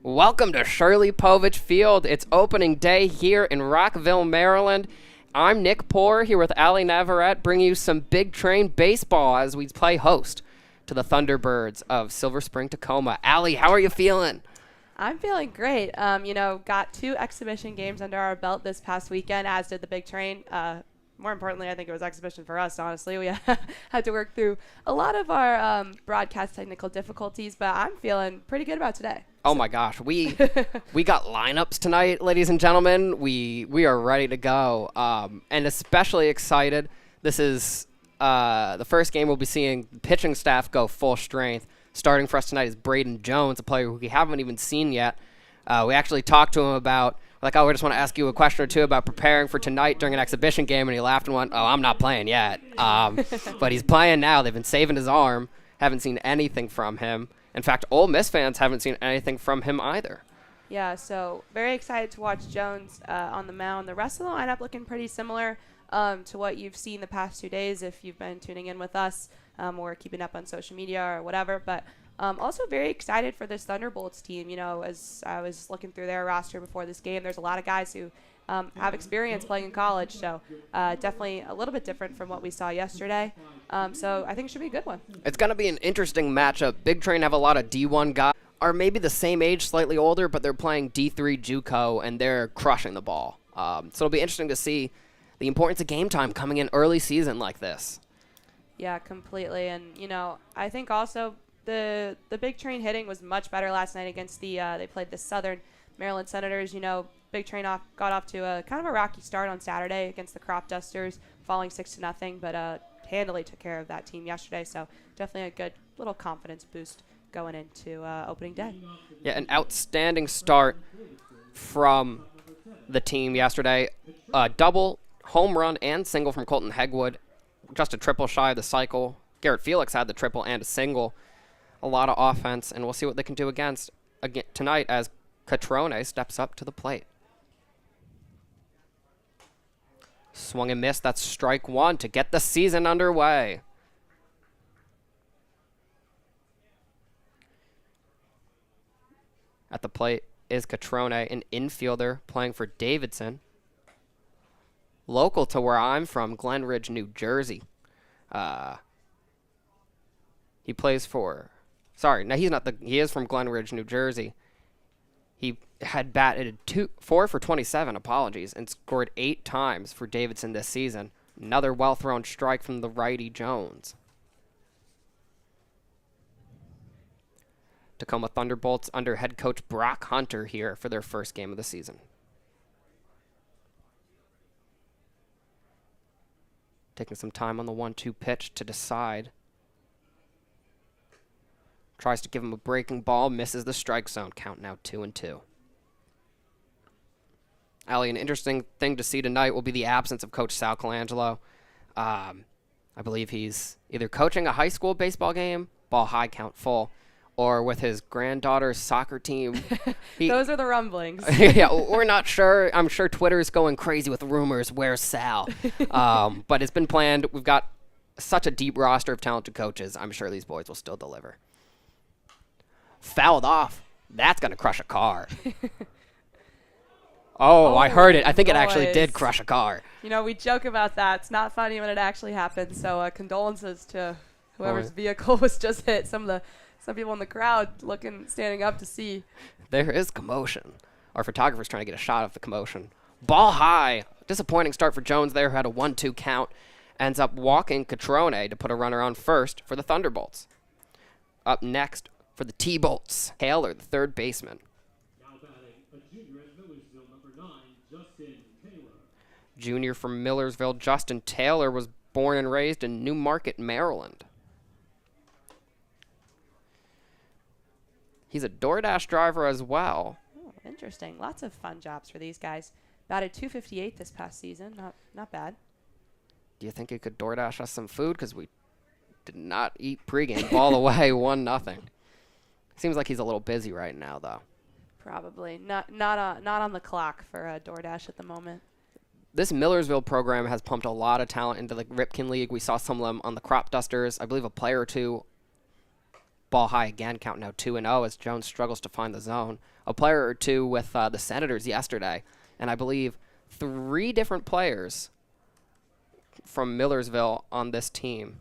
Welcome to Shirley Povich Field. It's opening day here in Rockville, Maryland. I'm Nick Poor here with Allie Navarette, bringing you some Big Train baseball as we play host to the Thunderbirds of Silver Spring, Tacoma. Allie, how are you feeling? I'm feeling great. Got 2 exhibition games under our belt this past weekend, as did the Big Train. More importantly, I think it was exhibition for us, honestly. We had to work through a lot of our broadcast technical difficulties, but I'm feeling pretty good about today. Oh my gosh, we got lineups tonight, ladies and gentlemen. We are ready to go, and especially excited. This is the first game we'll be seeing the pitching staff go full strength. Starting for us tonight is Braden Jones, a player who we haven't even seen yet. We actually talked to him about, we just want to ask you a question or two about preparing for tonight during an exhibition game, and he laughed and went, "Oh, I'm not playing yet." But he's playing now. They've been saving his arm. Haven't seen anything from him. In fact, Ole Miss fans haven't seen anything from him either. Yeah, so very excited to watch Jones on the mound. The rest of the lineup looking pretty similar to what you've seen the past 2 days if you've been tuning in with us or keeping up on social media or whatever. But also very excited for this Thunderbolts team. You know, as I was looking through their roster before this game, there's a lot of guys who have experience playing in college. So definitely a little bit different from what we saw yesterday. So I think it should be a good one. It's going to be an interesting matchup. Big Train have a lot of D1 guys. Are maybe the same age, slightly older, but they're playing D3 JUCO, and they're crushing the ball. So it'll be interesting to see the importance of game time coming in early season like this. Yeah, completely. And, you know, I think also the Big Train hitting was much better last night against they played the Southern Maryland Senators. You know, Big Train got off to a kind of a rocky start on Saturday against the Crop Dusters, falling 6-0, but handily took care of that team yesterday. So definitely a good little confidence boost going into opening day. Yeah, an outstanding start from the team yesterday. Double, home run, and single from Colton Hegwood. Just a triple shy of the cycle. Garrett Felix had the triple and a single. A lot of offense, and we'll see what they can do again tonight as Catrone steps up to the plate. Swung and missed. That's strike one to get the season underway. At the plate is Catrone, an infielder playing for Davidson. Local to where I'm from, Glen Ridge, New Jersey. He plays for... Sorry, no, he's not he is from Glen Ridge, New Jersey. He had batted 4 for 27, apologies, and scored 8 times for Davidson this season. Another well-thrown strike from the righty Jones. Tacoma Thunderbolts under head coach Brock Hunter here for their first game of the season. Taking some time on the 1-2 pitch to decide. Tries to give him a breaking ball, misses the strike zone. Count now 2-2. Allie, an interesting thing to see tonight will be the absence of Coach Sal Colangelo. I believe he's either coaching a high school baseball game, ball high, count full, or with his granddaughter's soccer team. Those are the rumblings. Yeah, we're not sure. I'm sure Twitter's going crazy with rumors. Where's Sal? But it's been planned. We've got such a deep roster of talented coaches. I'm sure these boys will still deliver. Fouled off. That's going to crush a car. Oh, I heard it. I think it actually did crush a car. You know, we joke about that. It's not funny when it actually happens. So condolences to whoever's vehicle was just hit. Some people in the crowd standing up to see. There is commotion. Our photographer's trying to get a shot of the commotion. Ball high. Disappointing start for Jones there, who had a 1-2 count. Ends up walking Catrone to put a runner on first for the Thunderbolts. Up next for the T-Bolts, Taylor, the third baseman. Now batting, a junior at Millersville, number 9, Justin Taylor. Junior from Millersville, Justin Taylor was born and raised in Newmarket, Maryland. He's a DoorDash driver as well. Oh, interesting. Lots of fun jobs for these guys. Batted .258 this past season. Not bad. Do you think he could DoorDash us some food? Because we did not eat pregame. Ball away, 1-0. Seems like he's a little busy right now, though. Probably. Not on the clock for DoorDash at the moment. This Millersville program has pumped a lot of talent into the Ripken League. We saw some of them on the Crop Dusters. I believe a player or two Ball high again, count now 2-0 as Jones struggles to find the zone. A player or two with the Senators yesterday, and I believe 3 different players from Millersville on this team.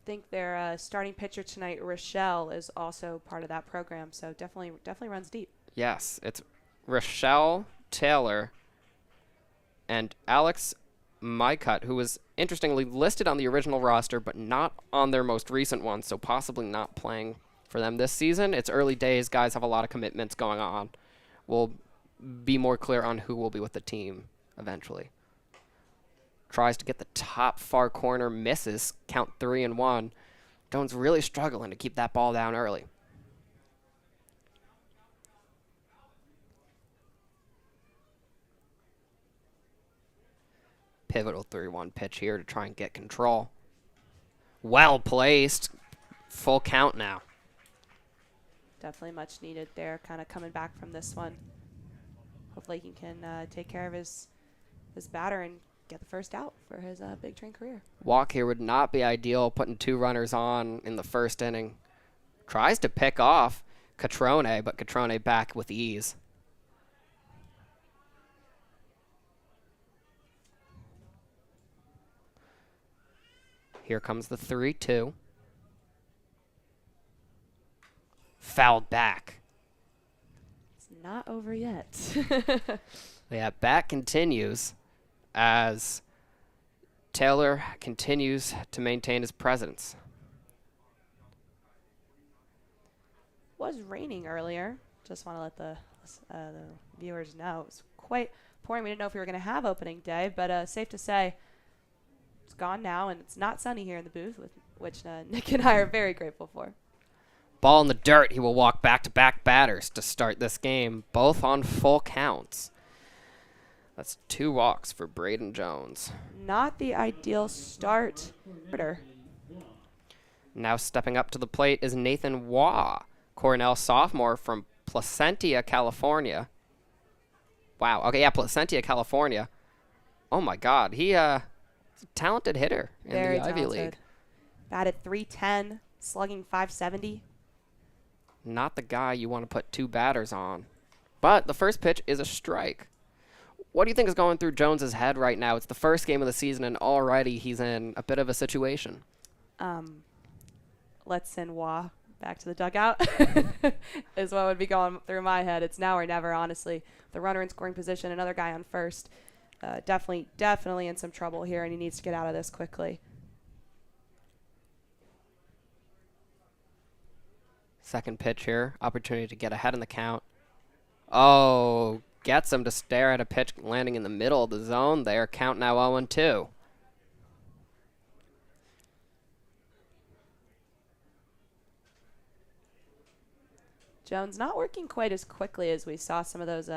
I think their starting pitcher tonight, Rochelle, is also part of that program, so definitely runs deep. Yes, it's Rochelle Taylor and Alex Mycutt, who was interestingly listed on the original roster, but not on their most recent one, so possibly not playing for them this season. It's early days. Guys have a lot of commitments going on. We'll be more clear on who will be with the team eventually. Tries to get the top far corner, misses, count 3-1. Jones really struggling to keep that ball down early. Pivotal 3-1 pitch here to try and get control. Well placed. Full count now. Definitely much needed there, kind of coming back from this one. Hopefully he can take care of his batter and get the first out for his big train career. Walk here would not be ideal, putting 2 runners on in the first inning. Tries to pick off Catrone, but Catrone back with ease. Here comes the 3-2. Fouled back. It's not over yet. Yeah, bat continues as Taylor continues to maintain his presence. Was raining earlier. Just want to let the viewers know. It was quite pouring. We didn't know if we were going to have opening day, but safe to say it's gone now, and it's not sunny here in the booth, which Nick and I are very grateful for. Ball in the dirt. He will walk back-to-back batters to start this game, both on full counts. That's 2 walks for Braden Jones. Not the ideal start. Now stepping up to the plate is Nathan Waugh, Cornell sophomore from Placentia, California. Wow. Okay, yeah, Placentia, California. Oh, my God. He's a talented hitter in Very the Ivy talented. League. Batted .310, slugging .570. Not the guy you want to put 2 batters on. But the first pitch is a strike. What do you think is going through Jones's head right now? It's the first game of the season, and already he's in a bit of a situation. Let's send Wah back to the dugout is what would be going through my head. It's now or never, honestly. The runner in scoring position, another guy on first. Definitely in some trouble here, and he needs to get out of this quickly. Second pitch here. Opportunity to get ahead in the count. Oh, gets him to stare at a pitch landing in the middle of the zone there. Count now 0-2. Jones not working quite as quickly as we saw some of those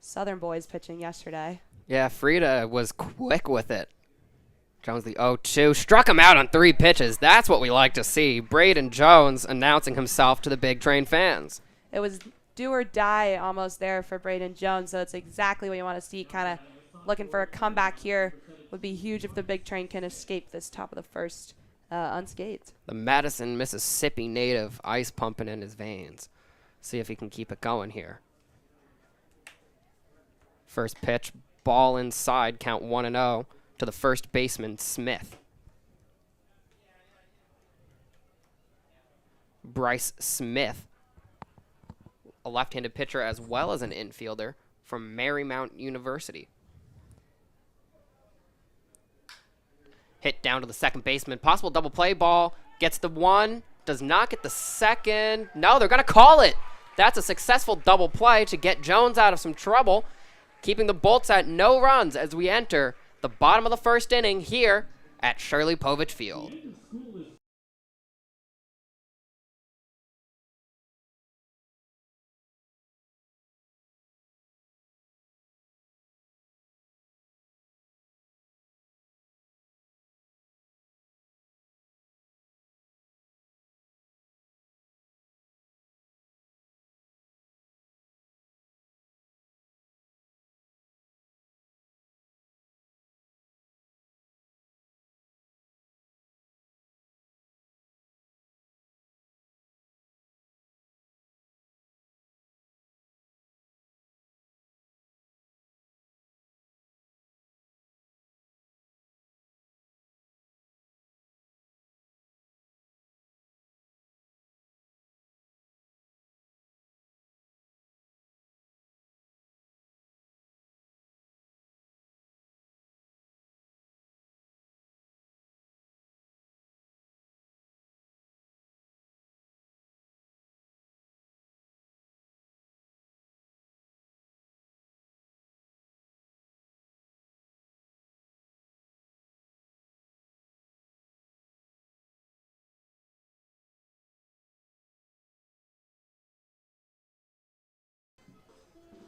Southern boys pitching yesterday. Yeah, Frida was quick with it. Jones the 0-2. Struck him out on 3 pitches. That's what we like to see. Braden Jones announcing himself to the Big Train fans. It was do or die almost there for Braden Jones, so it's exactly what you want to see. Kind of looking for a comeback here. Would be huge if the Big Train can escape this top of the first unscathed. The Madison, Mississippi native ice pumping in his veins. See if he can keep it going here. First pitch, ball inside, count 1-0 to the first baseman, Smith. Bryce Smith, a left-handed pitcher as well as an infielder from Marymount University. Hit down to the second baseman. Possible double play ball. Gets the 1. Does not get the second. No, they're going to call it. That's a successful double play to get Jones out of some trouble. Keeping the Bolts at no runs as we enter the bottom of the first inning here at Shirley Povich Field.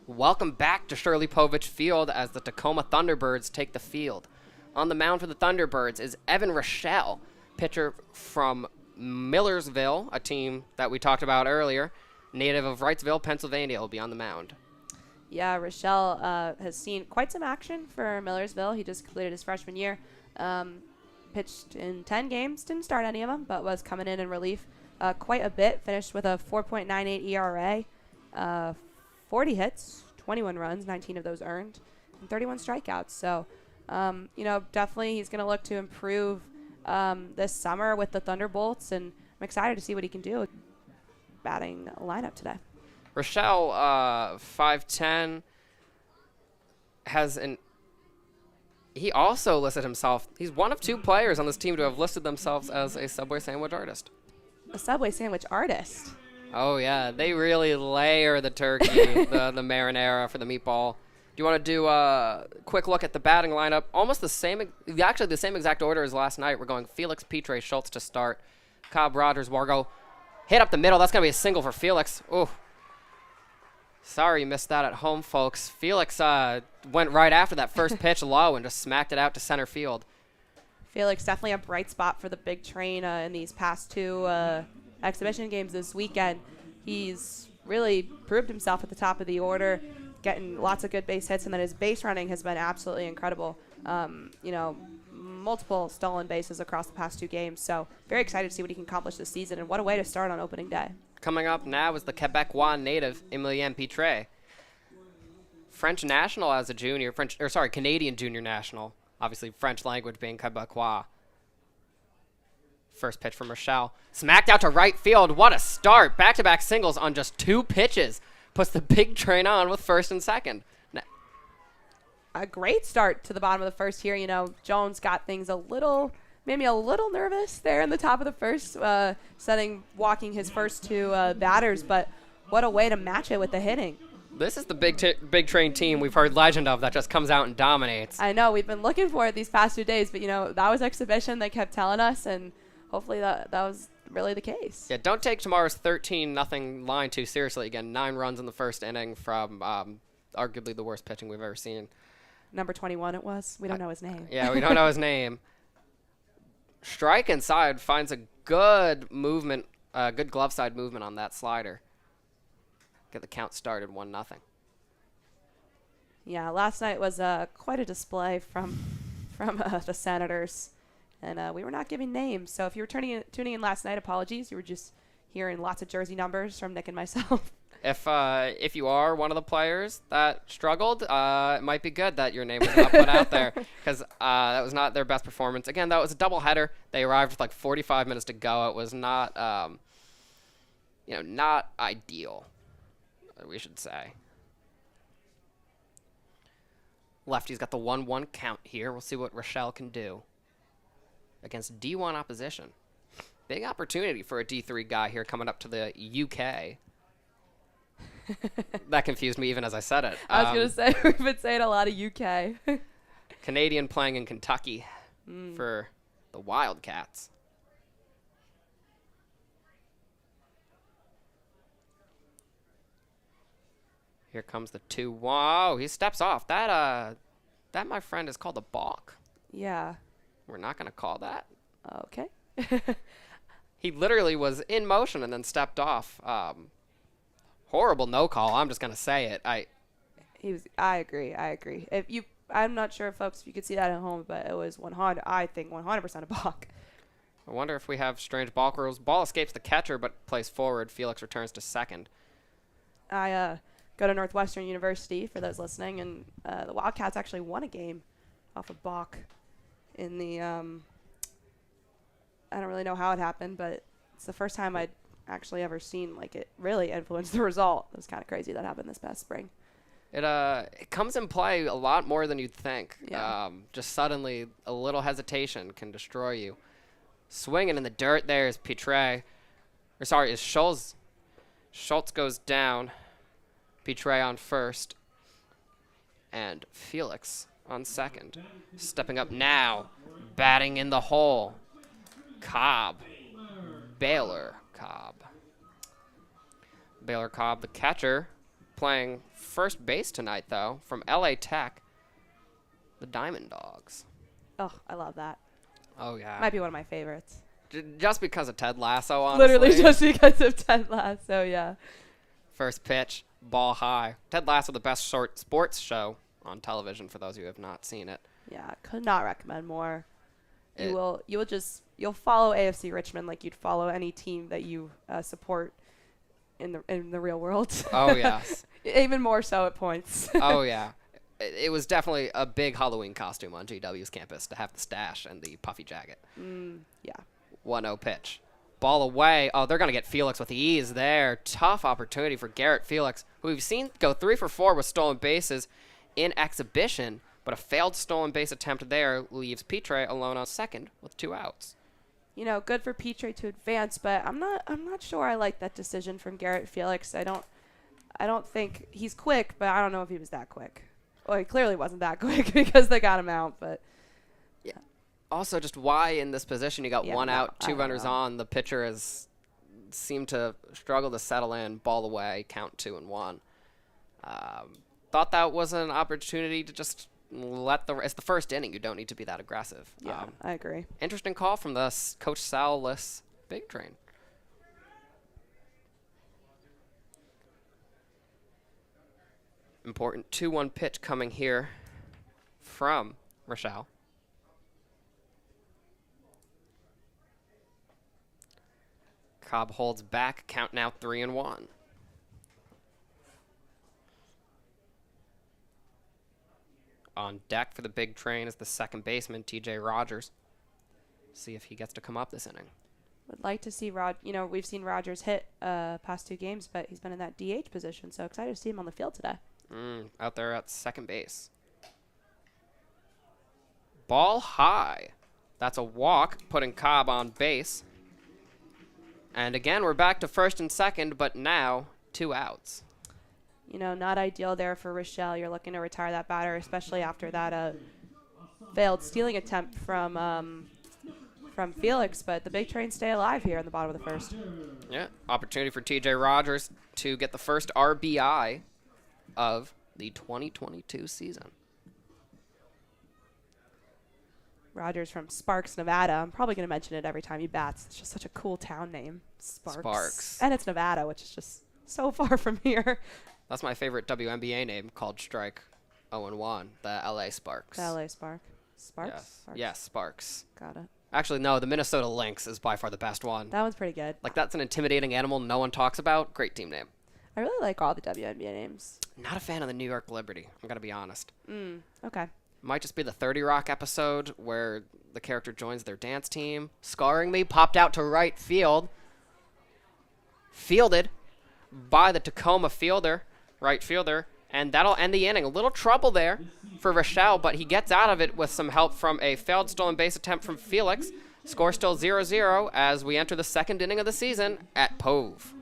Welcome back to Shirley Povich Field as the Tacoma Thunderbirds take the field. On the mound for the Thunderbirds is Evan Rochelle, pitcher from Millersville, a team that we talked about earlier. Native of Wrightsville, Pennsylvania, will be on the mound. Yeah, Rochelle has seen quite some action for Millersville. He just completed his freshman year. Pitched in 10 games, didn't start any of them, but was coming in relief quite a bit. Finished with a 4.98 ERA, 40 hits, 21 runs, 19 of those earned, and 31 strikeouts. So, definitely he's going to look to improve this summer with the Thunderbolts, and I'm excited to see what he can do batting lineup today. Rochelle, 5'10", he also listed himself, he's one of 2 players on this team to have listed themselves as a Subway sandwich artist. A Subway sandwich artist? Oh, yeah. They really layer the turkey, the marinara for the meatball. Do you want to do a quick look at the batting lineup? Almost the same, actually the same exact order as last night. We're going Felix, Pitre, Schultz to start. Cobb, Rogers, Wargo. Hit up the middle. That's going to be a single for Felix. Oh. Sorry you missed that at home, folks. Felix went right after that first pitch low and just smacked it out to center field. Felix definitely a bright spot for the big train in these past 2 exhibition games this weekend. He's really proved himself at the top of the order, getting lots of good base hits, and then his base running has been absolutely incredible. Multiple stolen bases across the past 2 games. So very excited to see what he can accomplish this season, and what a way to start on opening day. Coming up now is the Quebecois native Emilien Pitre. French national as a junior, Canadian junior national. Obviously French language being Quebecois. First pitch from Rochelle. Smacked out to right field. What a start. Back-to-back singles on just 2 pitches. Puts the big train on with first and second. A great start to the bottom of the first here. Jones got things made me a little nervous there in the top of the first, walking his first 2 batters, but what a way to match it with the hitting. This is the big train team we've heard legend of that just comes out and dominates. I know. We've been looking for it these past 2 days, but, that was exhibition. They kept telling us, and hopefully that was really the case. Yeah, don't take tomorrow's 13-0 line too seriously. Again, 9 runs in the first inning from arguably the worst pitching we've ever seen. Number 21 it was. We don't know his name. Yeah, we don't know his name. Strike inside finds a good movement, good glove side movement on that slider. Get the count started 1-0. Yeah, last night was quite a display from the Senators, and we were not giving names. So if you were tuning in last night, apologies. You were just hearing lots of jersey numbers from Nick and myself. If you are one of the players that struggled, it might be good that your name was not put out there, because that was not their best performance. Again, that was a doubleheader. They arrived with like 45 minutes to go. It was not, not ideal, we should say. Lefty's got the 1-1 count here. We'll see what Rochelle can do against D1 opposition. Big opportunity for a D3 guy here coming up to the UK. That confused me even as I said it. I was going to say, we've been saying a lot of UK. Canadian playing in Kentucky for the Wildcats. Here comes the 2. Wow, he steps off. That, my friend, is called a balk. Yeah. We're not going to call that. Okay. He literally was in motion and then stepped off. Horrible no call. I'm just gonna say it. I agree. I'm not sure, folks, if you could see that at home, but it was 100. I think 100% a balk. I wonder if we have strange balk rules. Ball escapes the catcher, but plays forward. Felix returns to second. I go to Northwestern University, for those listening, and the Wildcats actually won a game off a balk in the. I don't really know how it happened, but it's the first time I'd actually ever seen it really influenced the result. It was kind of crazy that happened this past spring. It comes in play a lot more than you'd think. Yeah. Just suddenly a little hesitation can destroy you. Swinging in the dirt there is Pitre. Is Schultz. Schultz goes down. Pitre on first. And Felix on second. Stepping up now. Batting in the hole. Baylor Cobb, the catcher, playing first base tonight, though, from LA Tech, the Diamond Dogs. Oh, I love that. Oh, yeah. Might be one of my favorites. Just because of Ted Lasso, honestly. Literally just because of Ted Lasso, yeah. First pitch, ball high. Ted Lasso, the best short sports show on television, for those of you who have not seen it. Yeah, could not recommend more. It- You'll follow AFC Richmond like you'd follow any team that you support in the real world. Oh, yes. Even more so at points. Oh, yeah. It was definitely a big Halloween costume on GW's campus to have the stash and the puffy jacket. Yeah. 1-0 pitch. Ball away. Oh, they're going to get Felix with ease there. Tough opportunity for Garrett Felix, who we've seen go 3 for 4 with stolen bases in exhibition, but a failed stolen base attempt there leaves Pitre alone on second with 2 outs. You know, good for Pitre to advance, but I'm not sure I like that decision from Garrett Felix. I don't think he's quick, but I don't know if he was that quick. Well, he clearly wasn't that quick because they got him out, but Also, just why in this position you got Yeah, 1 no, out, I 2 don't runners know. on. The pitcher has seemed to struggle to settle in, ball away, count 2-1. Thought that was an opportunity to just it's the first inning. You don't need to be that aggressive. yeah, I agree. Interesting call from the Coach Sal-less Big Train. Important 2-1 pitch coming here from Rochelle. Cobb holds back, count now 3-1. On deck for the Big Train is the second baseman, TJ Rogers. See if he gets to come up this inning. Would like to see we've seen Rogers hit past 2 games, but he's been in that DH position, so excited to see him on the field today. Out there at second base. Ball high. That's a walk, putting Cobb on base. And again, we're back to first and second, but now 2 outs. You know, not ideal there for Rochelle. You're looking to retire that batter, especially after that failed stealing attempt from Felix. But the Big Train stay alive here in the bottom of the first. Yeah, opportunity for TJ Rogers to get the first RBI of the 2022 season. Rogers from Sparks, Nevada. I'm probably going to mention it every time he bats. It's just such a cool town name. Sparks. And it's Nevada, which is just so far from here. That's my favorite WNBA name, called Strike 0-1, the LA Sparks. The LA Spark. Sparks? Yes. Sparks. Yes, Sparks. Got it. Actually, no, the Minnesota Lynx is by far the best one. That one's pretty good. Like, that's an intimidating animal no one talks about. Great team name. I really like all the WNBA names. Not a fan of the New York Liberty, I'm going to be honest. Okay. Might just be the 30 Rock episode where the character joins their dance team. Scarring me, popped out to right field. Fielded by the Tacoma right fielder. And that'll end the inning. A little trouble there for Rochelle, but he gets out of it with some help from a failed stolen base attempt from Felix. Score still 0-0 as we enter the second inning of the season at Pove.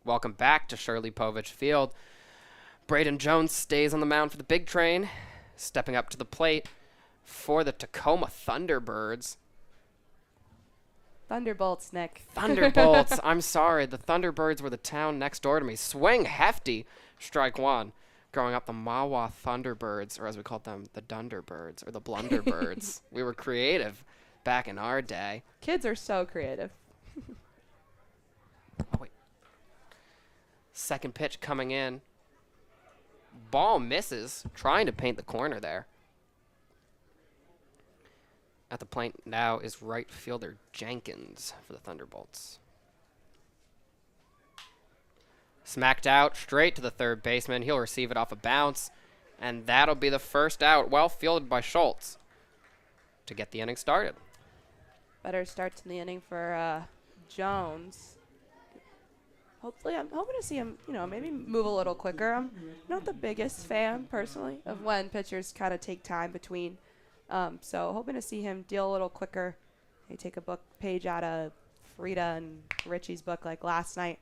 Welcome back to Shirley Povich Field. Braden Jones stays on the mound for the big train, stepping up to the plate for the Tacoma Thunderbirds. Thunderbolts, Nick. Thunderbolts. I'm sorry. The Thunderbirds were the town next door to me. Swing hefty. Strike one. Growing up, the Mawa Thunderbirds, or as we called them, the Dunderbirds, or the Blunderbirds. We were creative back in our day. Kids are so creative. Oh, wait. Second pitch coming in. Ball misses, trying to paint the corner there. At the plate now is right fielder Jenkins for the Thunderbolts. Smacked out straight to the third baseman. He'll receive it off a bounce, and that'll be the first out. Well fielded by Schultz to get the inning started. Better start to the inning for Jones. Hopefully, I'm hoping to see him, maybe move a little quicker. I'm not the biggest fan, personally, of when pitchers kind of take time between. So hoping to see him deal a little quicker. They take a page out of Frida and Richie's book like last night.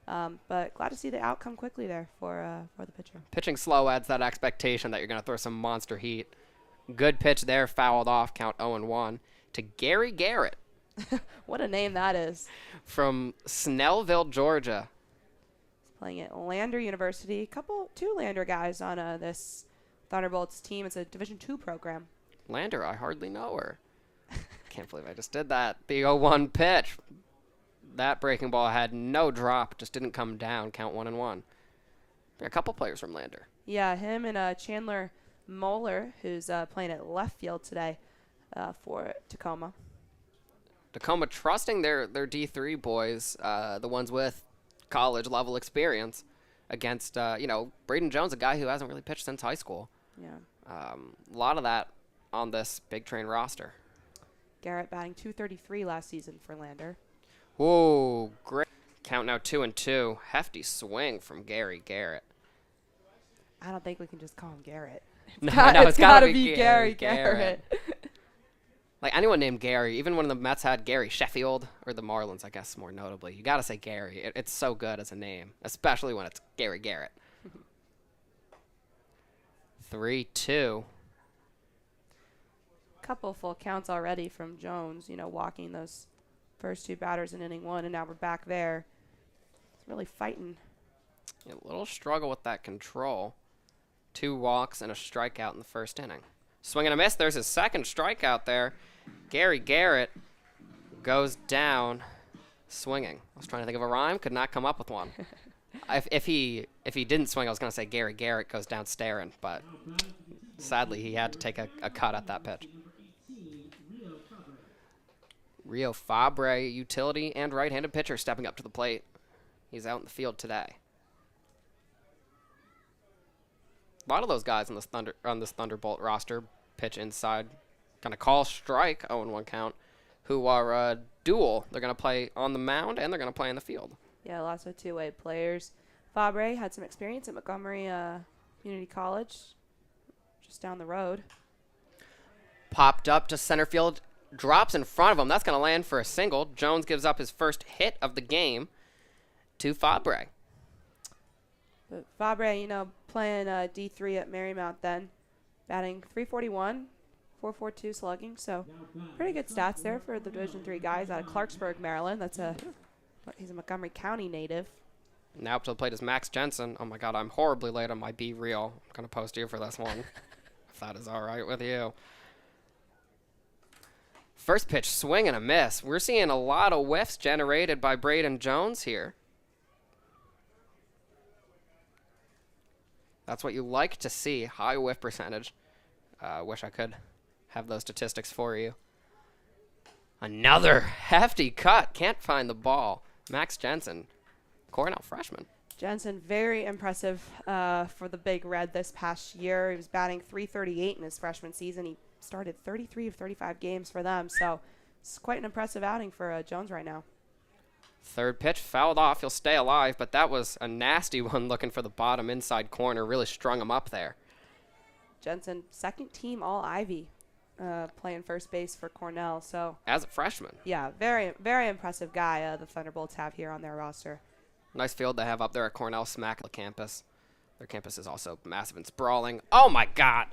But glad to see the outcome quickly there for the pitcher. Pitching slow adds that expectation that you're going to throw some monster heat. Good pitch there, fouled off, count 0-1 to Gary Garrett. What a name that is. From Snellville, Georgia. He's playing at Lander University. Two Lander guys on this Thunderbolts team. It's a Division II program. Lander, I hardly know her. Can't believe I just did that. The 0-1 pitch. That breaking ball had no drop, just didn't come down. Count 1-1. There are a couple players from Lander. Yeah, him and Chandler Moeller, who's playing at left field today for Tacoma. Tacoma trusting their D3 boys, the ones with college level experience, against Braden Jones, a guy who hasn't really pitched since high school. Yeah. A lot of that on this big train roster. Garrett batting .233 last season for Lander. Whoa, great. Count now 2-2. Hefty swing from Gary Garrett. I don't think we can just call him Garrett. No, it's gotta be Gary Garrett. Like anyone named Gary, even when the Mets had Gary Sheffield, or the Marlins, I guess more notably, you got to say Gary. It's so good as a name, especially when it's Gary Garrett. 3-2. Couple full counts already from Jones, walking those first two batters in inning one, and now we're back there. It's really fighting. A little struggle with that control. 2 walks and a strikeout in the first inning. Swing and a miss. There's his second strikeout there. Gary Garrett goes down swinging. I was trying to think of a rhyme. Could not come up with one. If he didn't swing, I was going to say Gary Garrett goes down staring, but sadly he had to take a cut at that pitch. Rio Fabre, utility and right-handed pitcher, stepping up to the plate. He's out in the field today. A lot of those guys on this Thunderbolt roster pitch inside, kind of call strike, 0-1 count, who are dual. They're going to play on the mound and they're going to play in the field. Yeah, lots of two-way players. Fabre had some experience at Montgomery Community College, just down the road. Popped up to center field, drops in front of him. That's going to land for a single. Jones gives up his first hit of the game to Fabre. But Fabre, playing D3 at Marymount then, batting .341, .442 slugging. So pretty good stats there for the Division III guys out of Clarksburg, Maryland. He's a Montgomery County native. Now up to the plate is Max Jensen. Oh my God, I'm horribly late on my Be Real. I'm going to post you for this one, if that is all right with you. First pitch, swing and a miss. We're seeing a lot of whiffs generated by Braden Jones here. That's what you like to see, high whiff percentage. Wish I could have those statistics for you. Another hefty cut. Can't find the ball. Max Jensen, Cornell freshman. Jensen, very impressive for the Big Red this past year. He was batting .338 in his freshman season. He started 33 of 35 games for them, so it's quite an impressive outing for Jones right now. Third pitch fouled off. He'll stay alive, but that was a nasty one looking for the bottom inside corner. Really strung him up there. Jensen, second team All-Ivy, playing first base for Cornell. So as a freshman. Yeah, very, very impressive guy the Thunderbolts have here on their roster. Nice field they have up there at Cornell, smack the campus. Their campus is also massive and sprawling. Oh my God!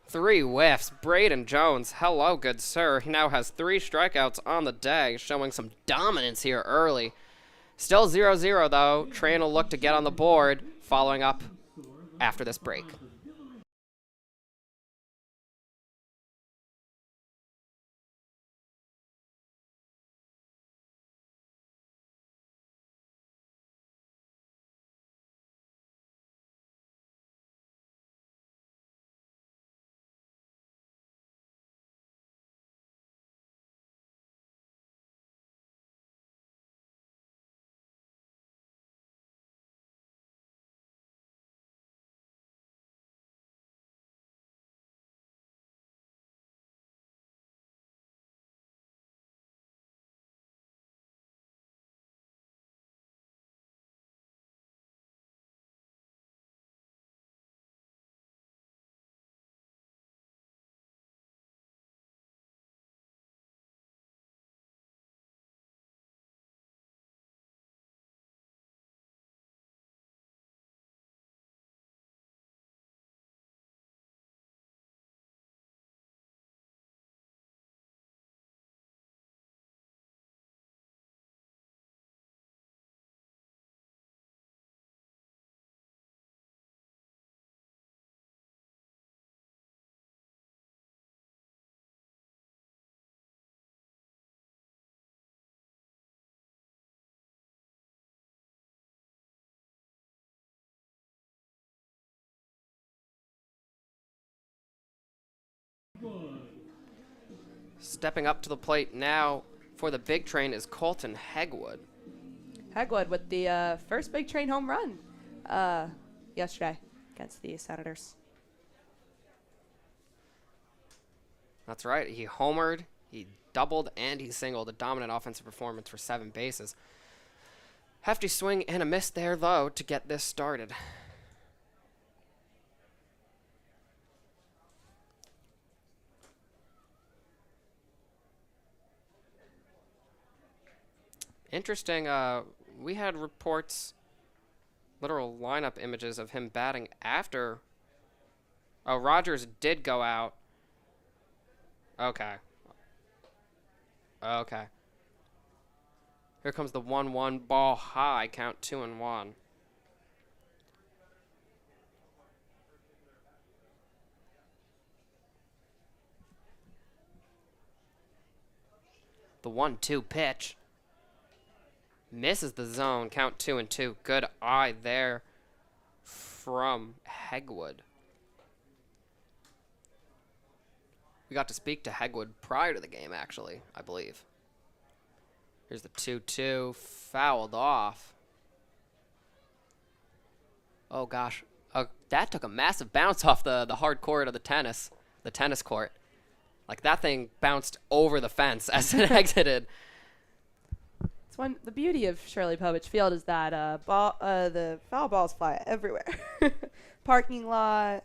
3 whiffs. Braden Jones, hello, good sir. He now has 3 strikeouts on the day, showing some dominance here early. Still 0-0, though. Train will look to get on the board, following up after this break. Stepping up to the plate now for the big train is Colton Hegwood. Hegwood with the first big train home run yesterday against the Senators. That's right. He homered, he doubled, and he singled. A dominant offensive performance for 7 bases. Hefty swing and a miss there, though, to get this started. Interesting, we had reports, literal lineup images of him batting after. Oh, Rogers did go out. Okay. Okay. Here comes the 1-1 ball high, count 2-1. The 1-2 pitch. Misses the zone, count 2-2. Good eye there from Hegwood. We got to speak to Hegwood prior to the game, actually, I believe. Here's the 2-2, fouled off. Oh, gosh. That took a massive bounce off the hard court of the tennis court. Like, that thing bounced over the fence as it exited. The beauty of Shirley Povich Field is that the foul balls fly everywhere. Parking lot,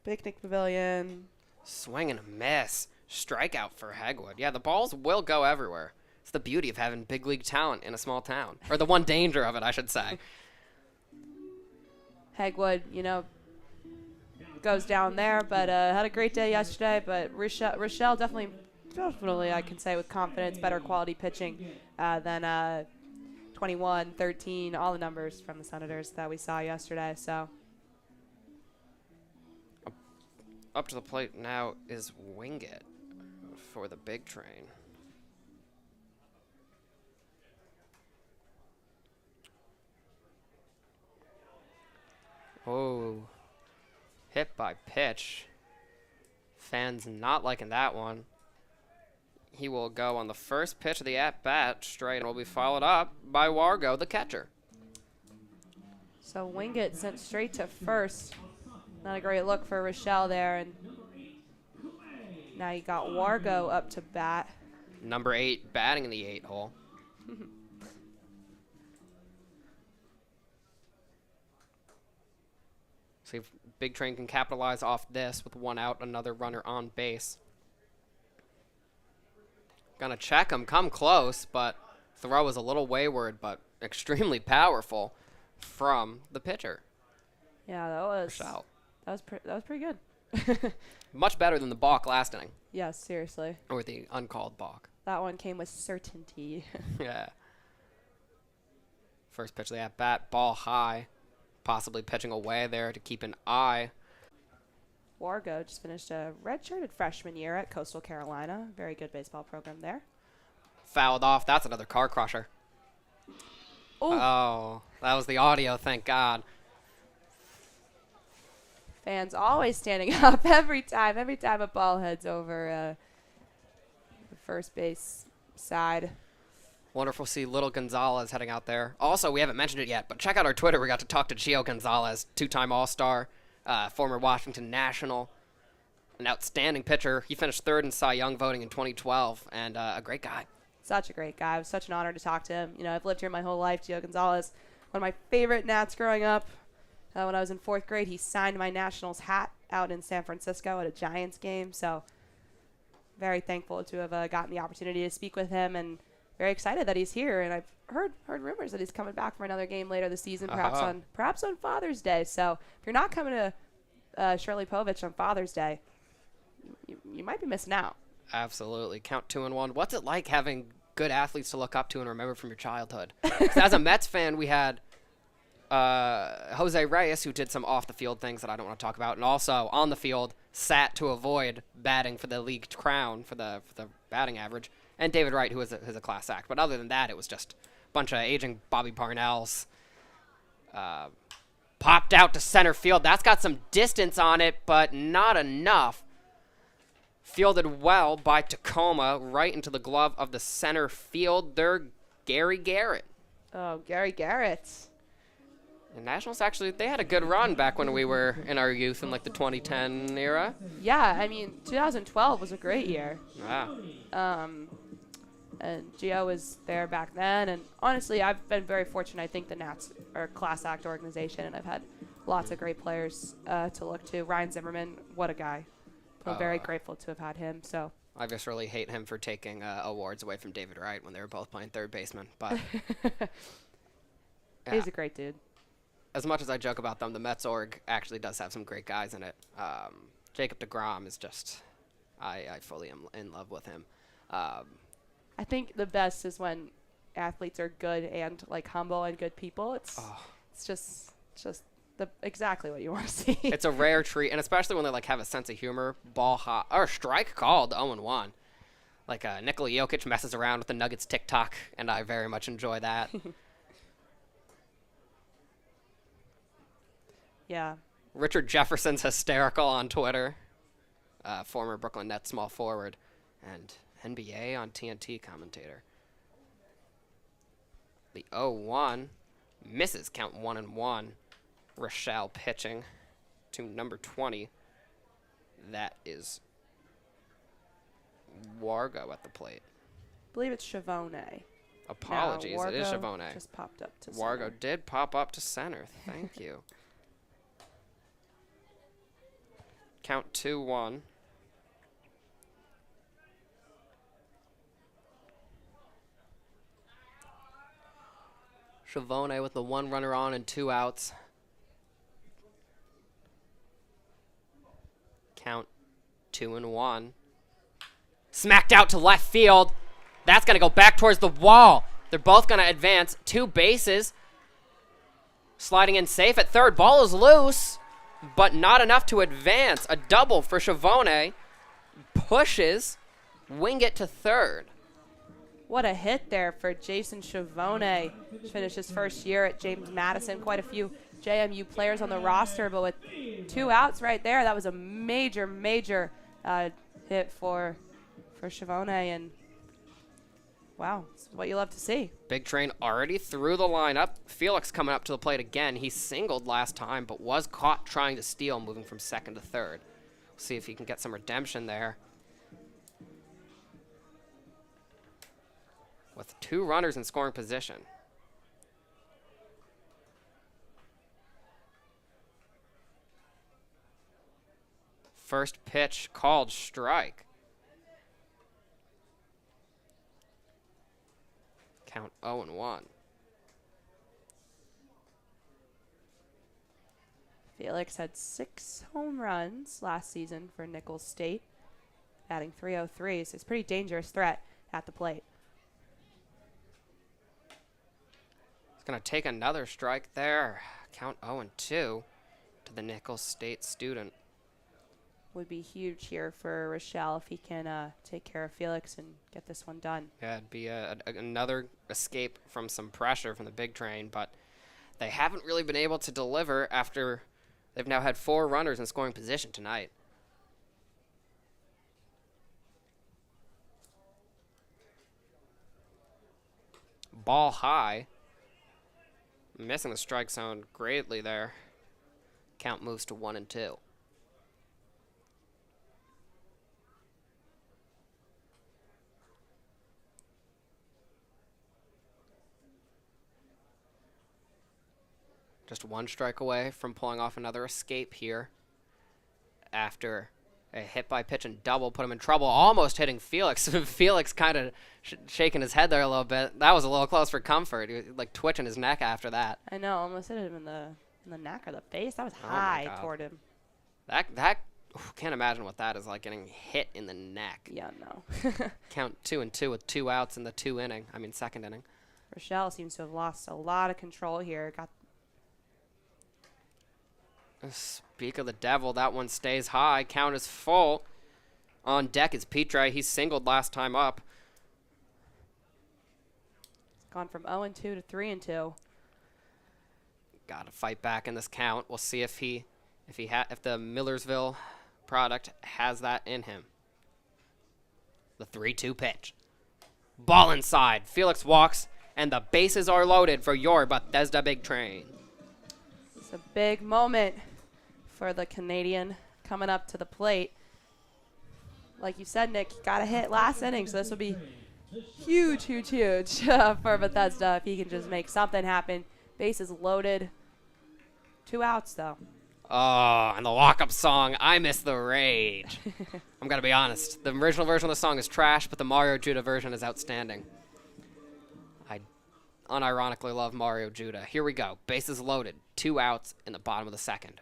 picnic pavilion. Swing and a miss. Strikeout for Hegwood. Yeah, the balls will go everywhere. It's the beauty of having big league talent in a small town. Or the one danger of it, I should say. Hegwood, goes down there, but had a great day yesterday. But Rochelle definitely, I can say with confidence, better quality pitching than 21, 13, all the numbers from the Senators that we saw yesterday. So up to the plate now is Wingett for the big train. Oh, hit by pitch. Fans not liking that one. He will go on the first pitch of the at-bat straight and will be followed up by Wargo, the catcher. So Wingett sent straight to first. Not a great look for Rochelle there. And now you got Wargo up to bat. Number 8 batting in the 8 hole. See if Big Train can capitalize off this with 1 out, another runner on base. Gonna check him, come close, but throw is a little wayward, but extremely powerful from the pitcher. Yeah, that was Rochelle. that was pretty good. Much better than the balk last inning, Yes, seriously. or the uncalled balk. That one came with certainty. Yeah. First pitch of the at bat, ball high, possibly pitching away there to keep an eye. Wargo just finished a redshirted freshman year at Coastal Carolina. Very good baseball program there. Fouled off. That's another car crusher. Ooh. Oh, that was the audio, thank God. Fans always standing up every time a ball heads over the first base side. Wonderful to see little Gonzalez heading out there. Also, we haven't mentioned it yet, but check out our Twitter. We got to talk to Gio Gonzalez, two-time All-Star, former Washington National, an outstanding pitcher. He finished third in Cy Young voting in 2012, and a great guy. Such a great guy. It was such an honor to talk to him. You know, I've lived here my whole life. Gio Gonzalez, one of my favorite Nats growing up. When I was in 4th grade, he signed my Nationals hat out in San Francisco at a Giants game. So very thankful to have gotten the opportunity to speak with him, and very excited that he's here. And I've heard rumors that he's coming back for another game later this season, perhaps on Father's Day. So if you're not coming to Shirley Povich on Father's Day, you might be missing out. Absolutely. Count 2-1. What's it like having good athletes to look up to and remember from your childhood? 'Cause as a Mets fan, we had Jose Reyes, who did some off-the-field things that I don't want to talk about, and also on the field sat to avoid batting for the league crown for the batting average, and David Wright, who is a class act. But other than that, it was just a bunch of aging Bobby Parnells. Popped out to center field. That's got some distance on it, but not enough. Fielded well by Tacoma, right into the glove of the center fielder, Gary Garrett. Oh, Gary Garrett. And Nationals actually, they had a good run back when we were in our youth in like the 2010 era. Yeah, I mean, 2012 was a great year. Yeah. And Gio was there back then. And honestly, I've been very fortunate. I think the Nats are a class act organization, and I've had lots of great players to look to. Ryan Zimmerman, what a guy. I'm very grateful to have had him. So I just really hate him for taking awards away from David Wright when they were both playing third baseman. But yeah. He's a great dude. As much as I joke about them, the Mets org actually does have some great guys in it. Jacob deGrom is just, I fully am in love with him. I think the best is when athletes are good and like humble and good people. It's just exactly what you want to see. It's a rare treat, and especially when they like have a sense of humor. Ball hot or strike called 0-1. Like Nikola Jokic messes around with the Nuggets TikTok, and I very much enjoy that. Yeah. Richard Jefferson's hysterical on Twitter. Former Brooklyn Nets small forward and NBA on TNT commentator. The 0-1 misses, count 1-1. Rochelle pitching to number 20. That is Wargo at the plate. I believe it's Chavone. Apologies, No, it is Wargo Chavone. just popped up to Wargo center. did pop up to center. Thank you. Count 2-1. Chavone with the one runner on and 2 outs. Count 2-1. Smacked out to left field. That's going to go back towards the wall. They're both going to advance 2 bases. Sliding in safe at third. Ball is loose, but not enough to advance. A double for Chavone. Pushes Wingett to third. What a hit there for Jason Chavone. Finished his first year at James Madison. Quite a few JMU players on the roster, but with 2 outs right there, that was a major, major hit for Chavone. And wow, it's what you love to see. Big Train already through the lineup. Felix coming up to the plate again. He singled last time, but was caught trying to steal, moving from second to third. We'll see if he can get some redemption there. With 2 runners in scoring position. First pitch called strike. Count 0-1. Felix had 6 home runs last season for Nichols State, batting .303, so it's a pretty dangerous threat at the plate. He's going to take another strike there. Count 0-2 to the Nichols State student. Would be huge here for Rochelle if he can take care of Felix and get this one done. Yeah, it'd be another escape from some pressure from the big train, but they haven't really been able to deliver after they've now had 4 runners in scoring position tonight. Ball high. Missing the strike zone greatly there. Count moves to 1-2. Just 1 strike away from pulling off another escape here after a hit by pitch and double put him in trouble, almost hitting Felix. Felix kind of shaking his head there a little bit. That was a little close for comfort. He was like twitching his neck after that. I know, almost hit him in the neck or the face. That was high toward him. That can't imagine what that is like, getting hit in the neck. Yeah, no. Count 2-2 with 2 outs in the second inning. Rochelle seems to have lost a lot of control here. Speak of the devil, that one stays high. Count is full. On deck is Petre. He singled last time up. Gone from 0-2 to 3-2. Got to fight back in this count. We'll see if the Millersville product has that in him. The 3-2 pitch. Ball inside. Felix walks, and the bases are loaded for your Bethesda Big Train. It's a big moment for the Canadian coming up to the plate. Like you said, Nick, got a hit last inning, so this will be huge for Bethesda if he can just make something happen. Bases loaded. 2 outs, though. Oh, and the walk-up song, I Miss the Rage. I'm going to be honest. The original version of the song is trash, but the Mario Judah version is outstanding. I unironically love Mario Judah. Here we go. Bases loaded. 2 outs in the bottom of the second.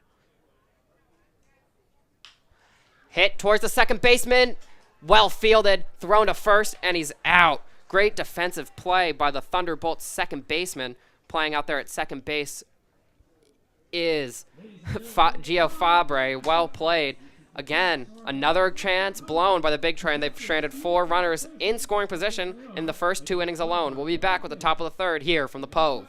Hit towards the second baseman. Well fielded. Thrown to first, and he's out. Great defensive play by the Thunderbolts second baseman. Playing out there at second base is Gio Fabre. Well played. Again, another chance blown by the Big Train. They've stranded 4 runners in scoring position in the first 2 innings alone. We'll be back with the top of the third here from the Pove.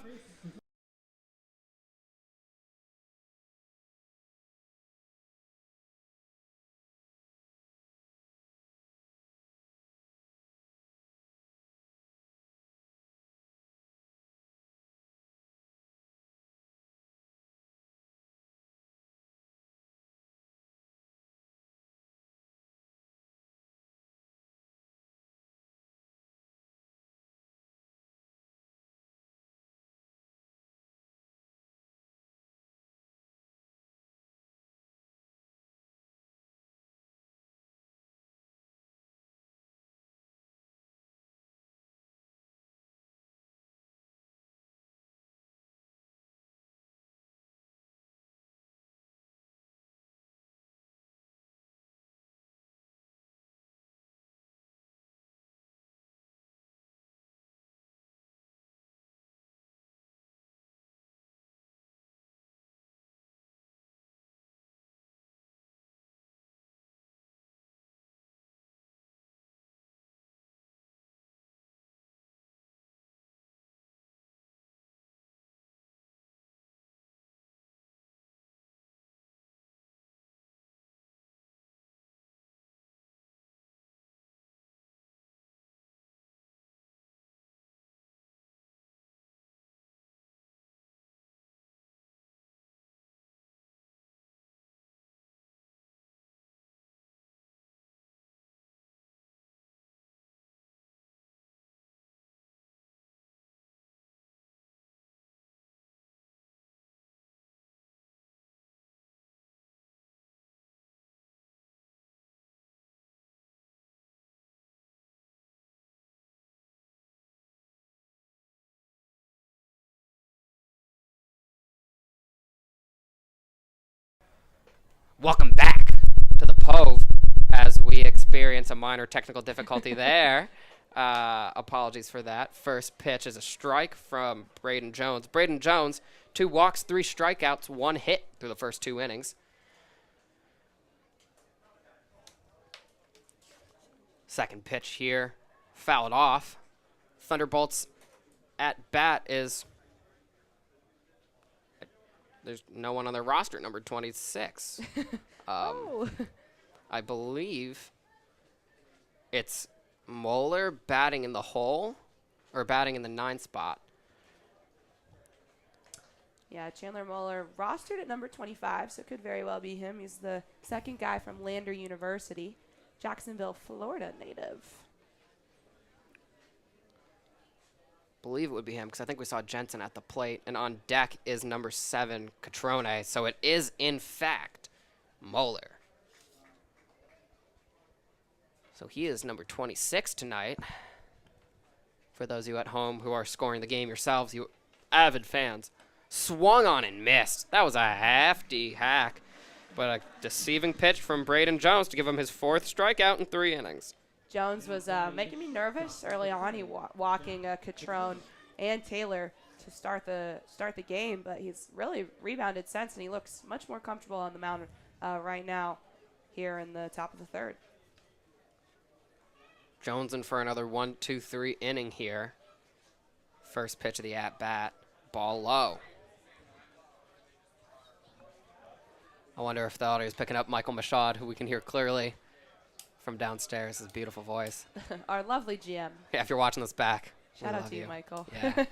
welcome back to the Pove as we experience a minor technical difficulty there. Apologies for that. First pitch is a strike from Braden Jones. Braden Jones, 2 walks, 3 strikeouts, 1 hit through the first 2 innings. Second pitch here, fouled off. Thunderbolts at bat is... There's no one on their roster, number 26. Oh. I believe it's Moeller batting in the hole or batting in the 9 spot. Yeah, Chandler Moeller rostered at number 25, so it could very well be him. He's the second guy from Lander University, Jacksonville, Florida native. Believe it would be him because I think we saw Jensen at the plate, and on deck is number 7 Catrone, so it is in fact Moeller. So he is number 26 tonight. For those of you at home who are scoring the game yourselves, you avid fans, swung on and missed. That was a hefty hack, but a deceiving pitch from Braden Jones to give him his 4th strikeout in 3 innings. Jones was making me nervous early on. He walking Catrone and Taylor to start the game, but he's really rebounded since, and he looks much more comfortable on the mound right now here in the top of the 3rd. Jones in for another 1-2-3 inning here. First pitch of the at-bat, ball low. I wonder if the audio is picking up Michael Machad, who we can hear clearly from downstairs, his beautiful voice. Our lovely GM. Yeah, if you're watching this back. Shout out to you, Michael. Yeah.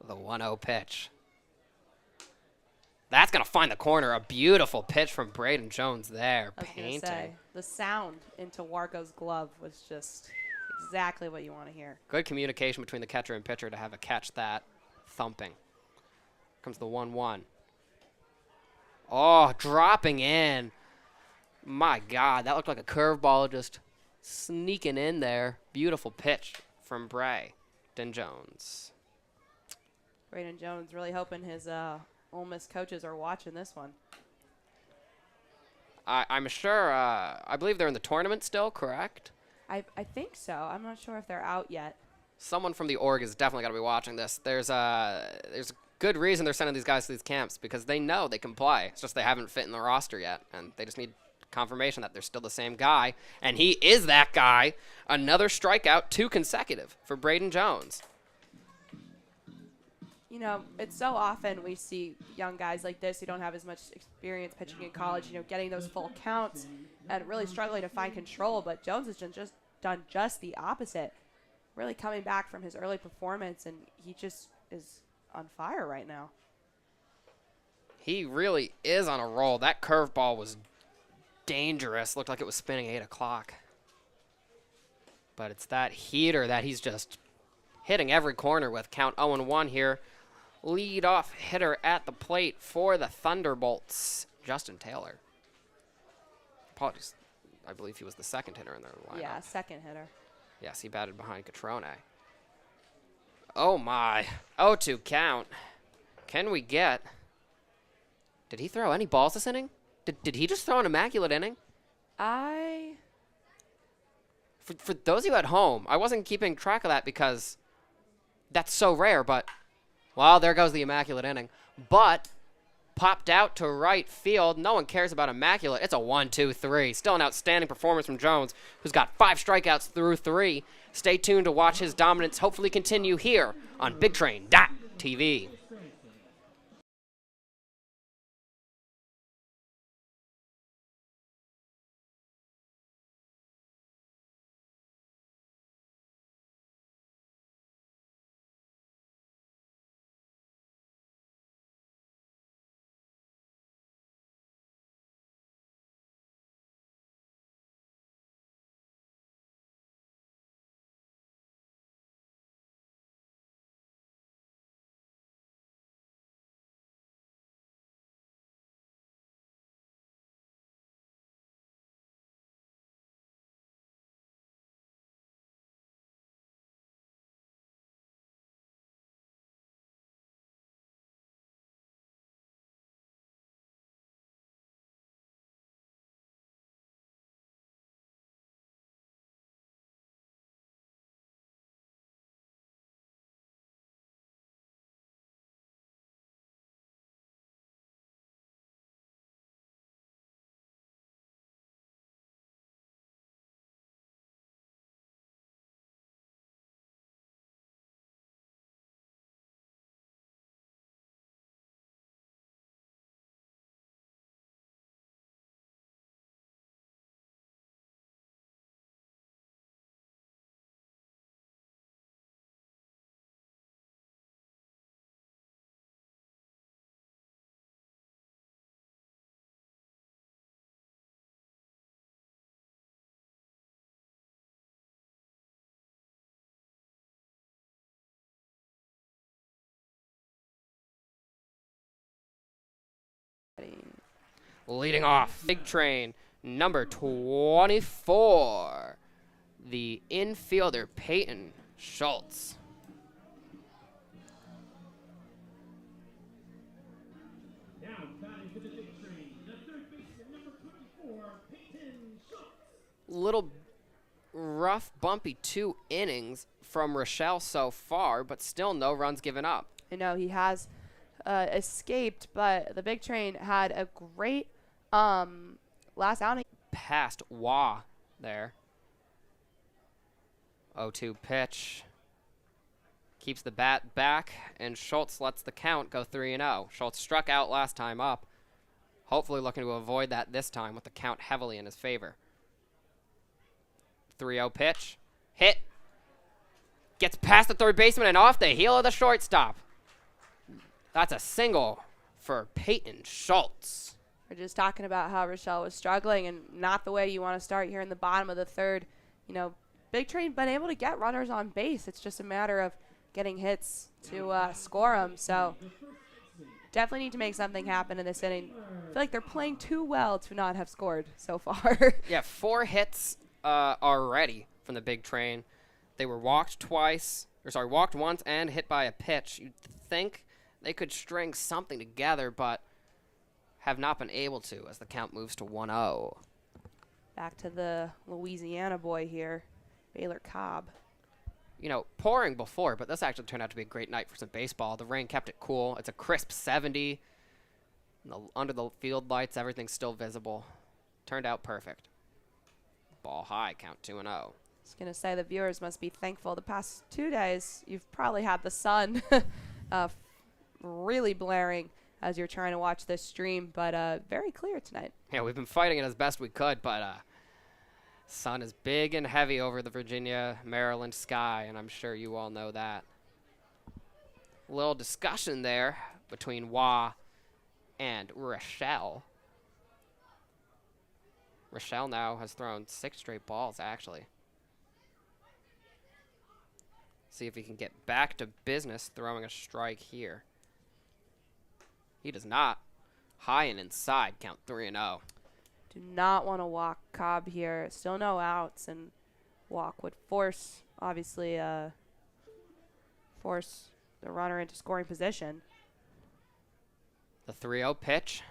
The 1-0 pitch. That's going to find the corner. A beautiful pitch from Braden Jones there. I was gonna Painting. say, the sound into Wargo's glove was just exactly what you want to hear. Good communication between the catcher and pitcher to have a catch that thumping. Comes the 1-1. Oh, dropping in. My God, that looked like a curveball just sneaking in there. Beautiful pitch from Braden Jones. Braden Jones really hoping his Ole Miss coaches are watching this one. I'm sure, I believe they're in the tournament still, correct? I think so. I'm not sure if they're out yet. Someone from the org is definitely going to be watching this. There's a good reason they're sending these guys to these camps because they know they can play. It's just they haven't fit in the roster yet, and they just need confirmation that they're still the same guy, and he is that guy. Another strikeout, 2 consecutive for Braden Jones. You know, it's so often we see young guys like this who don't have as much experience pitching in college, you know, getting those full counts and really struggling to find control, but Jones has done just the opposite. Really coming back from his early performance, and he just is on fire right now. He really is on a roll. That curveball was dangerous. Looked like it was spinning 8 o'clock. But it's that heater that he's just hitting every corner with. Count 0-1 here. Lead-off hitter at the plate for the Thunderbolts, Justin Taylor. Apologies. I believe he was the second hitter in their lineup. Yeah, second hitter. Yes, he batted behind Catrone. Oh, my. 0-2 count. Can we get... Did he throw any balls this inning? Did he just throw an immaculate inning? For those of you at home, I wasn't keeping track of that because that's so rare, but... Well, there goes the immaculate inning. But popped out to right field. No one cares about immaculate. It's a 1-2-3. Still an outstanding performance from Jones, who's got 5 strikeouts through 3. Stay tuned to watch his dominance hopefully continue here on BigTrain.tv. Leading off, big train, number 24, the infielder, Peyton Schultz. Now batting for the big train, the third baseman, number 24, Peyton Schultz. Little rough, bumpy 2 innings from Rochelle so far, but still no runs given up. I know he has escaped, but the big train had a great last outing. Past Wah there. 0-2 pitch. Keeps the bat back, and Schultz lets the count go 3-0. Schultz struck out last time up. Hopefully looking to avoid that this time with the count heavily in his favor. 3-0 pitch. Hit. Gets past the third baseman and off the heel of the shortstop. That's a single for Peyton Schultz. We're just talking about how Rochelle was struggling and not the way you want to start here in the bottom of the third. You know, big train been able to get runners on base. It's just a matter of getting hits to score them. So definitely need to make something happen in this inning. I feel like they're playing too well to not have scored so far. Yeah, 4 hits already from the big train. They were walked once and hit by a pitch. You'd think they could string something together, but have not been able to as the count moves to 1-0. Back to the Louisiana boy here, Baylor Cobb. You know, pouring before, but this actually turned out to be a great night for some baseball. The rain kept it cool. It's a crisp 70. Under the field lights, everything's still visible. Turned out perfect. Ball high, count 2-0. I was going to say the viewers must be thankful. The past 2 days, you've probably had the sun really blaring as you're trying to watch this stream, but very clear tonight. Yeah, we've been fighting it as best we could, but sun is big and heavy over the Virginia, Maryland sky, and I'm sure you all know that. A little discussion there between Wah and Rochelle. Rochelle now has thrown 6 straight balls, actually. See if he can get back to business throwing a strike here. He does not. High and inside, count 3-0. Do not want to walk Cobb here. Still no outs, and walk would force, obviously, force the runner into scoring position. The 3-0 pitch.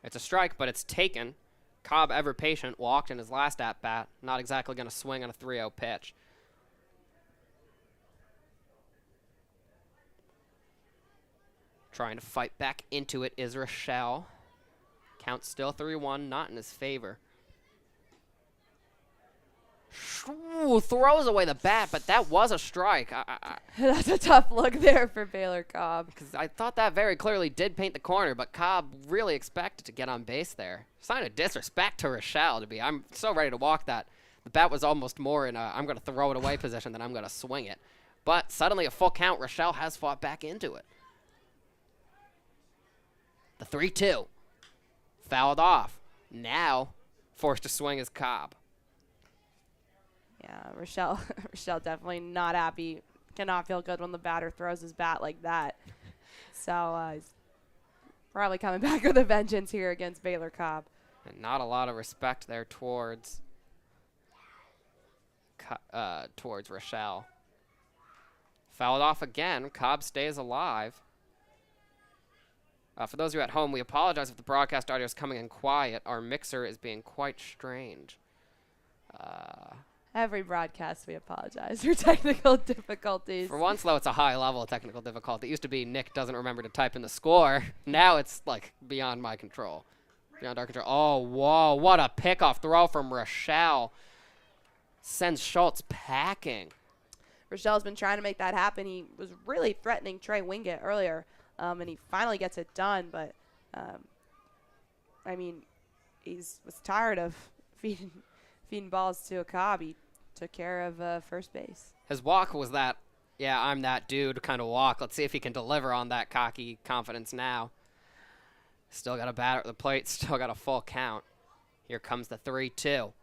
It's a strike, but it's taken. Cobb, ever patient, walked in his last at-bat. Not exactly going to swing on a 3-0 pitch. Trying to fight back into it is Rochelle. Count still 3-1, not in his favor. Ooh, throws away the bat, but that was a strike. That's a tough look there for Baylor Cobb. Because I thought that very clearly did paint the corner, but Cobb really expected to get on base there. Sign of disrespect to Rochelle to be. I'm so ready to walk that. The bat was almost more in a I'm going to throw it away position than I'm going to swing it. But suddenly a full count, Rochelle has fought back into it. The 3-2. Fouled off. Now forced to swing is Cobb. Yeah, Rochelle definitely not happy. Cannot feel good when the batter throws his bat like that. So he's probably coming back with a vengeance here against Baylor Cobb. And not a lot of respect there towards Rochelle. Fouled off again. Cobb stays alive. For those of you at home, we apologize if the broadcast audio is coming in quiet. Our mixer is being quite strange. Every broadcast, we apologize for technical difficulties. For once, though, it's a high level of technical difficulty. It used to be Nick doesn't remember to type in the score. Now it's, like, beyond my control. Beyond our control. Oh, whoa, what a pickoff throw from Rochelle. Sends Schultz packing. Rochelle's been trying to make that happen. He was really threatening Trey Wingett earlier, and he finally gets it done. But, I mean, he was tired of feeding balls to a Cobb. He took care of first base. His walk was that, yeah, I'm that dude kind of walk. Let's see if he can deliver on that cocky confidence now. Still got a batter at the plate. Still got a full count. Here comes the 3-2.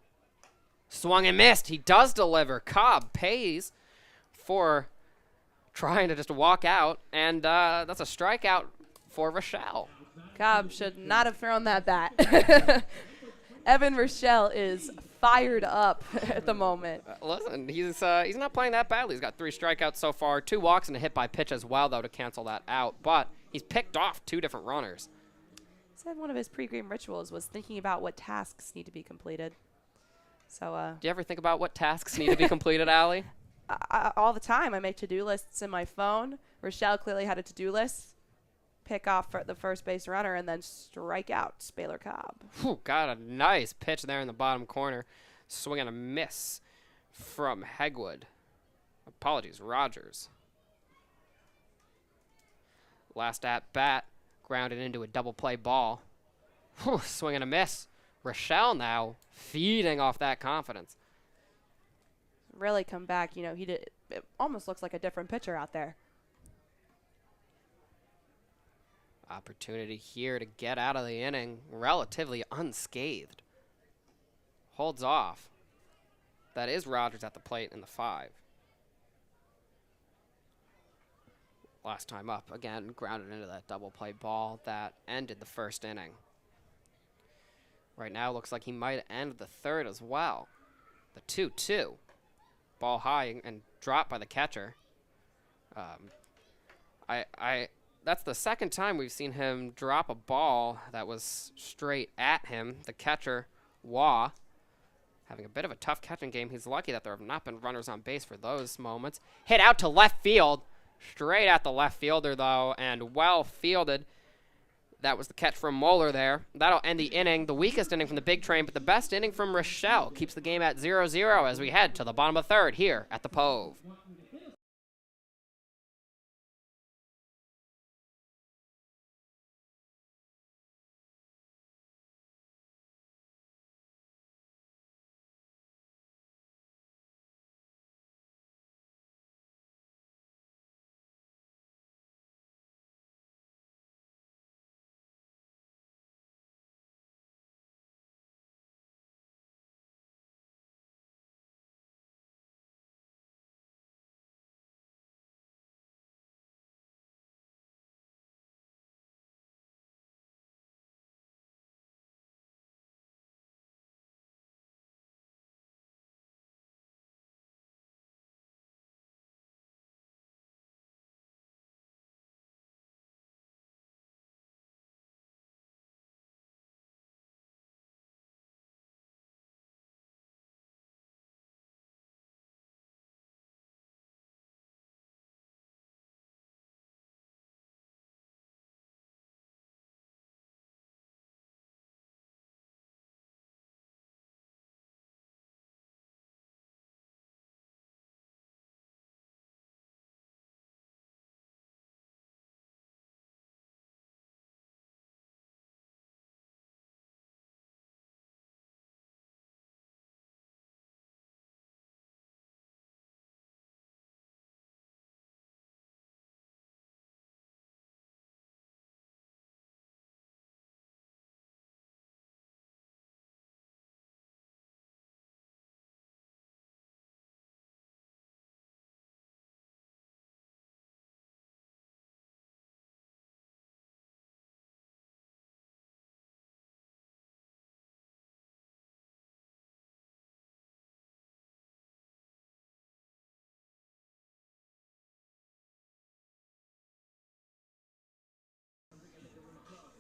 Swung and missed. He does deliver. Cobb pays for trying to just walk out, and that's a strikeout for Rochelle. Cobb should not have thrown that bat. Evan Rochelle is fired up at the moment. Listen, he's not playing that badly. He's got 3 strikeouts so far, 2 walks and a hit by pitch as well, though, to cancel that out. But he's picked off 2 different runners. He said one of his pregame rituals was thinking about what tasks need to be completed. So, do you ever think about what tasks need to be completed, Allie? all the time. I make to-do lists in my phone. Rochelle clearly had a to-do list. Pick off for the first base runner and then strike out Spaylor Cobb. Whew, got a nice pitch there in the bottom corner. Swing and a miss from Hegwood. Apologies, Rogers. Last at bat, grounded into a double play ball. Whew, swing and a miss. Rochelle now feeding off that confidence. Really come back. You know, it almost looks like a different pitcher out there. Opportunity here to get out of the inning relatively unscathed. Holds off. That is Rogers at the plate in the 5. Last time up, again, grounded into that double play ball that ended the first inning. Right now, looks like he might end the 3rd as well. The 2-2. Ball high and dropped by the catcher. That's the second time we've seen him drop a ball that was straight at him. The catcher, Waugh, having a bit of a tough catching game. He's lucky that there have not been runners on base for those moments. Hit out to left field. Straight at the left fielder, though, and well fielded. That was the catch from Moeller there. That'll end the inning, the weakest inning from the big train, but the best inning from Rochelle. Keeps the game at 0-0 as we head to the bottom of 3rd here at the Pove.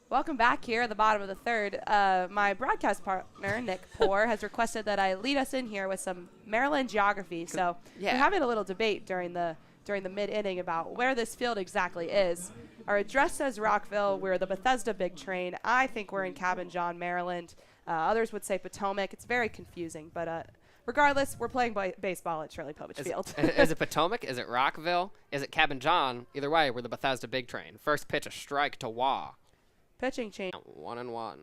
Welcome back here at the bottom of the 3rd. My broadcast partner, Nick Poor, has requested that I lead us in here with some Maryland geography. So we're having a little debate during the mid-inning about where this field exactly is. Our address says Rockville. We're the Bethesda Big Train. I think we're in Cabin John, Maryland. Others would say Potomac. It's very confusing. But regardless, we're playing baseball at Shirley Povich Field. Is it Potomac? Is it Rockville? Is it Cabin John? Either way, we're the Bethesda Big Train. First pitch, a strike to Waugh. Pitching change. 1-1.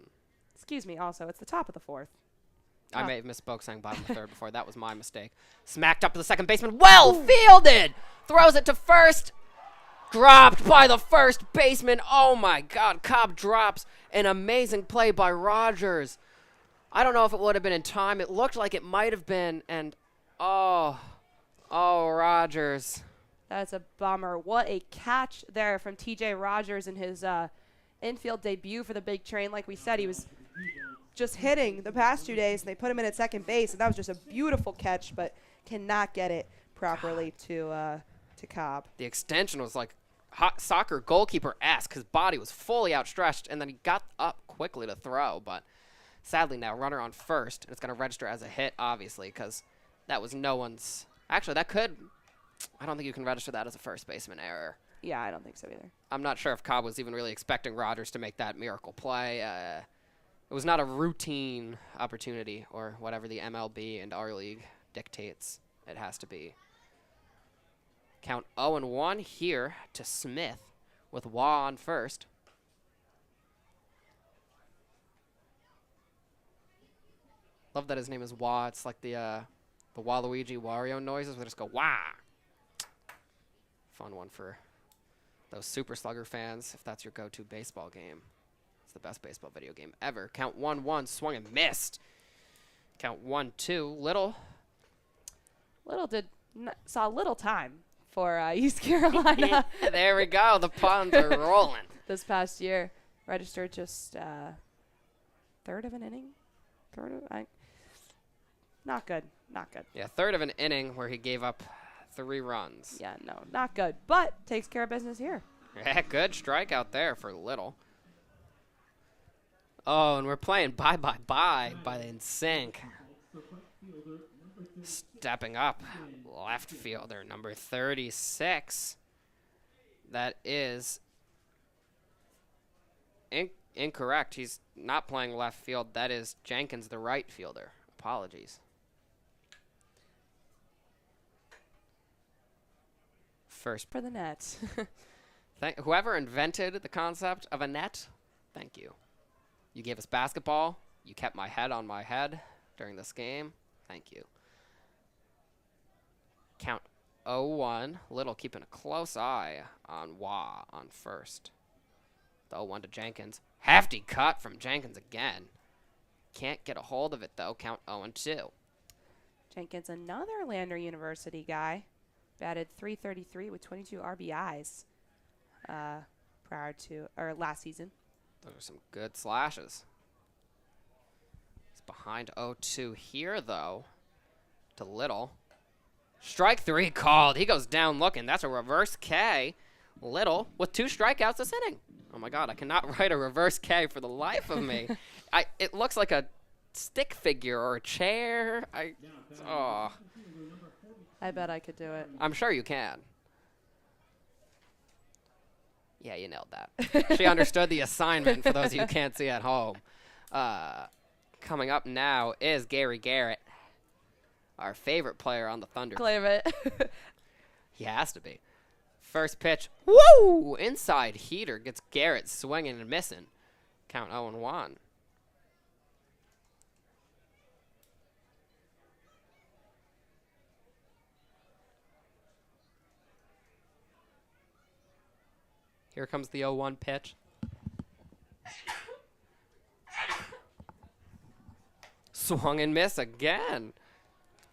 Excuse me, also, it's the top of the 4th. I may have misspoke saying bottom of the 3rd before. That was my mistake. Smacked up to the second baseman. Well fielded! Throws it to first. Dropped by the first baseman. Oh, my God. Cobb drops. An amazing play by Rogers. I don't know if it would have been in time. It looked like it might have been. And, oh, Rogers. That's a bummer. What a catch there from T.J. Rogers in his infield debut for the Big Train. Like we said, he was just hitting the past 2 days, and they put him in at second base, and that was just a beautiful catch, but cannot get it properly to Cobb. The extension was like hot soccer goalkeeper-esque. His body was fully outstretched, and then he got up quickly to throw. But sadly now, runner on first, and it's going to register as a hit, obviously, because that was no one's. Actually, that could. I don't think you can register that as a first baseman error. Yeah, I don't think so either. I'm not sure if Cobb was even really expecting Rogers to make that miracle play. It was not a routine opportunity, or whatever the MLB and our league dictates it has to be. Count 0-1 here to Smith with Waugh on first. Love that his name is Waugh. It's like the Waluigi Wario noises. We just go Wah. Fun one for those Super Slugger fans, if that's your go-to baseball game. It's the best baseball video game ever. Count 1-1, swung and missed. Count 1-2, Little saw little time for East Carolina. There we go. The puns are rolling. This past year, registered just third of an inning. Not good. Not good. Yeah, third of an inning where he gave up 3 runs. Yeah, no, not good. But takes care of business here. Yeah, good strikeout there for Little. Oh, and we're playing Bye Bye Bye by the NSYNC. Stepping up, left fielder number 36. That is incorrect. He's not playing left field. That is Jenkins, the right fielder. Apologies. First For the Nets. Whoever invented the concept of a net, thank you. You gave us basketball. You kept my head on my head during this game. Thank you. Count 0-1. Little keeping a close eye on Waugh on first. The 0-1 to Jenkins. Hefty cut from Jenkins again. Can't get a hold of it, though. Count 0-2. Jenkins, another Lander University guy. Batted .333 with 22 RBIs last season. Those are some good slashes. He's behind 0-2 here, though, to Little. Strike 3 called. He goes down looking. That's a reverse K. Little with 2 strikeouts this inning. Oh, my God. I cannot write a reverse K for the life of me. It looks like a stick figure or a chair. I bet I could do it. I'm sure you can. Yeah, you nailed that. She understood the assignment for those of you who can't see at home. Coming up now is Gary Garrett, our favorite player on the Thunder. Claim it. He has to be. First pitch. Woo! Inside heater gets Garrett swinging and missing. Count 0-1. Here comes the 0-1 pitch. Swung and miss again.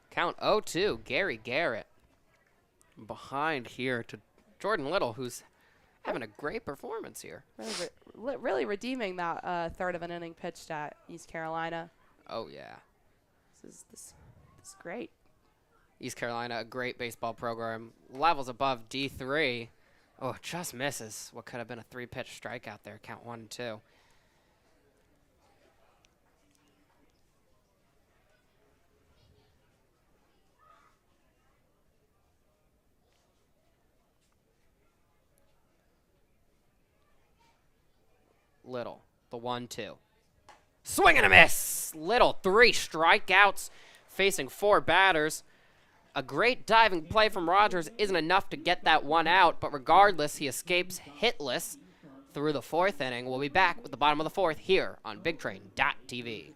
Count 0-2, Gary Garrett. Behind here to Jordan Little, who's having a great performance here. Really redeeming that third of an inning pitched at East Carolina. Oh, yeah. This is great. East Carolina, a great baseball program. Levels above D3. Oh, just misses what could have been a 3-pitch strikeout there. Count 1-2. Little, the 1-2. Swing and a miss. Little, 3 strikeouts, facing 4 batters. A great diving play from Rogers isn't enough to get that one out, but regardless, he escapes hitless through the 4th inning. We'll be back with the bottom of the 4th here on BigTrain.tv.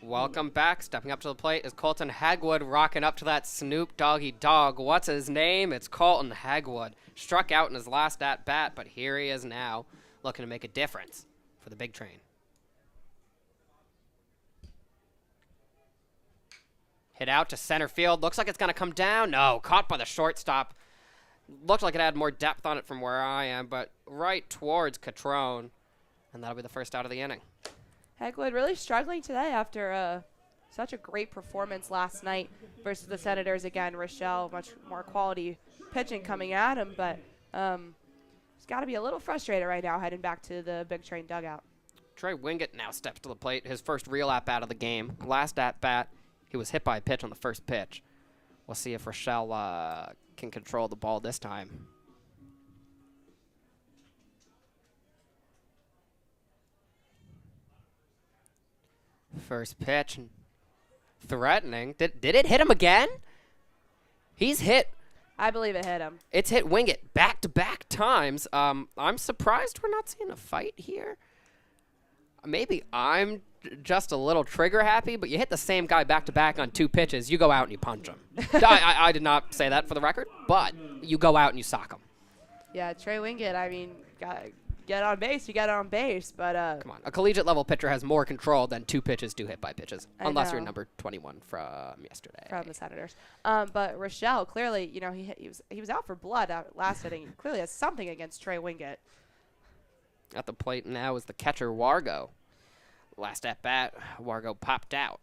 Welcome back. Stepping up to the plate is Colton Hagwood, rocking up to that Snoop Doggy Dog. What's his name? It's Colton Hagwood. Struck out in his last at-bat, but here he is now, looking to make a difference for the big train. Hit out to center field. Looks like it's going to come down. No, caught by the shortstop. Looked like it had more depth on it from where I am, but right towards Catrone. And that'll be the first out of the inning. Hegwood really struggling today after such a great performance last night versus the Senators. Again, Rochelle, much more quality pitching coming at him, but he's got to be a little frustrated right now heading back to the big train dugout. Trey Wingett now steps to the plate, his first real at-bat of the game. Last at-bat, he was hit by a pitch on the first pitch. We'll see if Rochelle can control the ball this time. First pitch, threatening. Did it hit him again? He's hit. I believe it hit him. It's hit Wingett back-to-back times. I'm surprised we're not seeing a fight here. Maybe I'm just a little trigger happy, but you hit the same guy back-to-back on 2 pitches, you go out and you punch him. I did not say that for the record, but you go out and you sock him. Yeah, Trey Wingett, I mean, get on base, you get on base, but come on, a collegiate level pitcher has more control than 2 pitches, 2 hit by pitches, unless you're number 21 from yesterday. From the Senators. But Rochelle, clearly, you know, he was out for blood last inning. He clearly has something against Trey Wingett. At the plate now is the catcher Wargo. Last at bat, Wargo popped out.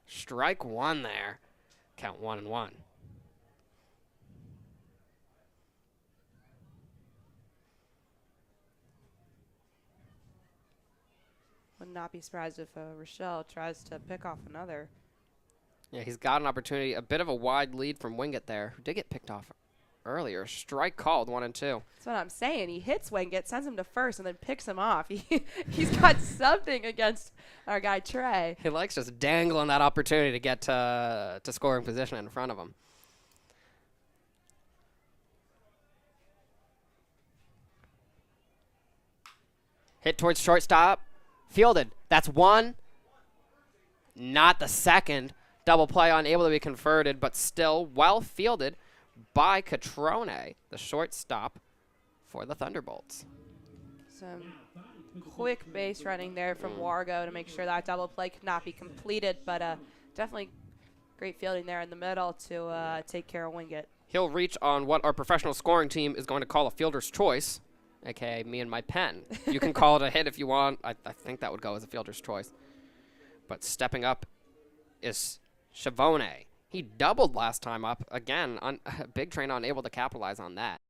Strike 1 there. Count 1-1. Would not be surprised if Rochelle tries to pick off another. Yeah, he's got an opportunity. A bit of a wide lead from Wingett there, who did get picked off earlier. Strike called, 1-2. That's what I'm saying. He hits Wingett, sends him to first, and then picks him off. He's got something against our guy Trey. He likes just dangling that opportunity to get to scoring position in front of him. Hit towards shortstop. Fielded. That's 1. Not the second. Double play unable to be converted, but still well fielded by Catrone, the shortstop for the Thunderbolts. Some quick base running there from Wargo to make sure that double play could not be completed, but definitely great fielding there in the middle to take care of Wingett. He'll reach on what our professional scoring team is going to call a fielder's choice, a.k.a. me and my pen. You can call it a hit if you want. I think that would go as a fielder's choice. But stepping up is Chavone. He doubled last time up. Again, Big Train unable to capitalize on that.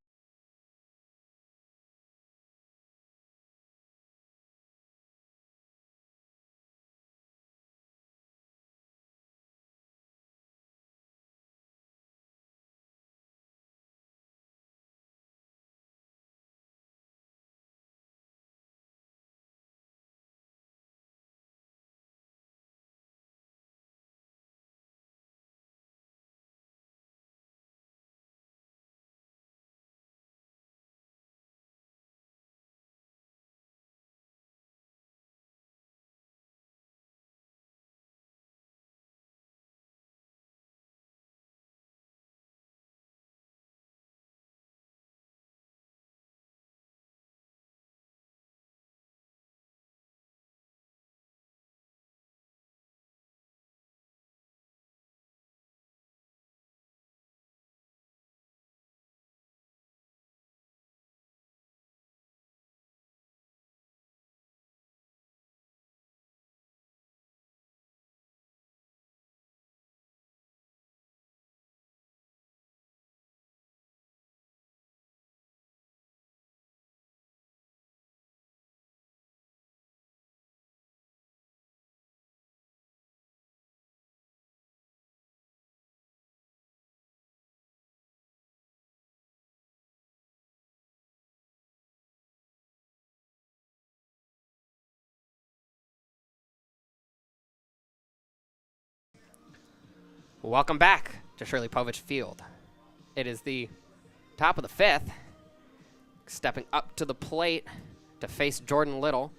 Welcome back to Shirley Povich Field. It is the top of the 5th. Stepping up to the plate to face Jordan Little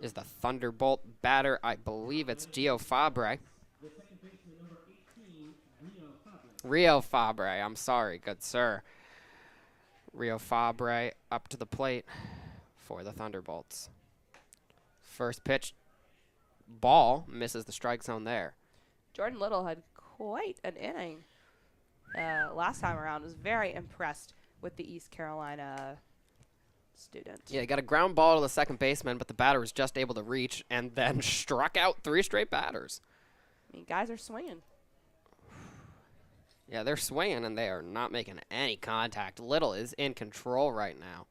is the Thunderbolt batter. I believe it's Gio Fabre. Rio Fabre, I'm sorry, good sir. Rio Fabre up to the plate for the Thunderbolts. First pitch, ball, misses the strike zone there. Jordan Little had quite an inning last time around. Was very impressed with the East Carolina student. Yeah, he got a ground ball to the second baseman, but the batter was just able to reach and then struck out 3 straight batters. I mean, guys are swinging. Yeah, they're swinging, and they are not making any contact. Little is in control right now.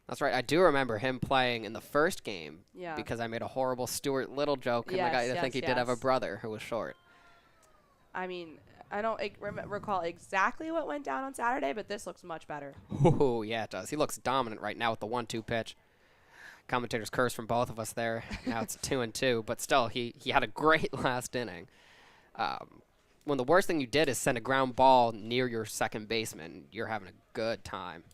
That's right. I do remember him playing in the first game because I made a horrible Stuart Little joke, and I got you to think he did have a brother who was short. I mean, I don't recall exactly what went down on Saturday, but this looks much better. Oh, yeah, it does. He looks dominant right now with the 1-2 pitch. Commentators curse from both of us there. Now it's 2-2, but still, he had a great last inning. When the worst thing you did is send a ground ball near your second baseman, you're having a good time.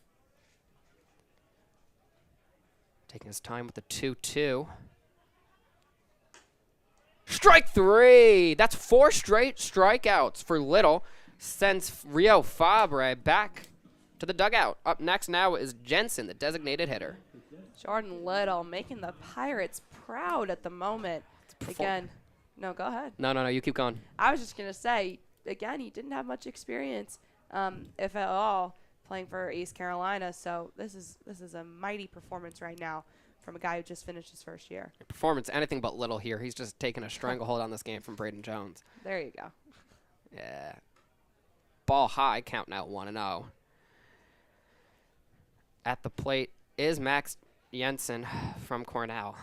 Taking his time with the 2-2. Strike 3! That's 4 straight strikeouts for Little. Sends Rio Fabre back to the dugout. Up next now is Jensen, the designated hitter. Jordan Little making the Pirates proud at the moment. Again, no, go ahead. No, you keep going. I was just going to say, again, he didn't have much experience, if at all, playing for East Carolina. So this is a mighty performance right now from a guy who just finished his first year. Performance, anything but Little here. He's just taking a stranglehold on this game from Braden Jones. There you go. Yeah. Ball high, counting out 1-0. At the plate is Max Jensen from Cornell,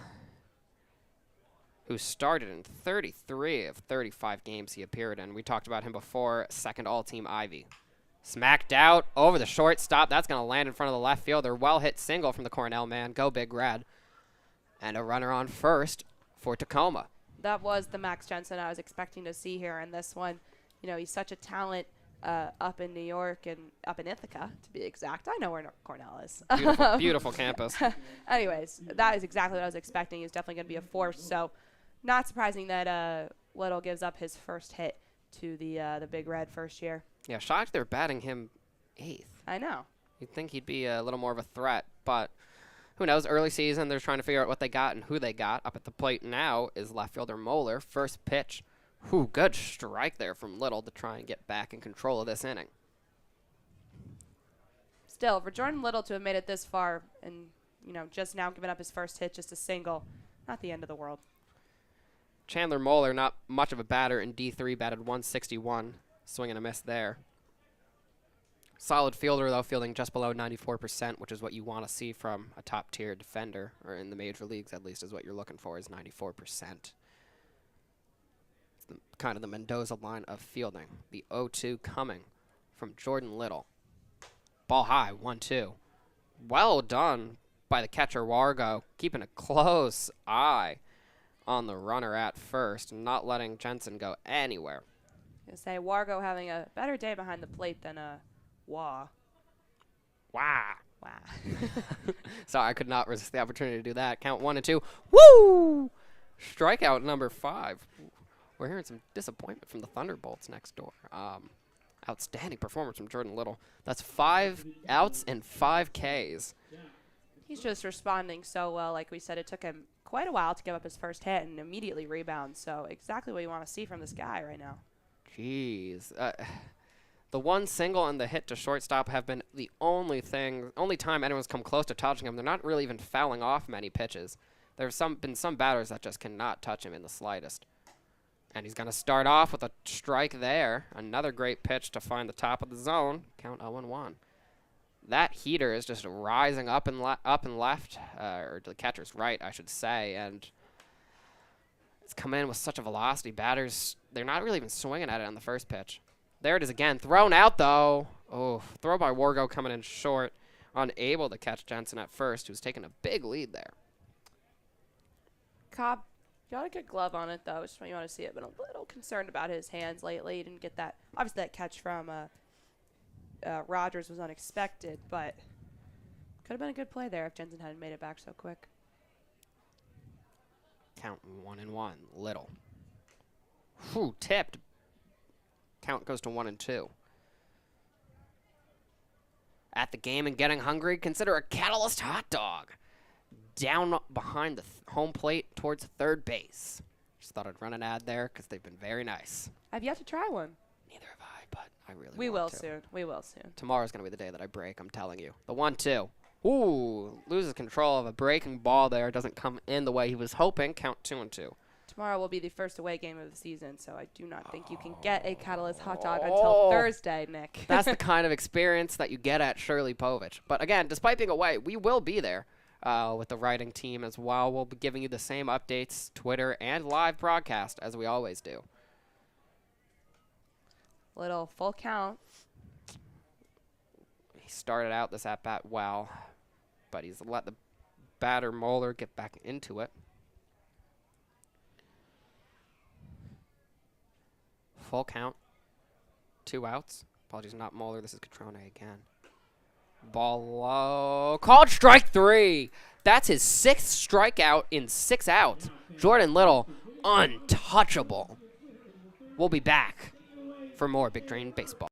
who started in 33 of 35 games he appeared in. We talked about him before, second all-team Ivy. Smacked out over the shortstop. That's going to land in front of the left fielder. Well-hit single from the Cornell man. Go Big Red. And a runner on first for Tacoma. That was the Max Jensen I was expecting to see here in this one. You know, he's such a talent up in New York and up in Ithaca, to be exact. I know where Cornell is. Beautiful campus. Anyways, that is exactly what I was expecting. He's definitely going to be a force. So not surprising that Little gives up his first hit to the Big Red first year. Yeah, shocked they're batting him 8th. I know. You'd think he'd be a little more of a threat, but who knows? Early season, they're trying to figure out what they got and who they got. Up at the plate now is left fielder Moeller. First pitch. Good strike there from Little to try and get back in control of this inning. Still, for Jordan Little to have made it this far and, you know, just now giving up his first hit, just a single, not the end of the world. Chandler Moeller, not much of a batter in D3, batted 161. Swing and a miss there. Solid fielder, though, fielding just below 94%, which is what you want to see from a top-tier defender, or in the major leagues at least is what you're looking for, is 94%. It's kind of the Mendoza line of fielding. The 0-2 coming from Jordan Little. Ball high, 1-2. Well done by the catcher Wargo, keeping a close eye on the runner at first, not letting Jensen go anywhere. I say Wargo having a better day behind the plate than Wah. Wow. Wow. Sorry, I could not resist the opportunity to do that. Count 1-2. Woo! Strikeout number 5. We're hearing some disappointment from the Thunderbolts next door. Outstanding performance from Jordan Little. That's 5 outs and 5 Ks. He's just responding so well. Like we said, it took him quite a while to give up his first hit and immediately rebound. So exactly what you want to see from this guy right now. Jeez. The one single and the hit to shortstop have been the only time anyone's come close to touching him. They're not really even fouling off many pitches. There's been some batters that just cannot touch him in the slightest. And he's going to start off with a strike there. Another great pitch to find the top of the zone. Count 0-1. That heater is just rising up and left, or to the catcher's right, I should say, and it's come in with such a velocity. Batters, they're not really even swinging at it on the first pitch. There it is again. Thrown out, though. Oh, throw by Wargo coming in short. Unable to catch Jensen at first, who's taking a big lead there. Cobb Got a good glove on it, though. Just when you want to see it. Been a little concerned about his hands lately. He didn't get that. Obviously, that catch from Rogers was unexpected, but could have been a good play there if Jensen hadn't made it back so quick. Count 1-1. Little. Whew, tipped. Count goes to 1-2. At the game and getting hungry, consider a Catalyst hot dog. Down behind the home plate towards third base. Just thought I'd run an ad there because they've been very nice. I've yet to try one. Neither have I, but I really We will want to. soon. We will soon. Tomorrow's going to be the day that I break, I'm telling you. The 1-2. Ooh, loses control of a breaking ball there. Doesn't come in the way he was hoping. Count 2-2. Tomorrow will be the first away game of the season, so I do not think you can get a Catalyst hot dog until Thursday, Nick. That's the kind of experience that you get at Shirley Povich. But again, despite being away, we will be there with the writing team as well. We'll be giving you the same updates, Twitter, and live broadcast as we always do. Little full count. He started out this at-bat well, but he's let the batter Moeller get back into it. Full count. 2 outs. Apologies, not Moeller. This is Catrone again. Ball low. Called strike 3. That's his 6th strikeout in 6 outs. Jordan Little, untouchable. We'll be back for more Big Train Baseball.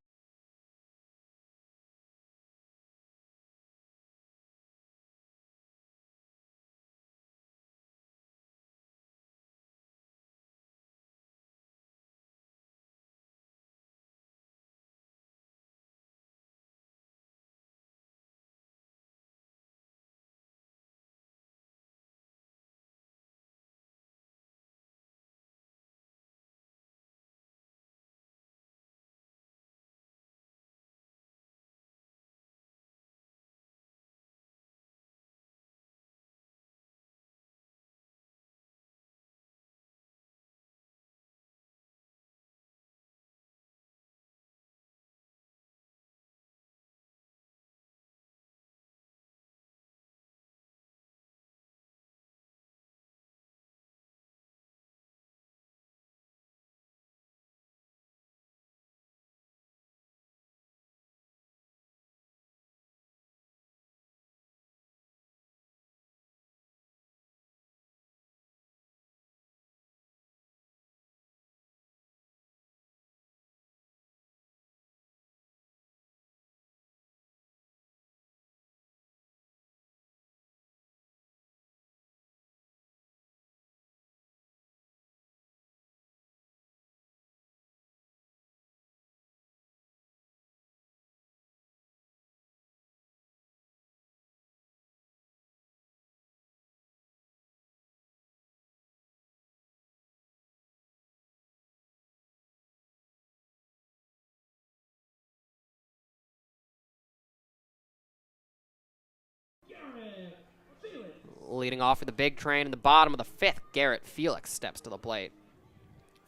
Leading off for the Big Train in the bottom of the 5th, Garrett Felix steps to the plate.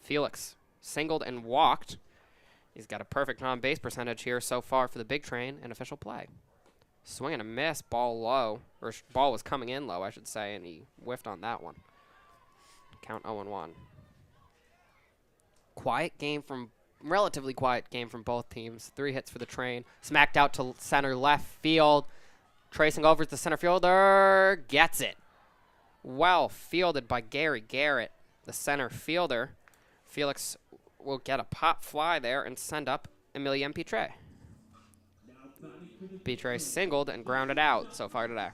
Felix singled and walked. He's got a perfect on-base percentage here so far for the Big Train in official play. Swing and a miss, ball low, or ball was coming in low, I should say, and he whiffed on that one. Count 0-1. Relatively quiet game from both teams. 3 hits for the Train. Smacked out to center left field. Tracing over to the center fielder. Gets it. Well fielded by Gary Garrett, the center fielder. Felix will get a pop fly there and send up Emilien Pitre. Pitre singled and grounded out so far today.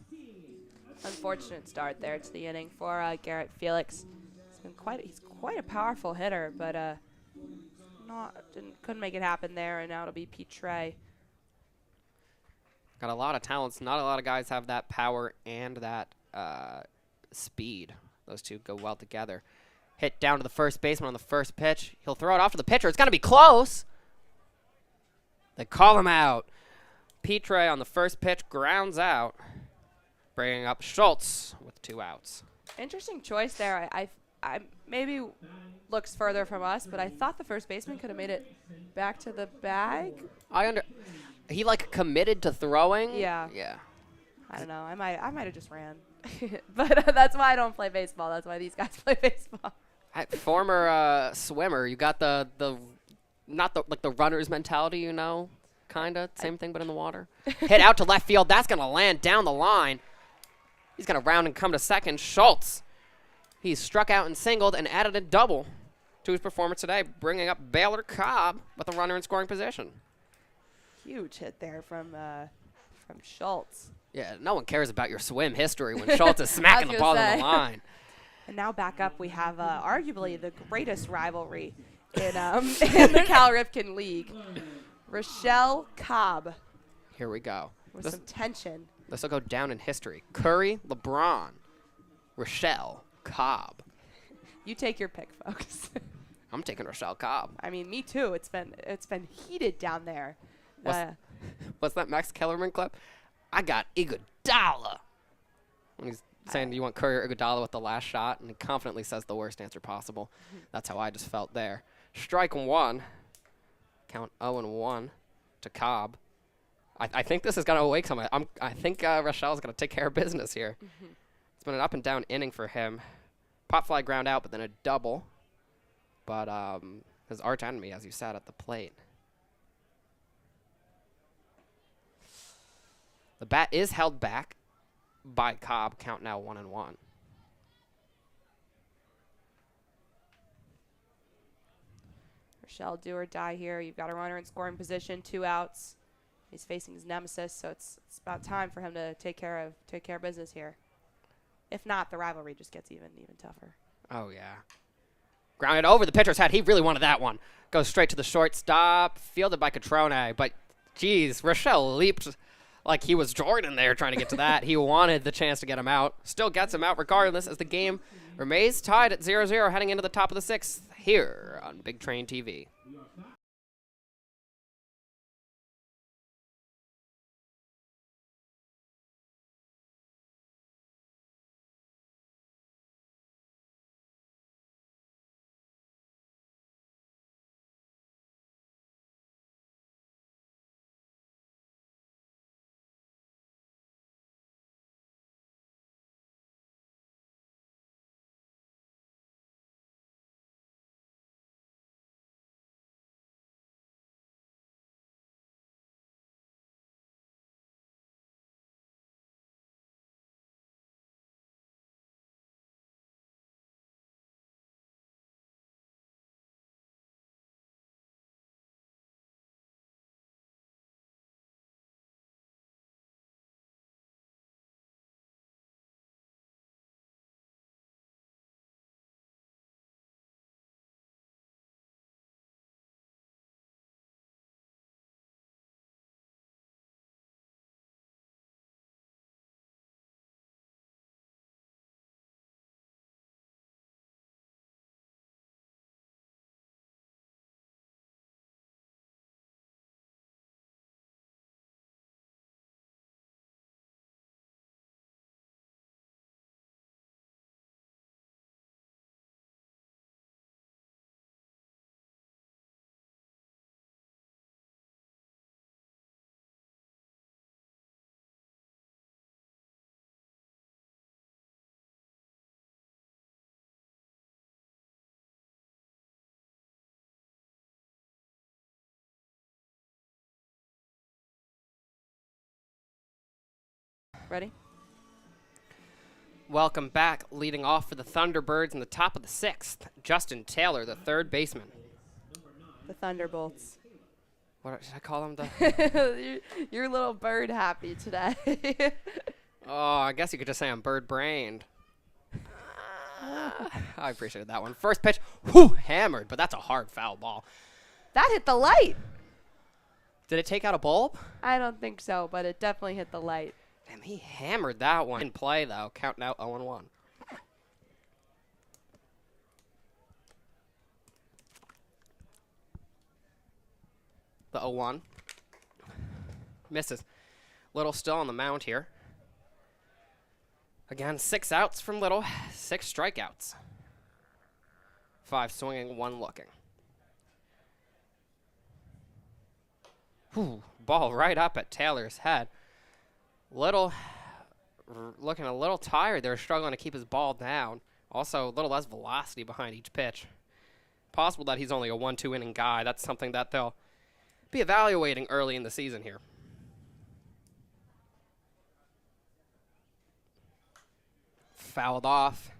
Unfortunate start there to the inning for Garrett Felix. He's quite a powerful hitter, but couldn't make it happen there, and now it'll be Pitre. Got a lot of talents. Not a lot of guys have that power and that speed. Those two go well together. Hit down to the first baseman on the first pitch. He'll throw it off to the pitcher. It's going to be close. They call him out. Pitre on the first pitch grounds out, bringing up Schultz with 2 outs. Interesting choice there. I maybe looks further from us, but I thought the first baseman could have made it back to the bag. He like committed to throwing. Yeah. Yeah. I don't know. I might have just ran. But that's why I don't play baseball. That's why these guys play baseball. Former swimmer, you got the not the like the runner's mentality, you know, kinda same thing but in the water. Hit out to left field. That's gonna land down the line. He's gonna round and come to second. Schultz. He's struck out and singled and added a double to his performance today, bringing up Baylor Cobb with a runner in scoring position. Huge hit there from Schultz. Yeah, no one cares about your swim history when Schultz is smacking the ball on the line. And now back up, we have arguably the greatest rivalry in in the Cal Ripken League. Rochelle Cobb. Here we go. With some tension. This will go down in history. Curry, LeBron, Rochelle, Cobb. You take your pick, folks. I'm taking Rochelle Cobb. I mean, me too. It's been heated down there. What's that Max Kellerman clip? I got Iguodala. When he's saying you want Curry or Iguodala with the last shot, and he confidently says the worst answer possible. That's how I just felt there. Strike one. Count 0-1 to Cobb. I think this is going to awake somebody. I think Rochelle's going to take care of business here. It's been an up and down inning for him. Pop fly ground out, but then a double. But his arch enemy, as you sat at the plate. The bat is held back by Cobb. Count now 1-1. Rochelle, do or die here. You've got a runner in scoring position, 2 outs. He's facing his nemesis, so it's about time for him to take care of business here. If not, the rivalry just gets even tougher. Oh yeah. Grounded over the pitcher's head. He really wanted that one. Goes straight to the shortstop. Fielded by Catrone, but geez, Rochelle leaped like he was Jordan there trying to get to that. He wanted the chance to get him out. Still gets him out regardless as the game remains tied at 0-0 heading into the top of the 6th here on Big Train TV. Ready? Welcome back. Leading off for the Thunderbirds in the top of the 6th, Justin Taylor, the third baseman. The Thunderbolts. What should I call them? You're a little bird happy today. Oh, I guess you could just say I'm bird-brained. I appreciated that one. First pitch, whoo, hammered, but that's a hard foul ball. That hit the light. Did it take out a bulb? I don't think so, but it definitely hit the light. Damn, he hammered that one. In play, though. Count now 0-1. The 0-1. Misses. Little still on the mound here. Again, 6 outs from Little, 6 strikeouts. 5 swinging, 1 looking. Whew, ball right up at Taylor's head. Little looking a little tired. They're struggling to keep his ball down. Also, a little less velocity behind each pitch. Possible that he's only a 1-2 inning guy. That's something that they'll be evaluating early in the season here. Fouled off.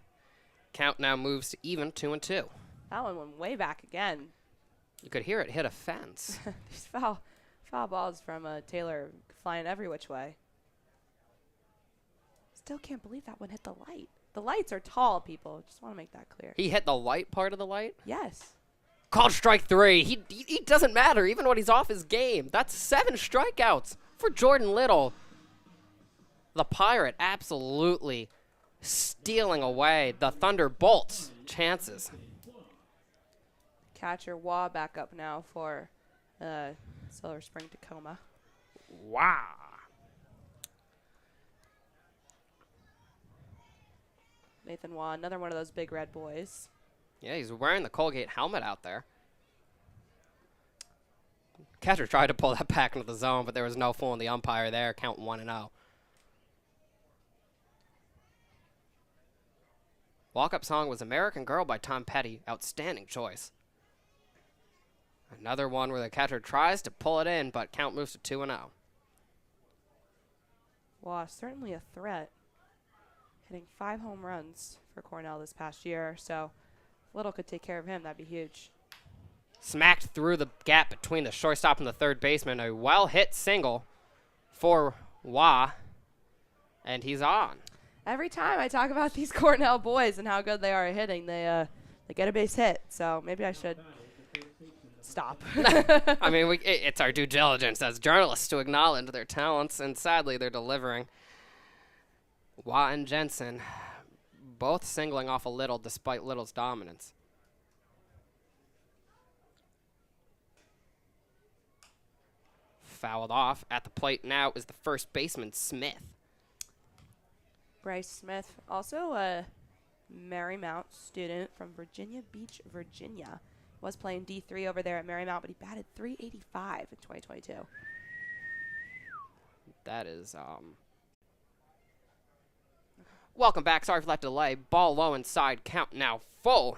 Count now moves to even 2-2. That one went way back again. You could hear it hit a fence. These foul balls from Taylor flying every which way. Still can't believe that one hit the light. The lights are tall, people. Just want to make that clear. He hit the light part of the light? Yes. Called strike 3. He doesn't matter, even when he's off his game. That's 7 strikeouts for Jordan Little. The Pirate absolutely stealing away the Thunderbolts' chances. Catcher Waugh back up now for Silver Spring Tacoma. Wow. Nathan Waugh, another one of those big red boys. Yeah, he's wearing the Colgate helmet out there. Catcher tried to pull that back into the zone, but there was no fooling the umpire there. Count 1-0. Walk-up song was American Girl by Tom Petty. Outstanding choice. Another one where the catcher tries to pull it in, but count moves to 2-0. Waugh, certainly a threat. Hitting 5 home runs for Cornell this past year, so if Little could take care of him, that'd be huge. Smacked through the gap between the shortstop and the third baseman. A well-hit single for Waugh, and he's on. Every time I talk about these Cornell boys and how good they are at hitting, they get a base hit. So maybe I should stop. I mean, it's our due diligence as journalists to acknowledge their talents, and sadly, they're delivering. Waugh and Jensen both singling off a Little despite Little's dominance. Fouled off. At the plate now is the first baseman, Smith. Bryce Smith, also a Marymount student from Virginia Beach, Virginia. Was playing D3 over there at Marymount, but he batted .385 in 2022. That is, Welcome back. Sorry for that delay. Ball low inside. Count now full.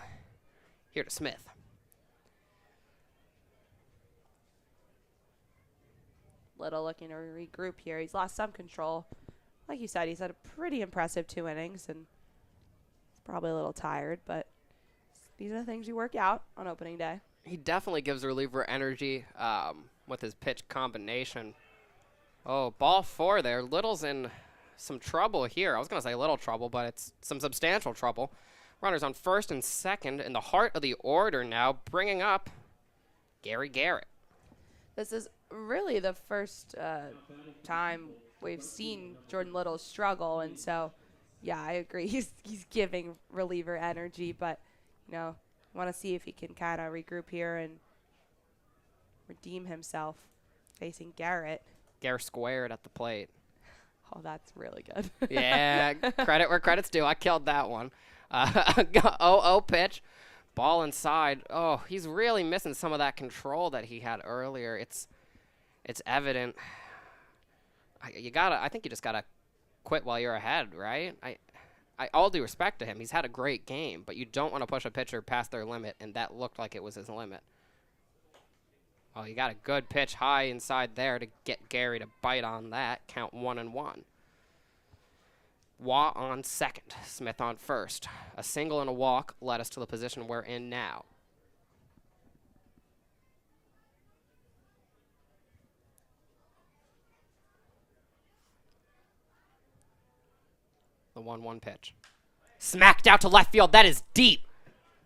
Here to Smith. Little looking to regroup here. He's lost some control. Like you said, he's had a pretty impressive 2 innings, and he's probably a little tired, but these are the things you work out on opening day. He definitely gives reliever energy with his pitch combination. Oh, ball 4 there. Little's in some trouble here. I was going to say little trouble, but it's some substantial trouble. Runners on first and second in the heart of the order now, bringing up Gary Garrett. This is really the first time we've seen Jordan Little struggle, and so, yeah, I agree. He's giving reliever energy, but, you know, want to see if he can kind of regroup here and redeem himself facing Garrett. Garrett squared at the plate. Oh, that's really good. Yeah, credit where credit's due. I killed that one. 0-0 pitch. Ball inside. Oh, he's really missing some of that control that he had earlier. It's evident. I think you just gotta quit while you're ahead, right? I all due respect to him. He's had a great game, but you don't want to push a pitcher past their limit, and that looked like it was his limit. Oh, you got a good pitch high inside there to get Gary to bite on that. Count 1-1. Waugh on second. Smith on first. A single and a walk led us to the position we're in now. The 1-1 pitch. Smacked out to left field. That is deep.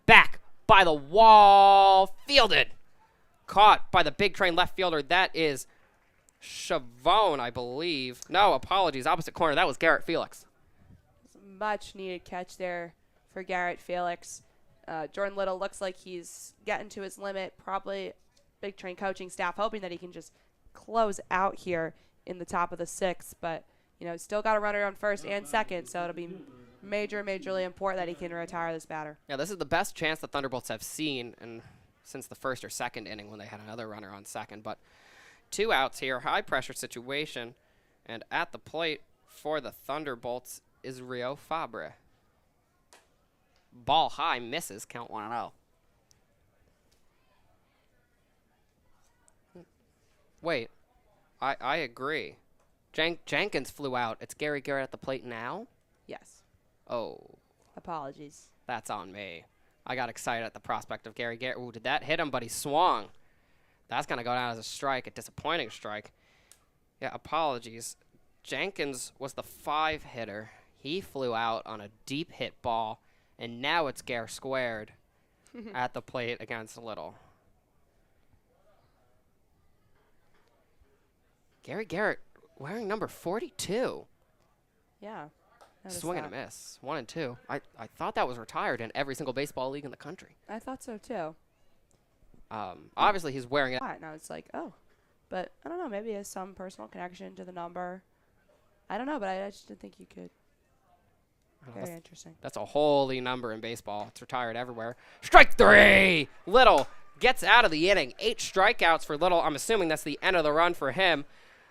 Back by the wall. Fielded. Caught by the big train left fielder. That is Chavone, I believe. No, apologies. Opposite corner. That was Garrett Felix. Much needed catch there for Garrett Felix. Jordan Little looks like he's getting to his limit. Probably big train coaching staff hoping that he can just close out here in the top of the 6th. But, you know, still got a runner on first and second, so it'll be majorly important that he can retire this batter. Yeah, this is the best chance the Thunderbolts have seen since the first or second inning when they had another runner on second. But 2 outs here, high pressure situation, and at the plate for the Thunderbolts is Rio Fabre. Ball high, misses, count 1-0. Wait, I agree. Jenkins flew out. It's Gary Garrett at the plate now? Yes. Oh, Apologies. that's on me. I got excited at the prospect of Gary Garrett. Ooh, did that hit him? But he swung. That's going to go down as a strike, a disappointing strike. Yeah, apologies. Jenkins was the 5 hitter. He flew out on a deep hit ball, and now it's Gare squared at the plate against Little. Gary Garrett wearing number 42. Yeah. Swing and a miss. 1 and 2. I thought that was retired in every single baseball league in the country. I thought so too. Obviously, he's wearing it. Now it's like, oh. But I don't know. Maybe it has some personal connection to the number. I don't know, but I just didn't think you could. Very interesting. That's a holy number in baseball. It's retired everywhere. Strike 3! Little gets out of the inning. 8 strikeouts for Little. I'm assuming that's the end of the run for him.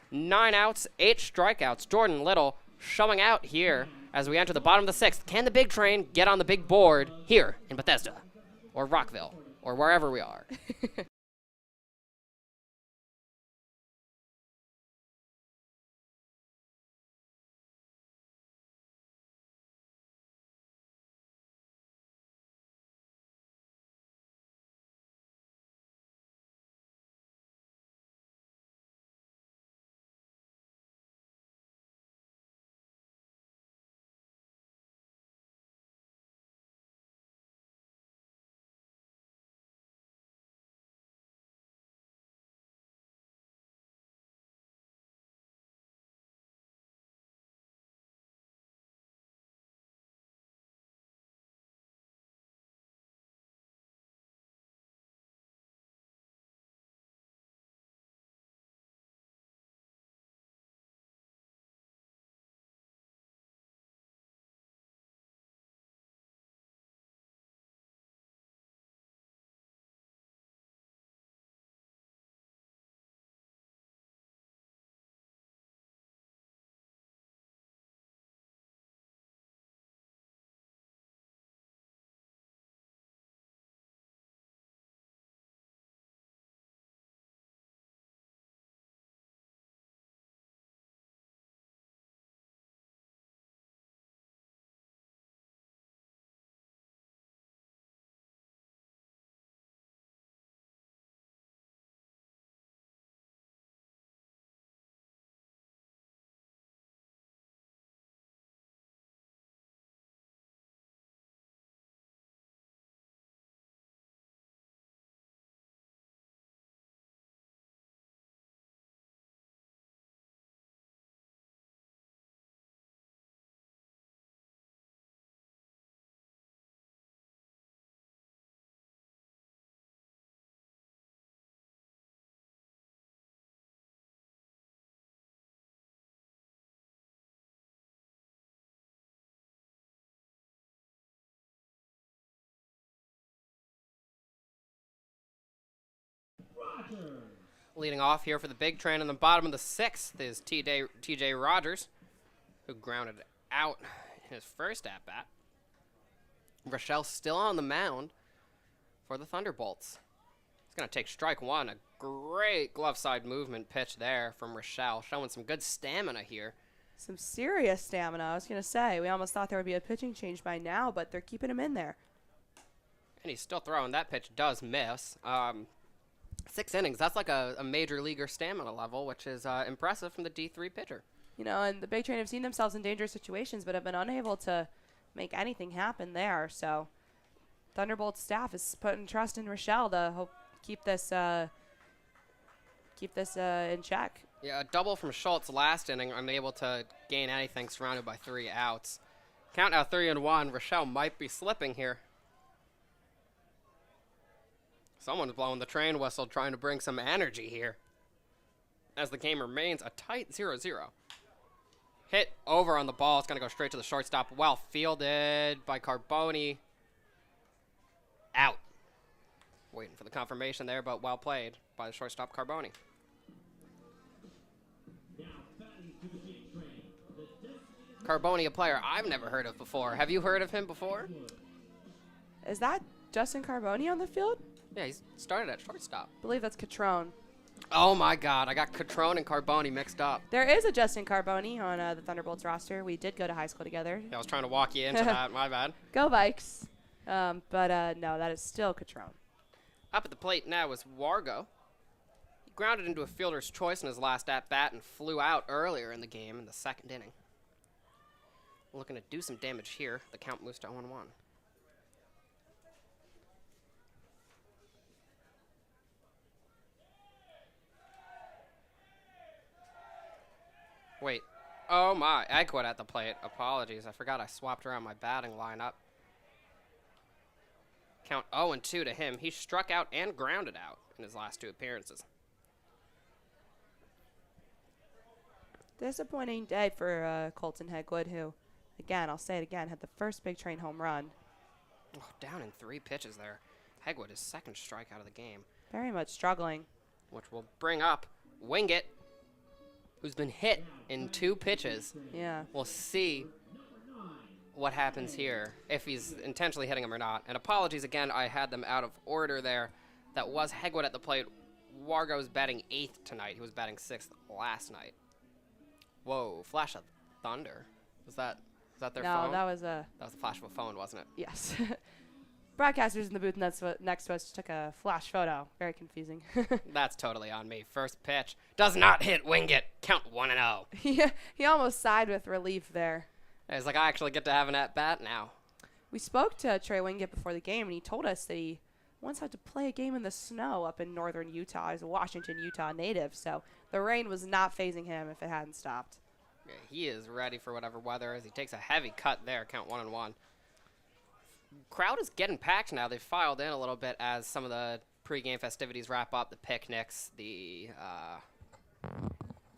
9 outs, 8 strikeouts. Jordan Little showing out here as we enter the bottom of the 6th. Can the big train get on the big board here in Bethesda or Rockville or wherever we are? Leading off here for the big train in the bottom of the 6th is TJ Rogers, who grounded out his first at-bat. Rochelle still on the mound for the Thunderbolts. He's going to take strike 1. A great glove side movement pitch there from Rochelle, showing some good stamina here. Some serious stamina. I was going to say, we almost thought there would be a pitching change by now, but they're keeping him in there. And he's still throwing. That pitch does miss. 6 innings, that's like a major leaguer stamina level, which is impressive from the D3 pitcher. You know, and the big train have seen themselves in dangerous situations, but have been unable to make anything happen there. So Thunderbolt staff is putting trust in Rochelle to hope keep this in check. Yeah, a double from Schultz last inning, unable to gain anything, surrounded by 3 outs. Count now 3-1. Rochelle might be slipping here. Someone's blowing the train whistle, trying to bring some energy here, as the game remains a tight 0-0. Hit over on the ball. It's going to go straight to the shortstop. Well fielded by Carboni. Out. Waiting for the confirmation there, but well played by the shortstop Carboni. Now batting to the big train, the Carboni, a player I've never heard of before. Have you heard of him before? Is that Justin Carboni on the field? Yeah, he's started at shortstop. I believe that's Catrone. Oh my God, I got Catrone and Carboni mixed up. There is a Justin Carboni on the Thunderbolts roster. We did go to high school together. Yeah, I was trying to walk you into that. My bad. Go Vikes. But no, that is still Catrone. Up at the plate now is Wargo. He grounded into a fielder's choice in his last at-bat and flew out earlier in the game in the second inning. Looking to do some damage here. The count moves to 0-1. Wait. Oh my, Eggwood at the plate. Apologies, I forgot I swapped around my batting lineup. Count 0-2 to him. He struck out and grounded out in his last 2 appearances. Disappointing day for Colton Hegwood, who, again, I'll say it again, had the first big train home run. Oh, down in 3 pitches there. Hegwood, his second strikeout of the game. Very much struggling. Which will bring up Wingett, who's been hit in 2 pitches. Yeah. We'll see what happens here, if he's intentionally hitting him or not. And apologies again, I had them out of order there. That was Hegwood at the plate. Wargo's batting 8th tonight. He was batting 6th last night. Whoa, flash of thunder. Was that their phone? No, that was a... That was the flash of a phone, wasn't it? Yes. Broadcasters in the booth next to us took a flash photo. Very confusing. That's totally on me. First pitch does not hit Wingett. Count 1-0. Yeah, he almost sighed with relief there. It's like I actually get to have an at-bat now. We spoke to Trey Wingett before the game, and he told us that he once had to play a game in the snow up in northern Utah. He's a Washington, Utah native, so the rain was not phasing him if it hadn't stopped. Yeah, he is ready for whatever weather is. He takes a heavy cut there. Count 1-1. Crowd is getting packed now. They've filed in a little bit as some of the pregame festivities wrap up. The picnics, the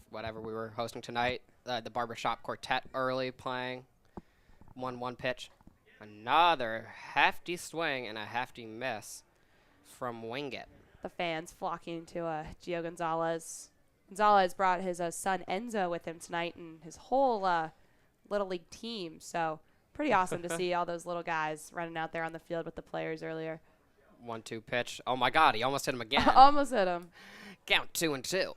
whatever we were hosting tonight. The barbershop quartet early playing. 1-1 pitch. Another hefty swing and a hefty miss from Wingett. The fans flocking to Gio Gonzalez. Gonzalez brought his son Enzo with him tonight and his whole Little League team. So pretty awesome to see all those little guys running out there on the field with the players earlier. 1-2 pitch. Oh, my God. He almost hit him again. Almost hit him. Count 2-2.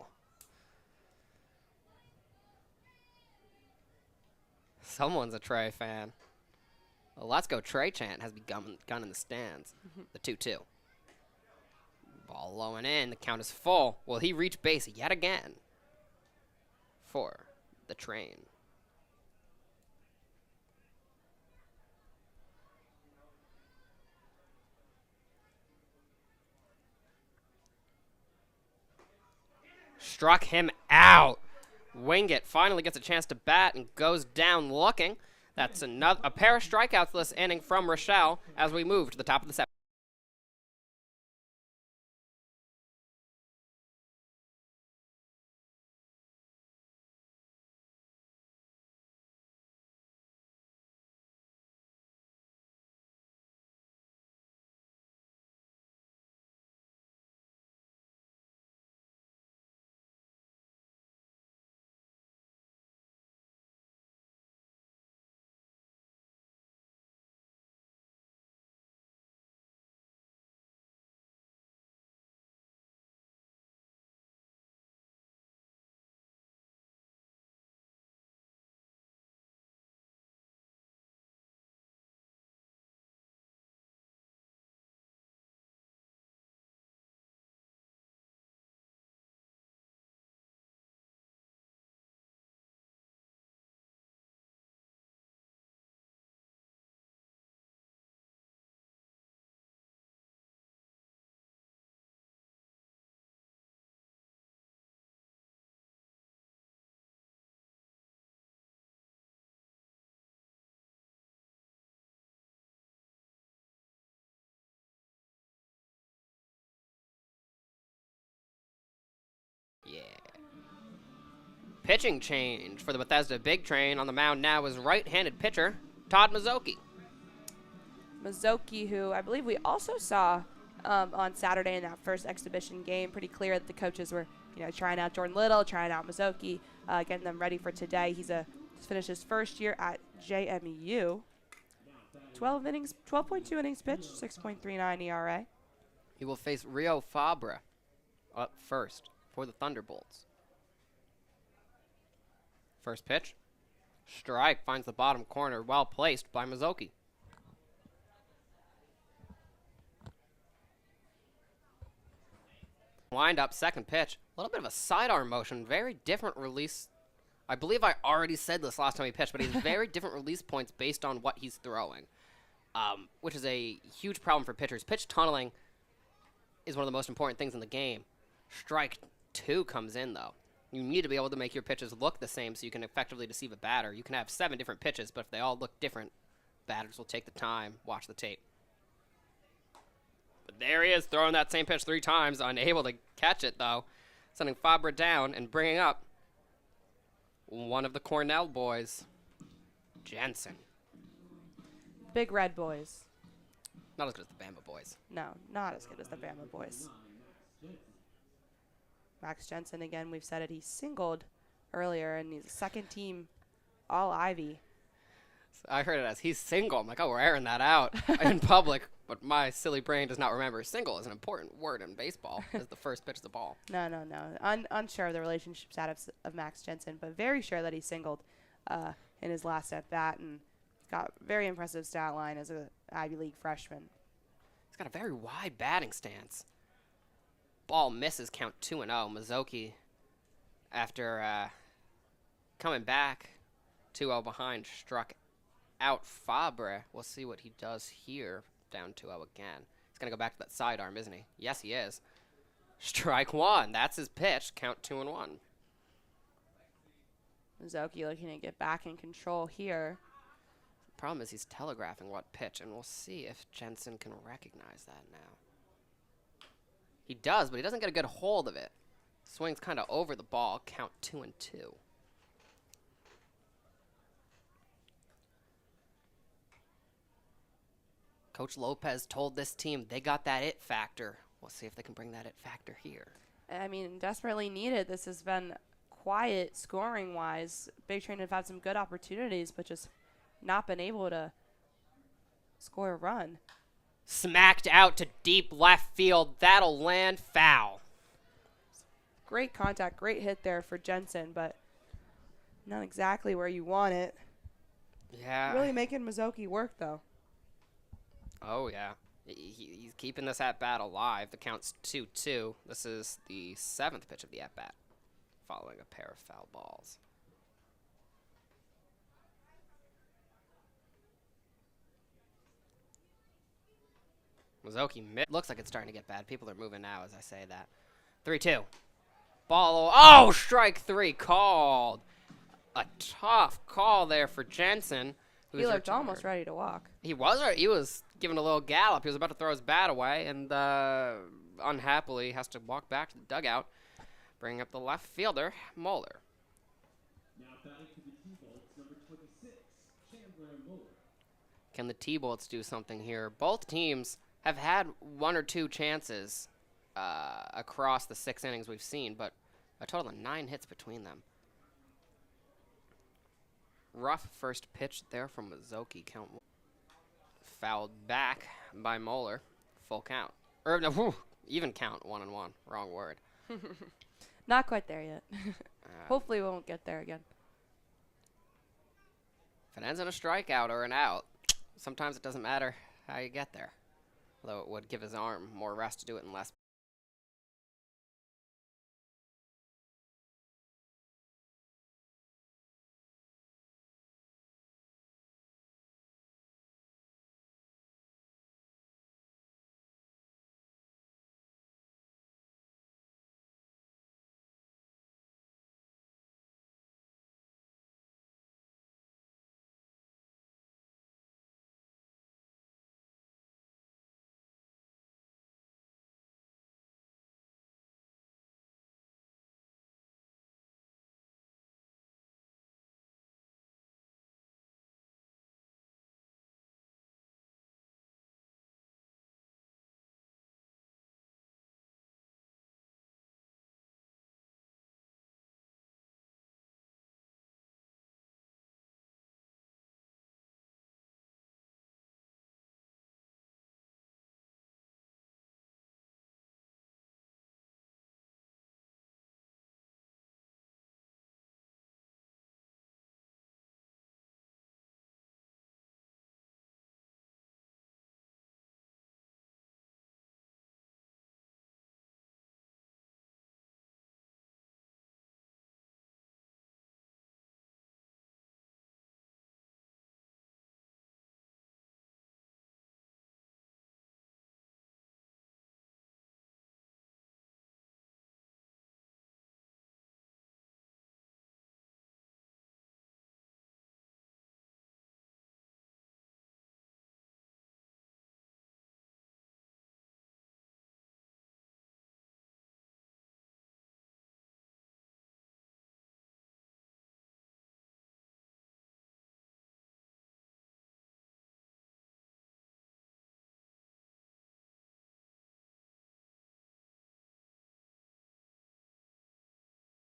Someone's a Trey fan. The Let's Go Trey chant has begun in the stands. The 2-2. Ball low and in. The count is full. Will he reach base yet again for the Train? Struck him out. Wingett finally gets a chance to bat and goes down looking. That's a pair of strikeouts this inning from Rochelle as we move to the top of the 7th. Yeah. Pitching change for the Bethesda Big Train. On the mound now is right-handed pitcher Todd Mazzocchi. Mazzocchi, who I believe we also saw on Saturday in that first exhibition game. Pretty clear that the coaches were, trying out Jordan Little, trying out Mazzocchi, getting them ready for today. He's a Just finished his first year at JMU. 12.2 innings pitched, 6.39 ERA. He will face Rio Fabra up first for the Thunderbolts. First pitch. Strike finds the bottom corner, well placed by Mizuki. Wind up, second pitch. A little bit of a sidearm motion, very different release. I believe I already said this last time he pitched, but he's very different release points based on what he's throwing, which is a huge problem for pitchers. Pitch tunneling is one of the most important things in the game. Strike 2 comes in, though. You need to be able to make your pitches look the same so you can effectively deceive a batter. You can have 7 different pitches, but if they all look different, batters will take the time, watch the tape. But there he is, throwing that same pitch 3 times, unable to catch it, though. Sending Fabra down and bringing up one of the Cornell boys, Jensen. Big Red Boys. Not as good as the Bama boys. No, not as good as the Bama Boys. Max Jensen, again, we've said it, he singled earlier, and he's a second team All-Ivy. I heard it as he's single. I'm like, oh, we're airing that out in public, but my silly brain does not remember. Single is an important word in baseball as the first pitch of the ball. No. Unsure of the relationship status of Max Jensen, but very sure that he singled in his last at-bat, and got very impressive stat line as an Ivy League freshman. He's got a very wide batting stance. Ball misses, count 2-0. Mizuki, after coming back 2-0 behind, struck out Fabra. We'll see what he does here, down 2-0 again. He's going to go back to that sidearm, isn't he? Yes, he is. Strike 1. That's his pitch. Count 2-1. Mizuki looking to get back in control here. The problem is he's telegraphing what pitch, and we'll see if Jensen can recognize that now. He does, but he doesn't get a good hold of it. Swings kind of over the ball. Count 2-2. Coach Lopez told this team they got that it factor. We'll see if they can bring that it factor here. I mean, desperately needed. This has been quiet scoring-wise. Big Train have had some good opportunities, but just not been able to score a run. Smacked out to deep left field. That'll land foul. Great contact, great hit there for Jensen, but not exactly where you want it. Yeah. Really making Mizuki work, though. Oh, yeah. He's keeping this at-bat alive. The count's 2-2. This is the 7th pitch of the at-bat, following a pair of foul balls. Mizuki looks like it's starting to get bad. People are moving now as I say that. 3-2. Ball. Oh, strike 3 called. A tough call there for Jensen. He looked almost ready to walk. He was giving a little gallop. He was about to throw his bat away, and unhappily has to walk back to the dugout, bringing up the left fielder, Moeller. Now batting to the T-Bolts, number 26, Chandler Moeller. Can the T-Bolts do something here? Both teams have had 1 or 2 chances across the 6 innings we've seen, but a total of 9 hits between them. Rough first pitch there from Mizuki. Count fouled back by Moeller. Full count. Or no, even count. 1-1. Wrong word. Not quite there yet. Hopefully we won't get there again. If it ends in a strikeout or an out, sometimes it doesn't matter how you get there. Although it would give his arm more rest to do it in less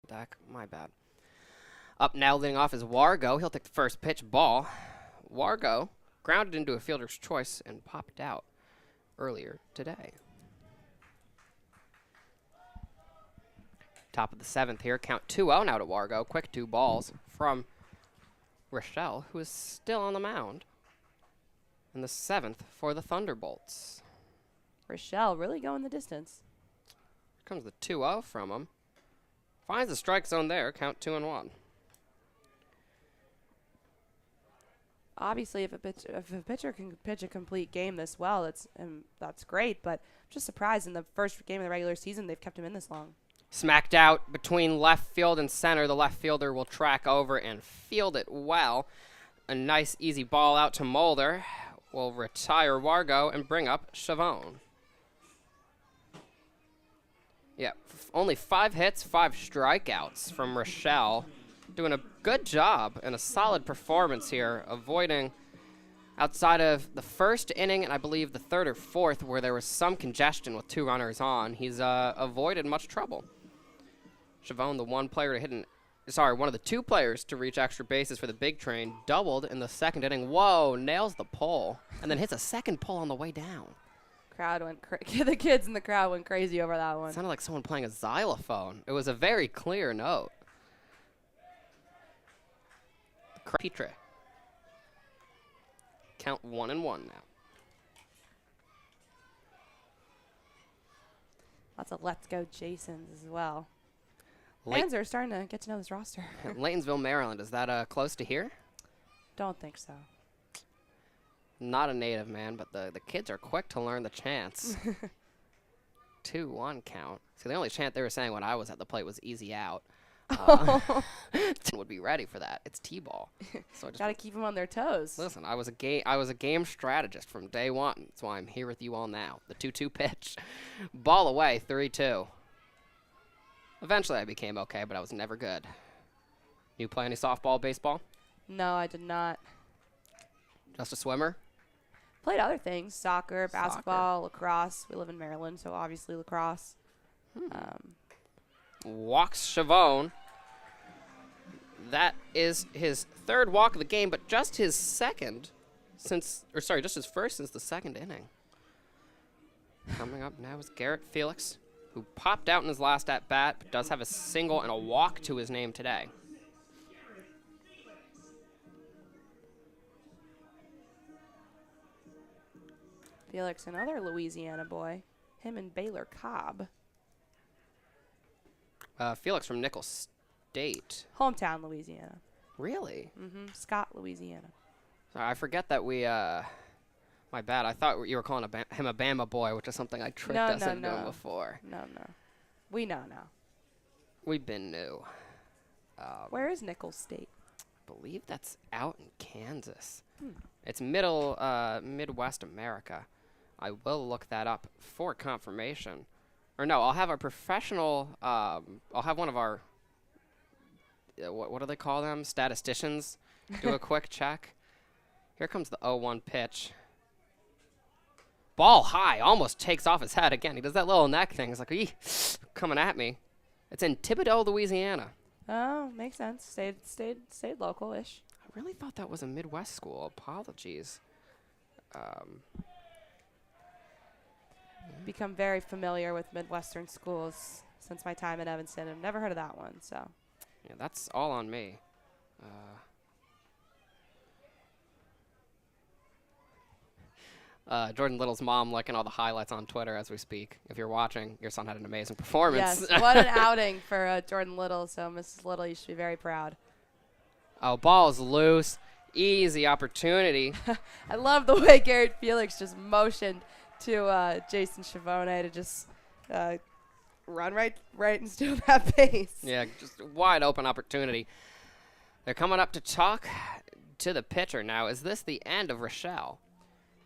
Deck. My bad. Up now, leading off is Wargo. He'll take the first pitch. Ball. Wargo grounded into a fielder's choice and popped out earlier today. Top of the 7th here. Count 2-0 now to Wargo. Quick 2 balls from Rochelle, who is still on the mound. In the 7th for the Thunderbolts. Rochelle really going the distance. Here comes the 2-0 from him. Finds the strike zone there. Count 2-1. Obviously, if a pitcher can pitch a complete game this well, that's great. But I'm just surprised in the first game of the regular season they've kept him in this long. Smacked out between left field and center. The left fielder will track over and field it well. A nice, easy ball out to Mulder. Will retire Wargo and bring up Chavone. Yeah, only 5 hits, 5 strikeouts from Rochelle. Doing a good job and a solid performance here, avoiding outside of the first inning and I believe the 3rd or 4th where there was some congestion with 2 runners on. He's avoided much trouble. Chavone, the one of the 2 players to reach extra bases for the big train, doubled in the 2nd inning. Whoa, nails the pole and then hits a second pole on the way down. Crowd went the kids in the crowd went crazy over that one. Sounded like someone playing a xylophone. It was a very clear note. Petre. Count 1-1 now. Lots of let's go Jasons as well. Fans are starting to get to know this roster. Laytonsville, Maryland. Is that close to here? Don't think so. Not a native, man, but the kids are quick to learn the chants. 2-1 count. So the only chant they were saying when I was at the plate was easy out. Would be ready for that. It's T-ball. So Got to keep them on their toes. Listen, I was a game strategist from day one. That's why I'm here with you all now. The 2-2 pitch. Ball away, 3-2. Eventually I became okay, but I was never good. You play any softball, baseball? No, I did not. Just a swimmer? Played other things. Soccer, basketball, lacrosse. We live in Maryland, so obviously lacrosse. Walks Chavone. That is his 3rd walk of the game, but just his just his first since the 2nd inning. Coming up now is Garrett Felix, who popped out in his last at-bat, but does have a single and a walk to his name today. Felix, another Louisiana boy. Him and Baylor Cobb. Felix from Nicholls State. Hometown, Louisiana. Really? Mm-hmm. Scott, Louisiana. Sorry, I forget that we, my bad. I thought you were calling him a Bama boy, which is something I tricked us into doing before. No. We know now. We've been new. Where is Nicholls State? I believe that's out in Kansas. It's Midwest America. I will look that up for confirmation. Or no, I'll have our professional, I'll have one of our, what do they call them? Statisticians do a quick check. Here comes the 0-1 pitch. Ball high, almost takes off his head again. He does that little neck thing. He's like, "Ee, coming at me." It's in Thibodaux, Louisiana. Oh, makes sense. Stayed local-ish. I really thought that was a Midwest school. Apologies. Become very familiar with Midwestern schools since my time at Evanston. I've never heard of that one, so. Yeah, that's all on me. Jordan Little's mom liking all the highlights on Twitter as we speak. If you're watching, your son had an amazing performance. Yes, what an outing for Jordan Little. So, Mrs. Little, you should be very proud. Oh, ball's loose. Easy opportunity. I love the way Garrett Felix just motioned to Jason Chavone to just run right and steal that base. Yeah, just a wide open opportunity. They're coming up to talk to the pitcher now. Is this the end of Rochelle?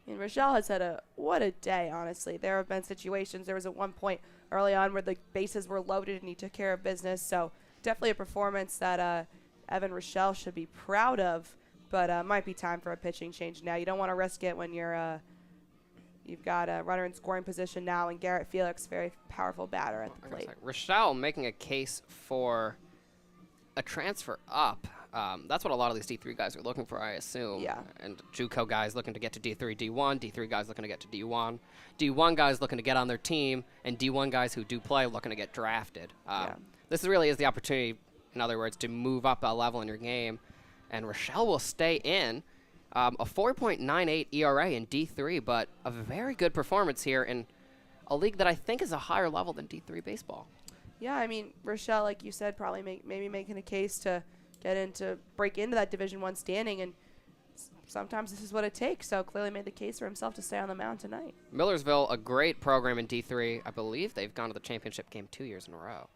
And Rochelle has had what a day, honestly. There have been situations. There was at one point early on where the bases were loaded and he took care of business. So definitely a performance that Evan Rochelle should be proud of, but might be time for a pitching change now. You don't want to risk it when you've got a runner in scoring position now, and Garrett Felix, very powerful batter at the plate. Rochelle making a case for a transfer up. That's what a lot of these D3 guys are looking for, I assume. Yeah. And JUCO guys looking to get to D3, D1. D3 guys looking to get to D1. D1 guys looking to get on their team. And D1 guys who do play looking to get drafted. This really is the opportunity, in other words, to move up a level in your game. And Rochelle will stay in. A 4.98 ERA in D3, but a very good performance here in a league that I think is a higher level than D3 baseball. Yeah, I mean, Rochelle, like you said, probably maybe making a case to break into that Division I standing, and sometimes this is what it takes. So clearly made the case for himself to stay on the mound tonight. Millersville, a great program in D3. I believe they've gone to the championship game 2 years in a row.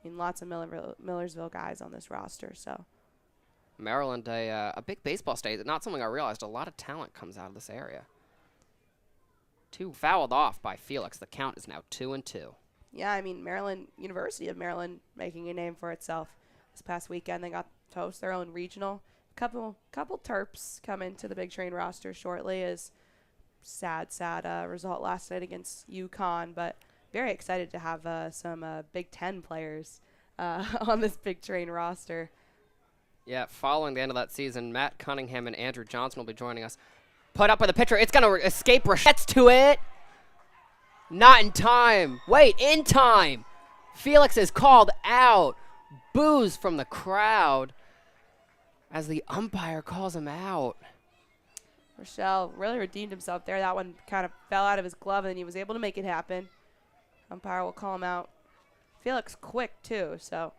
I mean, lots of Millersville guys on this roster, so. Maryland, a big baseball state. Not something I realized. A lot of talent comes out of this area. 2 fouled off by Felix. The count is now 2-2. Yeah, I mean, University of Maryland making a name for itself. This past weekend, they got to host their own regional. Couple Terps come into the Big Train roster shortly. Is sad result last night against UConn, but very excited to have some Big Ten players on this Big Train roster. Yeah, following the end of that season, Matt Cunningham and Andrew Johnson will be joining us. Put up by the pitcher. It's going to escape. Gets to it. Not in time. Wait, in time. Felix is called out. Boos from the crowd as the umpire calls him out. Rochelle really redeemed himself there. That one kind of fell out of his glove, and then he was able to make it happen. Umpire will call him out. Felix quick, too, so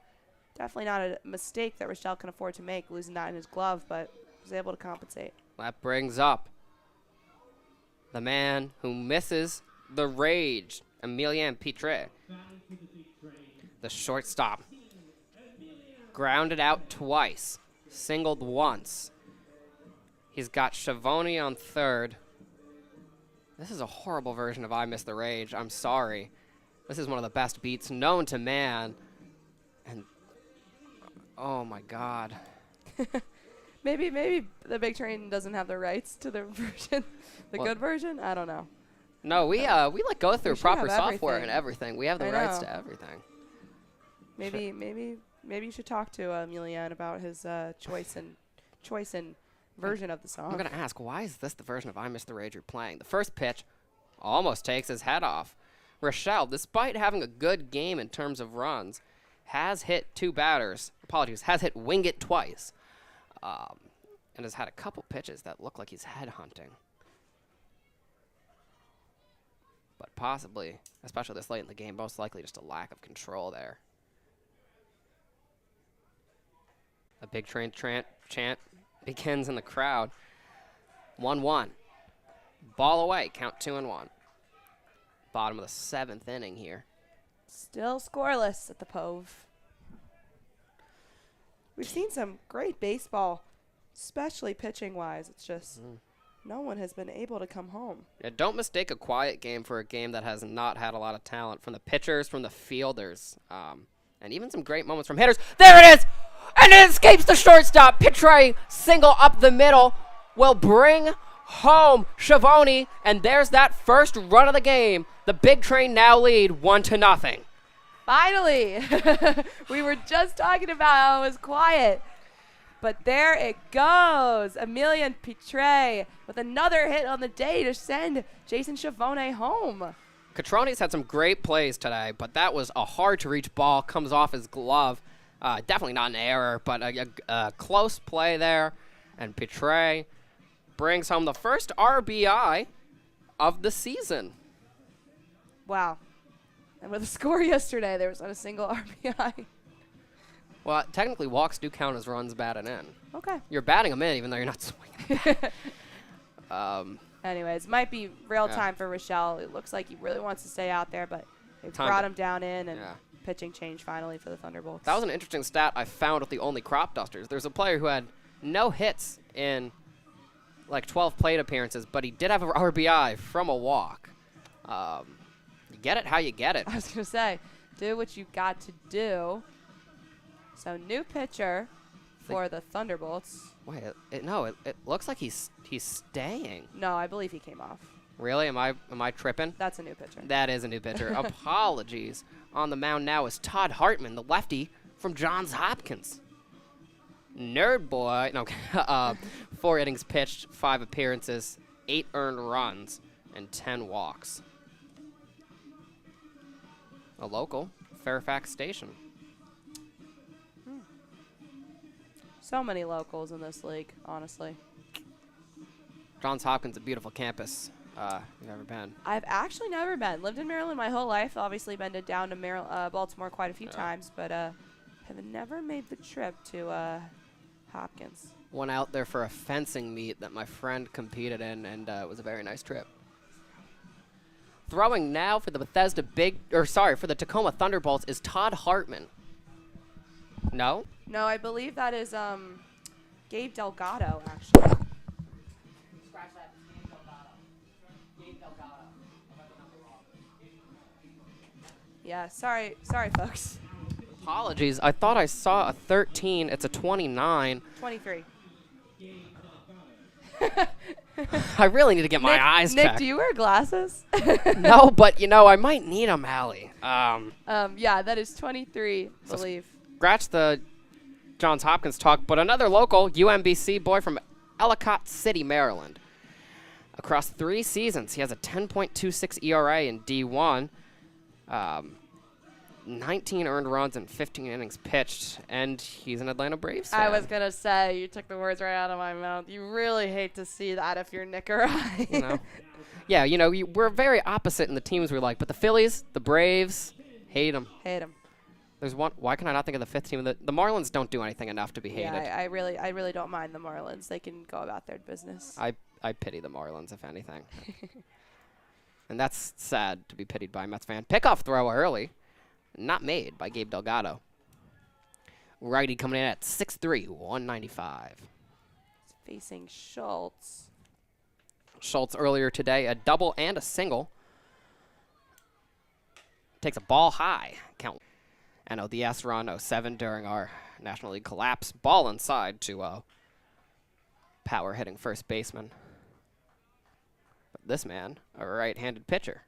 definitely not a mistake that Rochelle can afford to make, losing that in his glove, but was able to compensate. That brings up the man who misses the rage, Emilien Pitre. The shortstop. Grounded out twice. Singled once. He's got Schiavone on third. This is a horrible version of I Miss the Rage. I'm sorry. This is one of the best beats known to man. And, oh my God. Maybe the Big Train doesn't have the rights to the version, good version. I don't know. No, we like go through proper software everything. and everything. We have the I rights know. to everything. Maybe you should talk to Emilien about his choice and version of the song. I'm gonna ask, why is this the version of I Miss the Rage you're playing? The first pitch almost takes his head off. Rochelle, despite having a good game in terms of runs, has hit 2 batters. Apologies, has hit wing it twice. And has had a couple pitches that look like he's headhunting. But possibly, especially this late in the game, most likely just a lack of control there. A Big Train chant begins in the crowd. 1-1. Ball away, count 2-1. Bottom of the 7th inning here. Still scoreless at the Pove. We've seen some great baseball, especially pitching-wise. It's just no one has been able to come home. Yeah, don't mistake a quiet game for a game that has not had a lot of talent from the pitchers, from the fielders, and even some great moments from hitters. There it is! And it escapes the shortstop. Pitre, single up the middle, will bring home Schiavone, and there's that first run of the game. The Big Train now lead 1-0. Finally! We were just talking about how it was quiet. But there it goes. Emilien Pitre with another hit on the day to send Jason Schiavone home. Catrone's had some great plays today, but that was a hard-to-reach ball. Comes off his glove. Definitely not an error, but a close play there. And Pitre brings home the first RBI of the season. Wow. And with the score yesterday, there was not a single RBI. Well, technically, walks do count as runs batted in. Okay. You're batting them in, even though you're not swinging. Anyways, might be real time for Rochelle. It looks like he really wants to stay out there, but they brought him down in, and pitching change finally for the Thunderbolts. That was an interesting stat I found with the only crop dusters. There's a player who had no hits in like 12 plate appearances, but he did have an RBI from a walk. You get it how you get it. I was going to say, do what you got to do. So new pitcher for the Thunderbolts. Wait, it looks like he's staying. No, I believe he came off. Really? Am I tripping? That's a new pitcher. That is a new pitcher. Apologies. On the mound now is Todd Hartman, the lefty, from Johns Hopkins. Nerd boy. No, 4 innings pitched, 5 appearances, 8 earned runs, and 10 walks. A local, Fairfax station. So many locals in this league, honestly. Johns Hopkins, a beautiful campus. You've never been. I've actually never been. Lived in Maryland my whole life. Obviously been down to Baltimore quite a few times, but have never made the trip to Hopkins. Went out there for a fencing meet that my friend competed in, and it was a very nice trip. Throwing now for the for the Tacoma Thunderbolts is Todd Hartman. No? No, I believe that is Gabe Delgado, actually. Scratch that. Gabe Delgado. Gabe Delgado. I got the number wrong. Yeah, sorry, folks. Apologies. I thought I saw a 13. It's a 29. 23. I really need to get my eyes Nick, checked. do you wear glasses? No, but I might need them, Allie. Yeah, that is 23, I believe. Scratch the Johns Hopkins talk, but another local UMBC boy from Ellicott City, Maryland. Across 3 seasons, he has a 10.26 ERA in D1, 19 earned runs and 15 innings pitched, and he's an Atlanta Braves fan. I was going to say, you took the words right out of my mouth. You really hate to see that if you're Nick or I. Yeah, we're very opposite in the teams we like, but the Phillies, the Braves, hate them. Hate them. There's one. Why can I not think of the 5th team? The Marlins don't do anything enough to be hated. Yeah, I really don't mind the Marlins. They can go about their business. I pity the Marlins, if anything. And that's sad to be pitied by a Mets fan. Pickoff throw early. Not made by Gabe Delgado. Righty coming in at 6'3", 195. Facing Schultz. Schultz earlier today, a double and a single. Takes a ball high. Count. NLDS run 07 during our National League collapse. Ball inside to power hitting first baseman. But this man, a right-handed pitcher.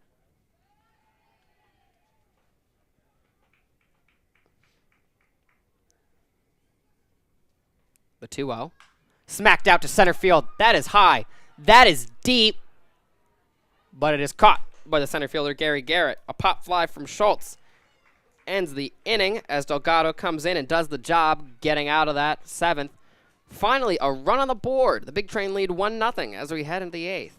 The 2-0. Smacked out to center field. That is high. That is deep. But it is caught by the center fielder, Gary Garrett. A pop fly from Schultz ends the inning as Delgado comes in and does the job getting out of that 7th. Finally, a run on the board. The Big Train lead 1-0 as we head into the 8th.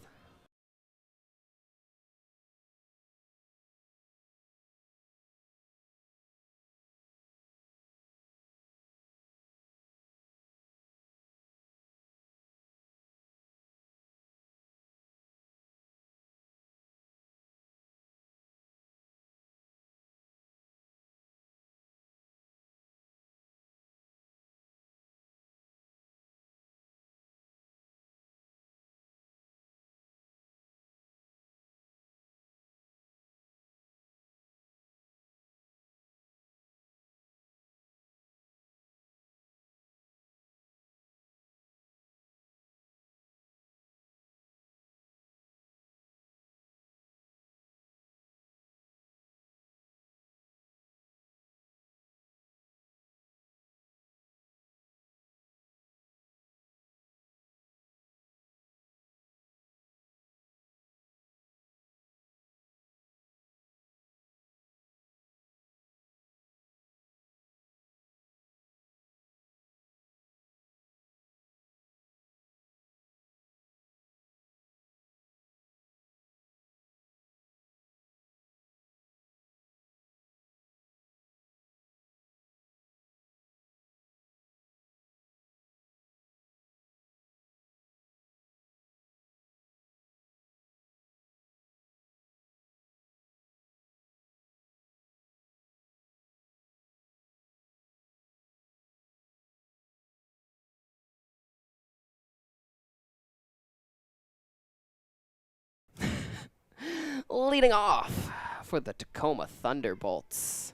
Leading off for the Tacoma Thunderbolts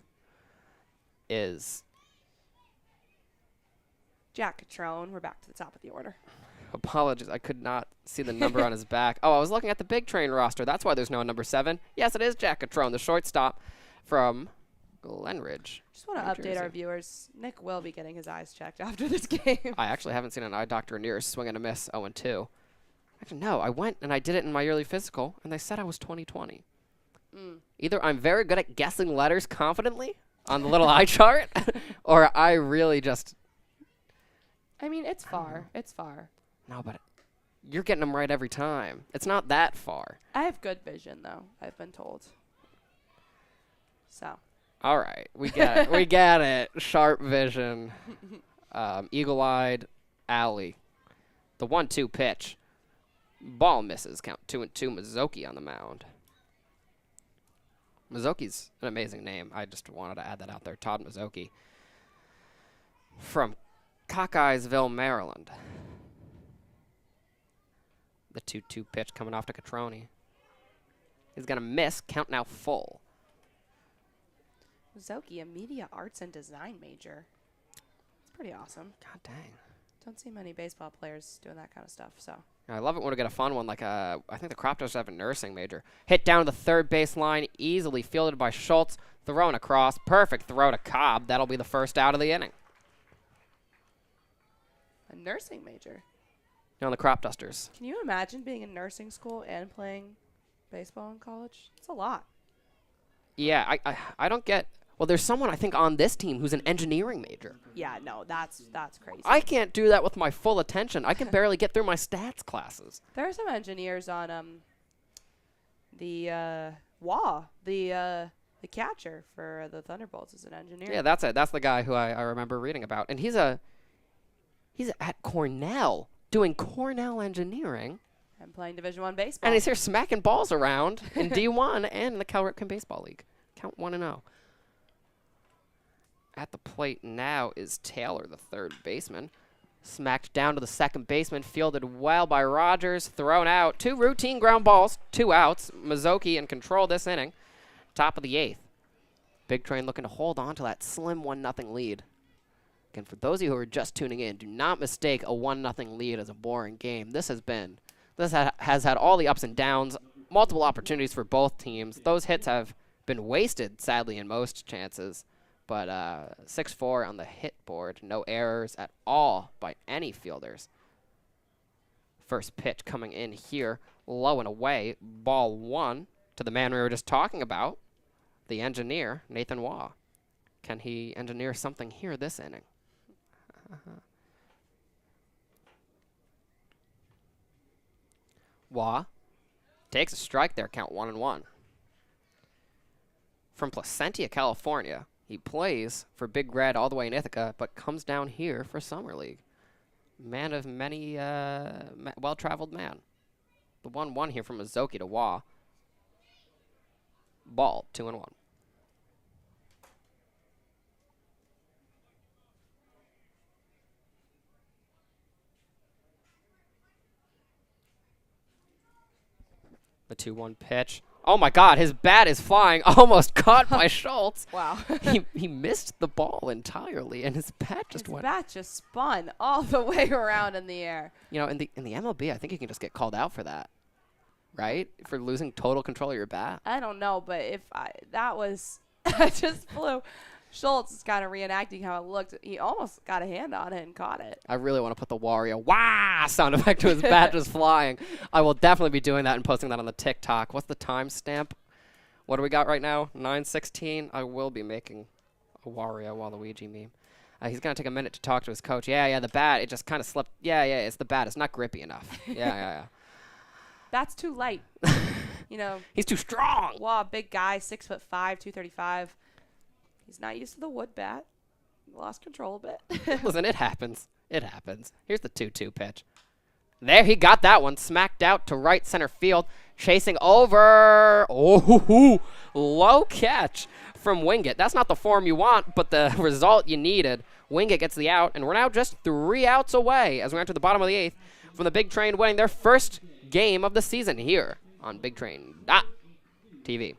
is Jack Catrone. We're back to the top of the order. Apologies, I could not see the number on his back. Oh, I was looking at the Big Train roster. That's why there's no number 7. Yes, it is Jack Catrone, the shortstop from Glenridge. Just want to New update our Jersey. viewers. Nick will be getting his eyes checked after this game. I actually haven't seen an eye doctor near swing and a miss 0-2. Actually, no. I went and I did it in my yearly physical, and they said I was 20/20. Either I'm very good at guessing letters confidently on the little eye chart, or I really just I mean, it's far. It's far. no. But you're getting them right every time. It's not that far. I have good vision, though, I've been told. So. All right, we get it. We get it. Sharp vision, eagle-eyed, alley. The 1-2 pitch. Ball misses. Count 2-2. Mizuki on the mound. Mizuki's an amazing name. I just wanted to add that out there. Todd Mizuki. From Cockeyesville, Maryland. The 2-2 pitch coming off to Catroni. He's going to miss. Count now full. Zoki, a media arts and design major. It's pretty awesome. God dang. Don't see many baseball players doing that kind of stuff, so. I love it when we get a fun one like I think the Crop Dusters have a nursing major. Hit down to the third base line, easily fielded by Schultz. Thrown across. Perfect throw to Cobb. That'll be the first out of the inning. A nursing major. On the Crop Dusters. Can you imagine being in nursing school and playing baseball in college? It's a lot. Yeah, I don't get. Well, there's someone I think on this team who's an engineering major. Yeah, no, that's crazy. I can't do that with my full attention. I can barely get through my stats classes. There are some engineers on the WA, the catcher for the Thunderbolts is an engineer. Yeah, that's it. That's the guy who I remember reading about, and he's at Cornell doing Cornell engineering. And playing Division I baseball. And he's here smacking balls around in D1 and in the Cal Ripken Baseball League. Count 1-0. At the plate now is Taylor, the third baseman. Smacked down to the second baseman, fielded well by Rogers, thrown out. 2 routine ground balls, 2 outs. Mizuki in control this inning. Top of the 8th. Big Train looking to hold on to that slim 1-0 lead. Again, for those of you who are just tuning in, do not mistake a 1-0 lead as a boring game. This has had all the ups and downs, multiple opportunities for both teams. Those hits have been wasted, sadly, in most chances. But 6-4 on the hit board. No errors at all by any fielders. First pitch coming in here, low and away. Ball 1 to the man we were just talking about, the engineer, Nathan Waugh. Can he engineer something here this inning? Waugh takes a strike there, count 1-1. From Placentia, California, he plays for Big Red all the way in Ithaca, but comes down here for Summer League. Man of many, well-traveled man. The 1-1 here from Mizuki to Waugh. Ball, 2-1. The 2-1 pitch. Oh my God, his bat is flying, almost caught by Schultz. Wow. He missed the ball entirely, and his bat just went. His bat just spun all the way around in the air. You know, in the MLB, I think you can just get called out for that, right? For losing total control of your bat. I don't know, but that was I just flew. Schultz is kind of reenacting how it looked. He almost got a hand on it and caught it. I really want to put the Wario wah sound effect to his bat just flying. I will definitely be doing that and posting that on the TikTok. What's the timestamp? What do we got right now? 9:16. I will be making a Wario Waluigi meme. He's going to take a minute to talk to his coach. Yeah, the bat, it just kind of slipped. Yeah, it's the bat. It's not grippy enough. Yeah. Bat's too light. You know. He's too strong. Wow, big guy, 6'5", 235. He's not used to the wood bat. Lost control a bit. Listen, it happens. It happens. Here's the 2-2 pitch. There, he got that one. Smacked out to right center field. Chasing over. Oh, low catch from Wingett. That's not the form you want, but the result you needed. Wingett gets the out, and we're now just 3 outs away as we enter the bottom of the 8th from the Big Train winning their first game of the season here on Big Train TV.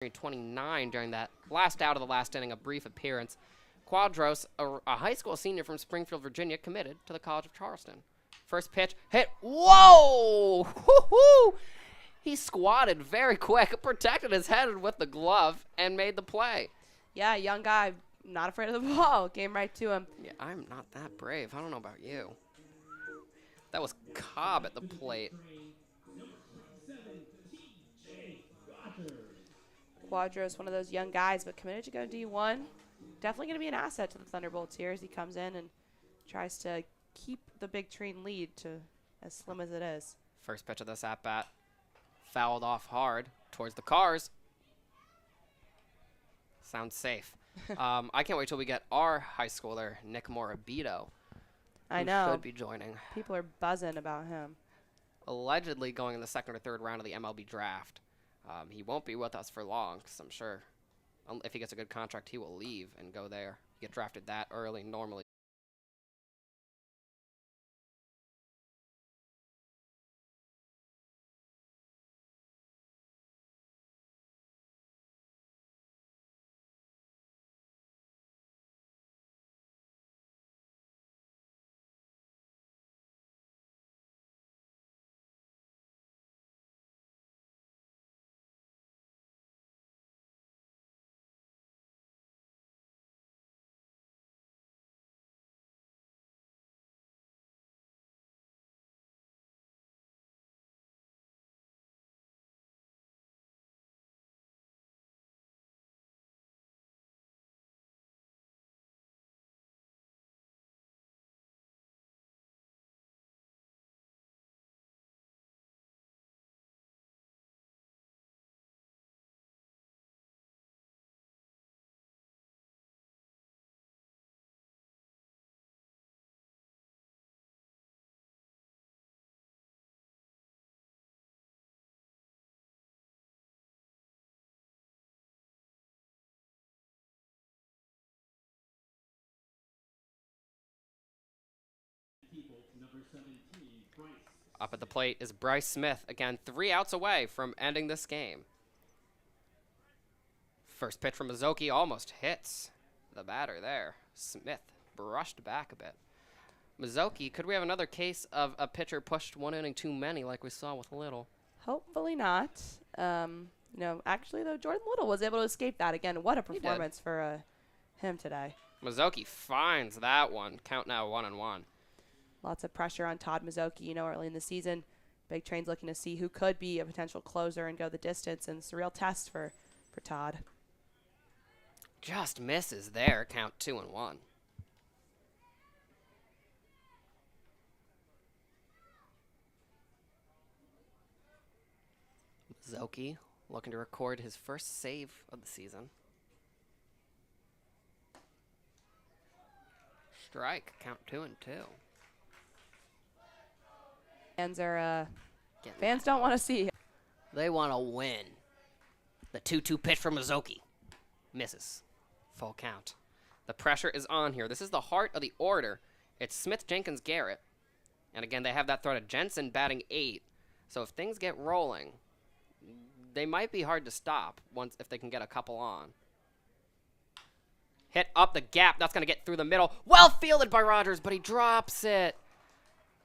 29 during that last out of the last inning, a brief appearance. Quadros, a high school senior from Springfield, Virginia, committed to the College of Charleston. First pitch, hit. Whoa! Woo-hoo! He squatted very quick, protected his head with the glove, and made the play. Yeah, young guy, not afraid of the ball. Came right to him. Yeah, I'm not that brave. I don't know about you. That was Cobb at the plate. Quadros, one of those young guys, but committed to go D1. Definitely going to be an asset to the Thunderbolts here as he comes in and tries to keep the big train lead to as slim as it is. First pitch of this at-bat. Fouled off hard towards the cars. Sounds safe. I can't wait till we get our high schooler, Nick Morabito. I know. Should be joining. People are buzzing about him. Allegedly going in the second or third round of the MLB draft. He won't be with us for long, because I'm sure if he gets a good contract, he will leave and go there. Get drafted that early normally. Up at the plate is Bryce Smith. Again, 3 outs away from ending this game. First pitch from Mizoki almost hits the batter there. Smith brushed back a bit. Mizoki, could we have another case of a pitcher pushed 1 inning too many like we saw with Little? Hopefully not. Actually, though, Jordan Little was able to escape that again. What a performance for him today. Mizoki finds that one. Count now 1-1. Lots of pressure on Todd Mizoki, early in the season. Big Train's looking to see who could be a potential closer and go the distance, and it's a real test for Todd. Just misses there. Count 2-1. Mizoki looking to record his first save of the season. Strike. Count 2-2. Fans don't want to see. They want to win. The 2-2 pitch from Mizoki. Misses. Full count. The pressure is on here. This is the heart of the order. It's Smith, Jenkins, Garrett. And again, they have that throw to Jensen batting 8. So if things get rolling, they might be hard to stop if they can get a couple on. Hit up the gap. That's going to get through the middle. Well fielded by Rogers, but he drops it.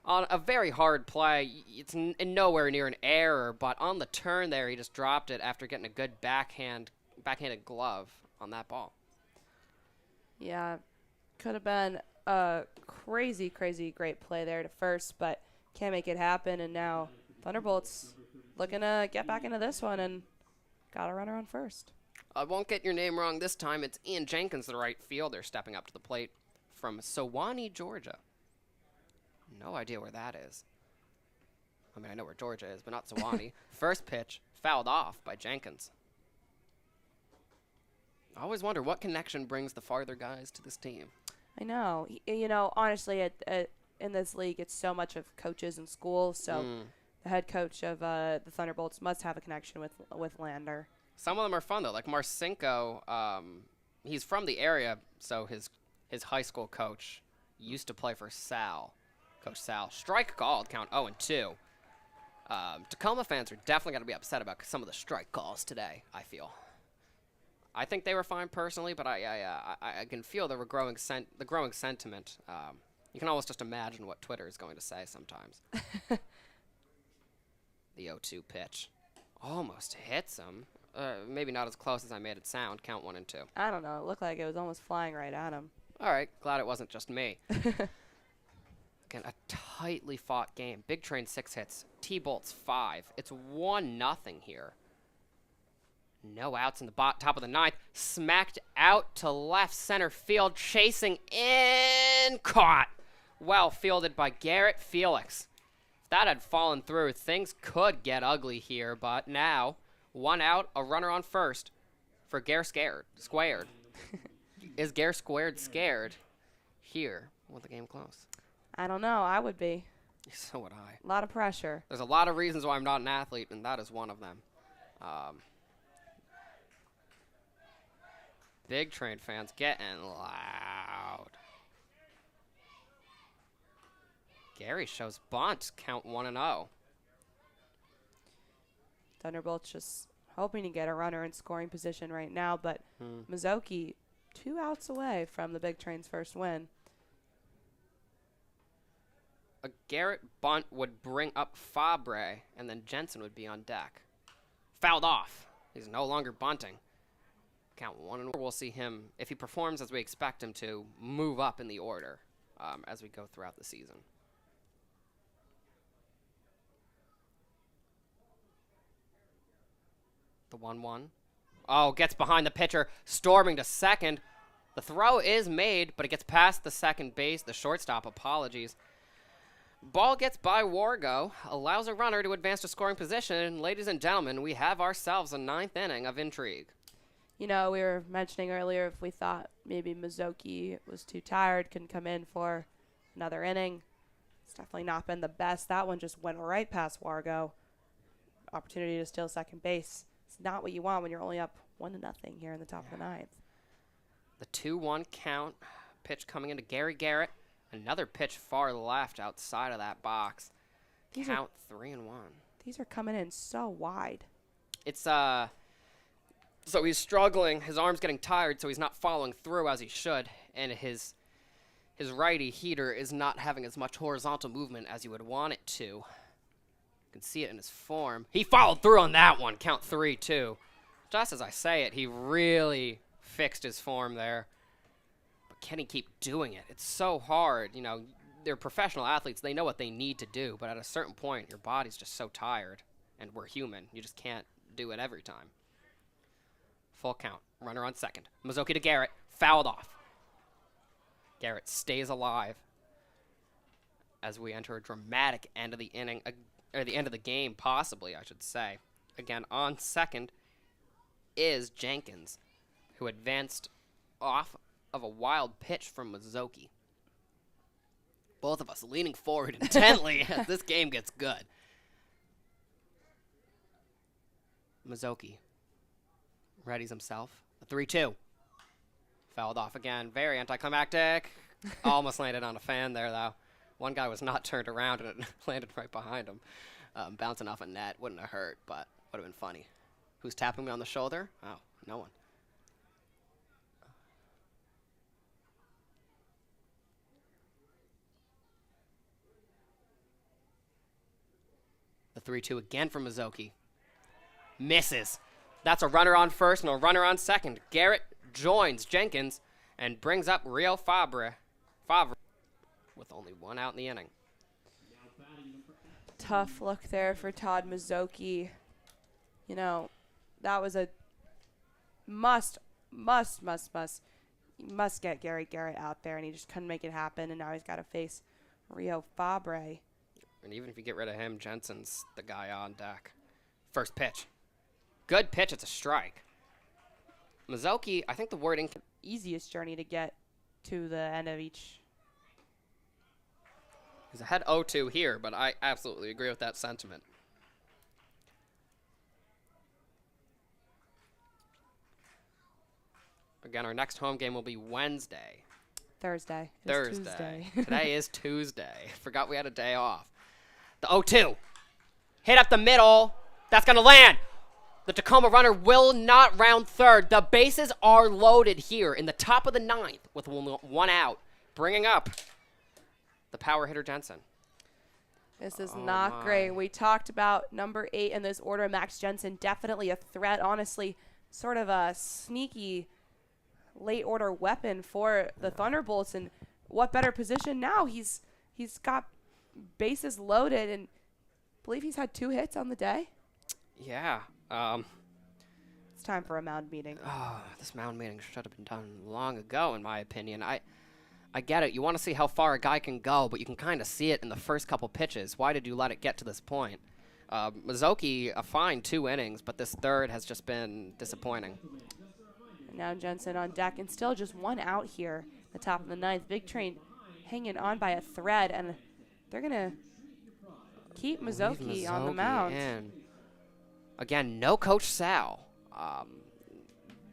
On a very hard play. It's nowhere near an error, but on the turn there, he just dropped it after getting a good backhanded glove on that ball. Yeah, could have been a crazy, crazy great play there to first, but can't make it happen. And now Thunderbolts looking to get back into this one and got a runner on first. I won't get your name wrong this time. It's Ian Jenkins, the right fielder, stepping up to the plate from Sewanee, Georgia. No idea where that is. I mean, I know where Georgia is, but not Sewanee. First pitch, fouled off by Jenkins. I always wonder what connection brings the farther guys to this team. I know. Honestly, in this league, it's so much of coaches and schools. So the head coach of the Thunderbolts must have a connection with Lander. Some of them are fun, though. Like Marcinko, he's from the area, so his high school coach used to play for Sal. Coach Sal. Strike called, count 0-2. Tacoma fans are definitely going to be upset about some of the strike calls today, I feel. I think they were fine personally, but I can feel the growing sentiment. You can almost just imagine what Twitter is going to say sometimes. The 0-2 pitch almost hits him. Maybe not as close as I made it sound. Count 1 and 2. I don't know. It looked like it was almost flying right at him. All right, glad it wasn't just me. Again, a tightly fought game. Big Train 6 hits. T-Bolts 5. It's 1-0 here. No outs in the top of the ninth. Smacked out to left center field. Chasing in. Caught. Well fielded by Garrett Felix. If that had fallen through, things could get ugly here. But now, 1 out, a runner on first for Gare Squared. Is Gare Squared scared here with the game close? I don't know. I would be. So would I. A lot of pressure. There's a lot of reasons why I'm not an athlete, and that is one of them. Big Train fans getting loud. Gary shows bunt. Count 1 and 0. Thunderbolts just hoping to get a runner in scoring position right now, but Mizuki 2 outs away from the Big Train's first win. A Garrett bunt would bring up Fabre, and then Jensen would be on deck. Fouled off. He's no longer bunting. Count 1 and 1. We'll see him, if he performs as we expect him to, move up in the order as we go throughout the season. The 1-1. Oh, gets behind the pitcher, storming to second. The throw is made, but it gets past the second base. The shortstop, apologies. Ball gets by Wargo, allows a runner to advance to scoring position. Ladies and gentlemen, we have ourselves a 9th inning of intrigue. You know, we were mentioning earlier if we thought maybe Mizuki was too tired, couldn't come in for another inning. It's definitely not been the best. That one just went right past Wargo. Opportunity to steal second base. It's not what you want when you're only up 1-0 here in the top of the ninth. The 2-1 count. Pitch coming into Gary Garrett. Another pitch far left outside of that box. Count 3-1. These are coming in so wide. It's so he's struggling. His arm's getting tired, so he's not following through as he should, and his righty heater is not having as much horizontal movement as you would want it to. You can see it in his form. He followed through on that one. Count 3-2. Just as I say it, he really fixed his form there. But can he keep doing it? It's so hard. You know, they're professional athletes. They know what they need to do. But at a certain point, your body's just so tired. And we're human. You just can't do it every time. Full count. Runner on second. Mizuki to Garrett. Fouled off. Garrett stays alive as we enter a dramatic end of the inning, or the end of the game, possibly, I should say. Again, on second is Jenkins, who advanced off of a wild pitch from Mizuki. Both of us leaning forward intently as this game gets good. Mizuki readies himself. A 3-2. Fouled off again. Very anticlimactic. Almost landed on a fan there, though. One guy was not turned around, and it landed right behind him. Bouncing off a net. Wouldn't have hurt, but would have been funny. Who's tapping me on the shoulder? Oh, no one. The 3-2 again from Mizuki. Misses. That's a runner on first and a runner on second. Garrett joins Jenkins and brings up Rio Fabre with only 1 out in the inning. Tough look there for Todd Mizuki. You know, that was a must get Gary Garrett out there, and he just couldn't make it happen, and now he's got to face Rio Fabre. And even if you get rid of him, Jensen's the guy on deck. First pitch. Good pitch. It's a strike. Mizuki, I think the wording... Easiest journey to get to the end of each. He's ahead 0-2 here, but I absolutely agree with that sentiment. Again, our next home game will be Wednesday. Thursday. Thursday. Today is Tuesday. Forgot we had a day off. The 0-2. Hit up the middle. That's going to land. The Tacoma runner will not round third. The bases are loaded here in the top of the ninth with one out, bringing up the power hitter Jensen. This is not great. We talked about number 8 in this order, Max Jensen, definitely a threat, honestly, sort of a sneaky late order weapon for the Thunderbolts. And what better position now? He's got bases loaded, and I believe he's had 2 hits on the day. Yeah. It's time for a mound meeting. Oh, this mound meeting should have been done long ago, in my opinion. I get it. You want to see how far a guy can go, but you can kind of see it in the first couple pitches. Why did you let it get to this point? Mizuki, a fine 2 innings, but this third has just been disappointing. And now Jensen on deck, and still just 1 out here at the top of the ninth. Big Train hanging on by a thread, and they're going to keep Mizuki on the mound. In. Again, no Coach Sal.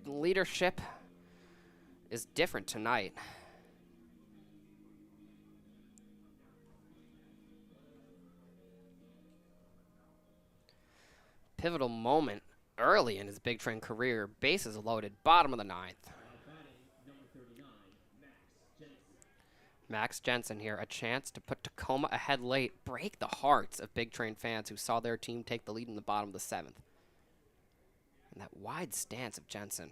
Leadership is different tonight. Pivotal moment early in his Big Train career. Bases loaded, bottom of the ninth. Max Jensen here, a chance to put Tacoma ahead late, break the hearts of Big Train fans who saw their team take the lead in the bottom of the 7th. And that wide stance of Jensen,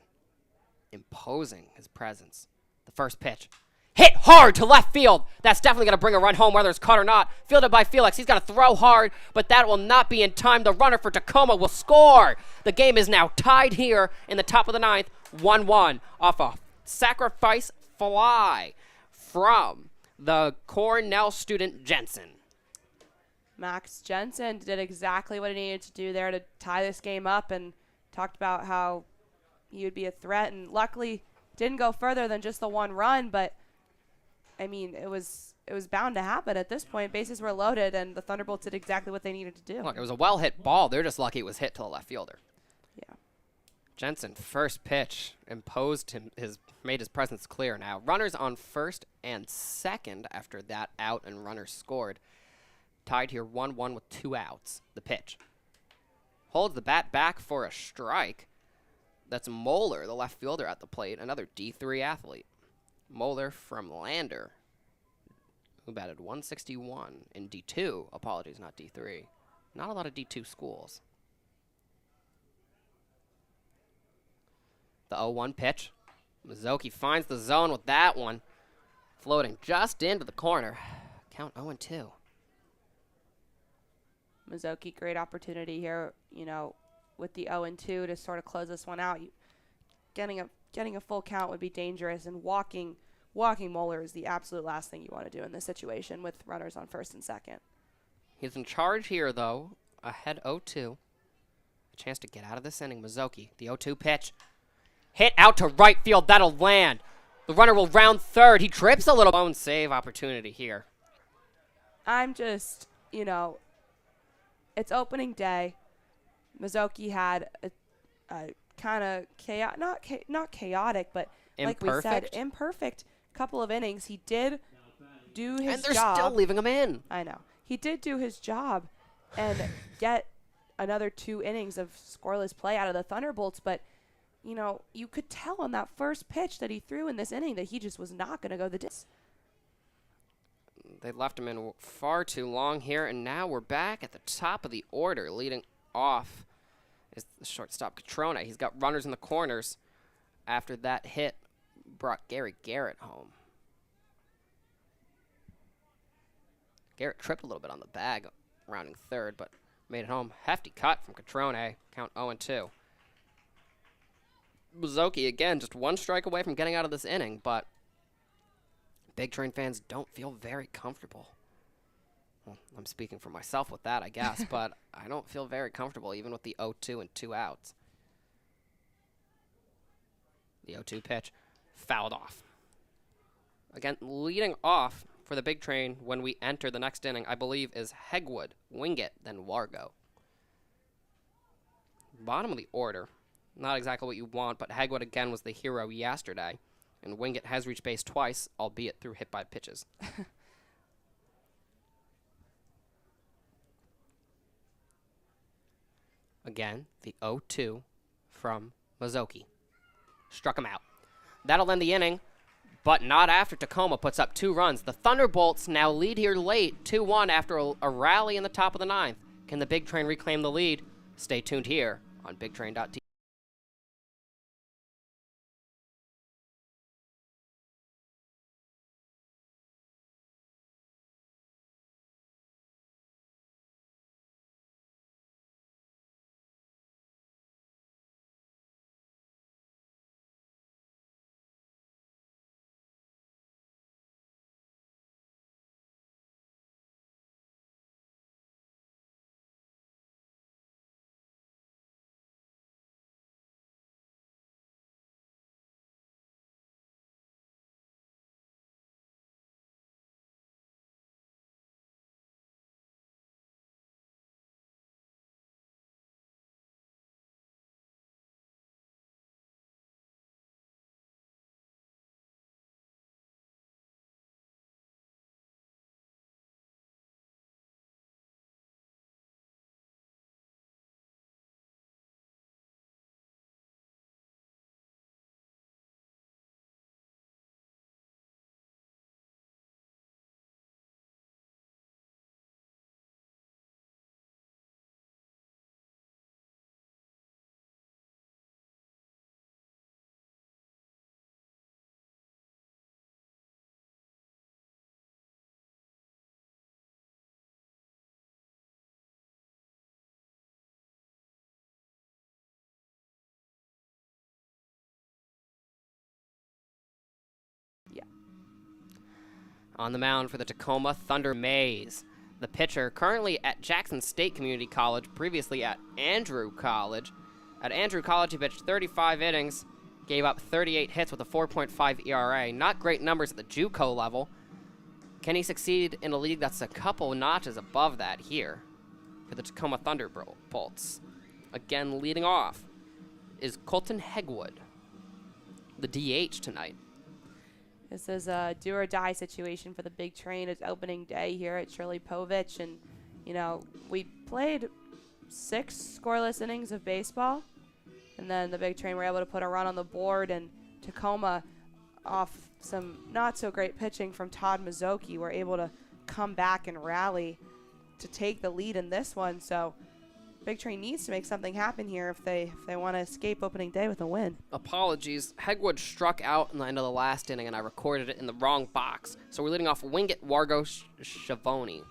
imposing his presence. The first pitch, hit hard to left field. That's definitely going to bring a run home, whether it's caught or not. Fielded by Felix. He's going to throw hard, but that will not be in time. The runner for Tacoma will score. The game is now tied here in the top of the ninth, 1-1, off a sacrifice fly from the Cornell student Jensen. Max Jensen did exactly what he needed to do there to tie this game up, and talked about how he would be a threat, and luckily didn't go further than just the 1 run, but I mean, it was bound to happen at this point. Bases were loaded, and the Thunderbolts did exactly what they needed to do. Look, it was a well-hit ball. They're just lucky it was hit to the left fielder. Yeah. Jensen, first pitch, made his presence clear now. Runners on first and second after that out, and runners scored. Tied here 1-1 with 2 outs. The pitch. Holds the bat back for a strike. That's Moeller, the left fielder at the plate, another D3 athlete. Moeller from Lander, who batted 161 in D2. Apologies, not D3. Not a lot of D2 schools. The 0-1 pitch. Mizuki finds the zone with that one. Floating just into the corner. Count 0-2. Mizuki, great opportunity here, with the 0-2 to sort of close this one out. Getting a full count would be dangerous, and walking Moeller is the absolute last thing you want to do in this situation with runners on first and second. He's in charge here, though. Ahead 0-2. A chance to get out of this inning. Mizuki, the 0-2 pitch. Hit out to right field. That'll land. The runner will round third. He trips a little. Lone save opportunity here. I'm just, it's opening day. Mizuki had a kind of chaotic, not chaotic, but like we said, imperfect couple of innings. He did do his job. And they're still leaving him in. I know. He did do his job and get another 2 innings of scoreless play out of the Thunderbolts, but you could tell on that first pitch that he threw in this inning that he just was not going to go the distance. They left him in far too long here, and now we're back at the top of the order. Leading off is the shortstop Catrone. He's got runners in the corners after that hit brought Gary Garrett home. Garrett tripped a little bit on the bag, rounding third, but made it home. Hefty cut from Catrone. Count 0-2. Mizuki, again, just 1 strike away from getting out of this inning, but Big Train fans don't feel very comfortable. Well, I'm speaking for myself with that, I guess, but I don't feel very comfortable even with the 0-2 and 2 outs. The 0-2 pitch, fouled off. Again, leading off for the Big Train when we enter the next inning, I believe, is Hegwood, Wingett, then Wargo. Bottom of the order. Not exactly what you want, but Hegwood again was the hero yesterday. And Wingett has reached base twice, albeit through hit by pitches. Again, the 0-2 from Mazzocchi. Struck him out. That'll end the inning, but not after Tacoma puts up 2 runs. The Thunderbolts now lead here late, 2-1 after a rally in the top of the 9th. Can the Big Train reclaim the lead? Stay tuned here on BigTrain.tv. On the mound for the Tacoma Thunder Mays. The pitcher, currently at Jackson State Community College, previously at Andrew College. At Andrew College, he pitched 35 innings, gave up 38 hits with a 4.5 ERA. Not great numbers at the JUCO level. Can he succeed in a league that's a couple notches above that here for the Tacoma Thunderbolts? Again, leading off is Colton Hegwood, the DH tonight. This is a do-or-die situation for the Big Train. It's opening day here at Shirley Povich. And, you know, we played 6 scoreless innings of baseball. And then the Big Train were able to put a run on the board. And Tacoma, off some not-so-great pitching from Todd Mazzocchi, were able to come back and rally to take the lead in this one. So Big Train needs to make something happen here if they want to escape opening day with a win. Apologies. Hegwood struck out in the end of the last inning, and I recorded it in the wrong box. So we're leading off Wingett, Wargo, Schiavone.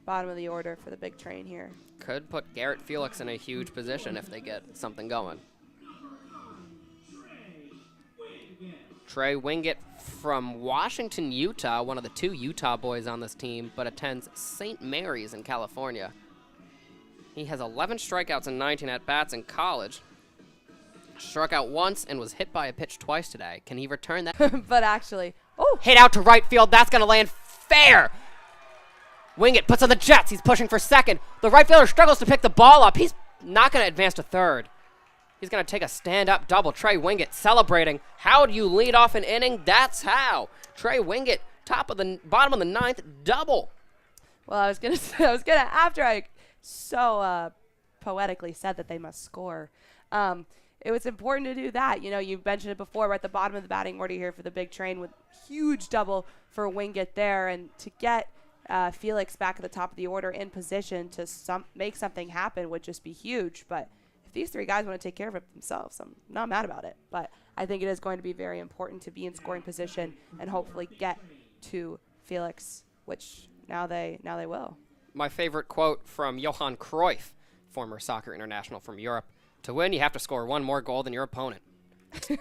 Bottom of the order for the Big Train here. Could put Garrett Felix in a huge position if they get something going. Trey Wingett from Washington, Utah, one of the 2 Utah boys on this team, but attends St. Mary's in California. He has 11 strikeouts and 19 at-bats in college. Struck out once and was hit by a pitch twice today. Can he return that? But actually, Hit out to right field. That's going to land fair. Wingett puts on the Jets. He's pushing for second. The right fielder struggles to pick the ball up. He's not going to advance to third. He's going to take a stand-up double. Trey Wingett celebrating. How do you lead off an inning? That's how. Trey Wingett, bottom of the 9th, double. well, I was gonna after I so poetically said that they must score. It was important to do that. You know, you mentioned it before. We're at the bottom of the batting order here for the Big Train with huge double for Wingett there, and to get Felix back at the top of the order in position to make something happen would just be huge. But if these 3 guys want to take care of it themselves, I'm not mad about it. But I think it is going to be very important to be in scoring position and hopefully get to Felix, which now they will. My favorite quote from Johan Cruyff, former soccer international from Europe. To win, you have to score 1 more goal than your opponent.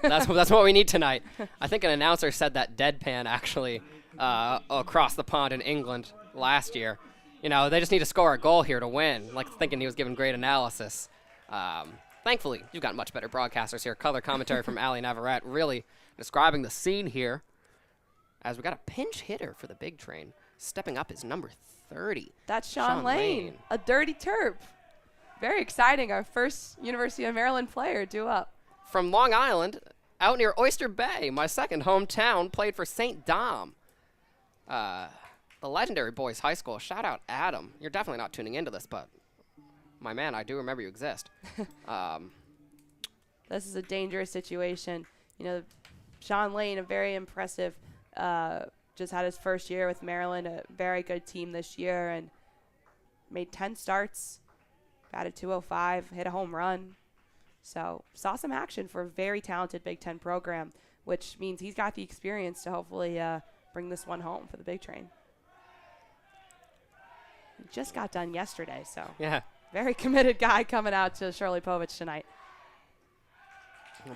That's what we need tonight. I think an announcer said that deadpan actually across the pond in England last year. You know, they just need to score a goal here to win. Like thinking he was giving great analysis. Thankfully, you've got much better broadcasters here. Color commentary from Ali Navarrete really describing the scene here. As we got a pinch hitter for the Big Train. Stepping up is number 30. That's Sean Lane, a dirty Terp. Very exciting. Our first University of Maryland player due up. From Long Island, out near Oyster Bay, my second hometown, played for St. Dom. The legendary boys high school. Shout out Adam. You're definitely not tuning into this, but my man, I do remember you exist. This is a dangerous situation. You know, Sean Lane, a very impressive, just had his first year with Maryland, a very good team this year, and made 10 starts, batted .205, hit a home run. So saw some action for a very talented Big Ten program, which means he's got the experience to hopefully bring this one home for the Big Train. He just got done yesterday, so Yeah. very committed guy coming out to Shirley Povich tonight.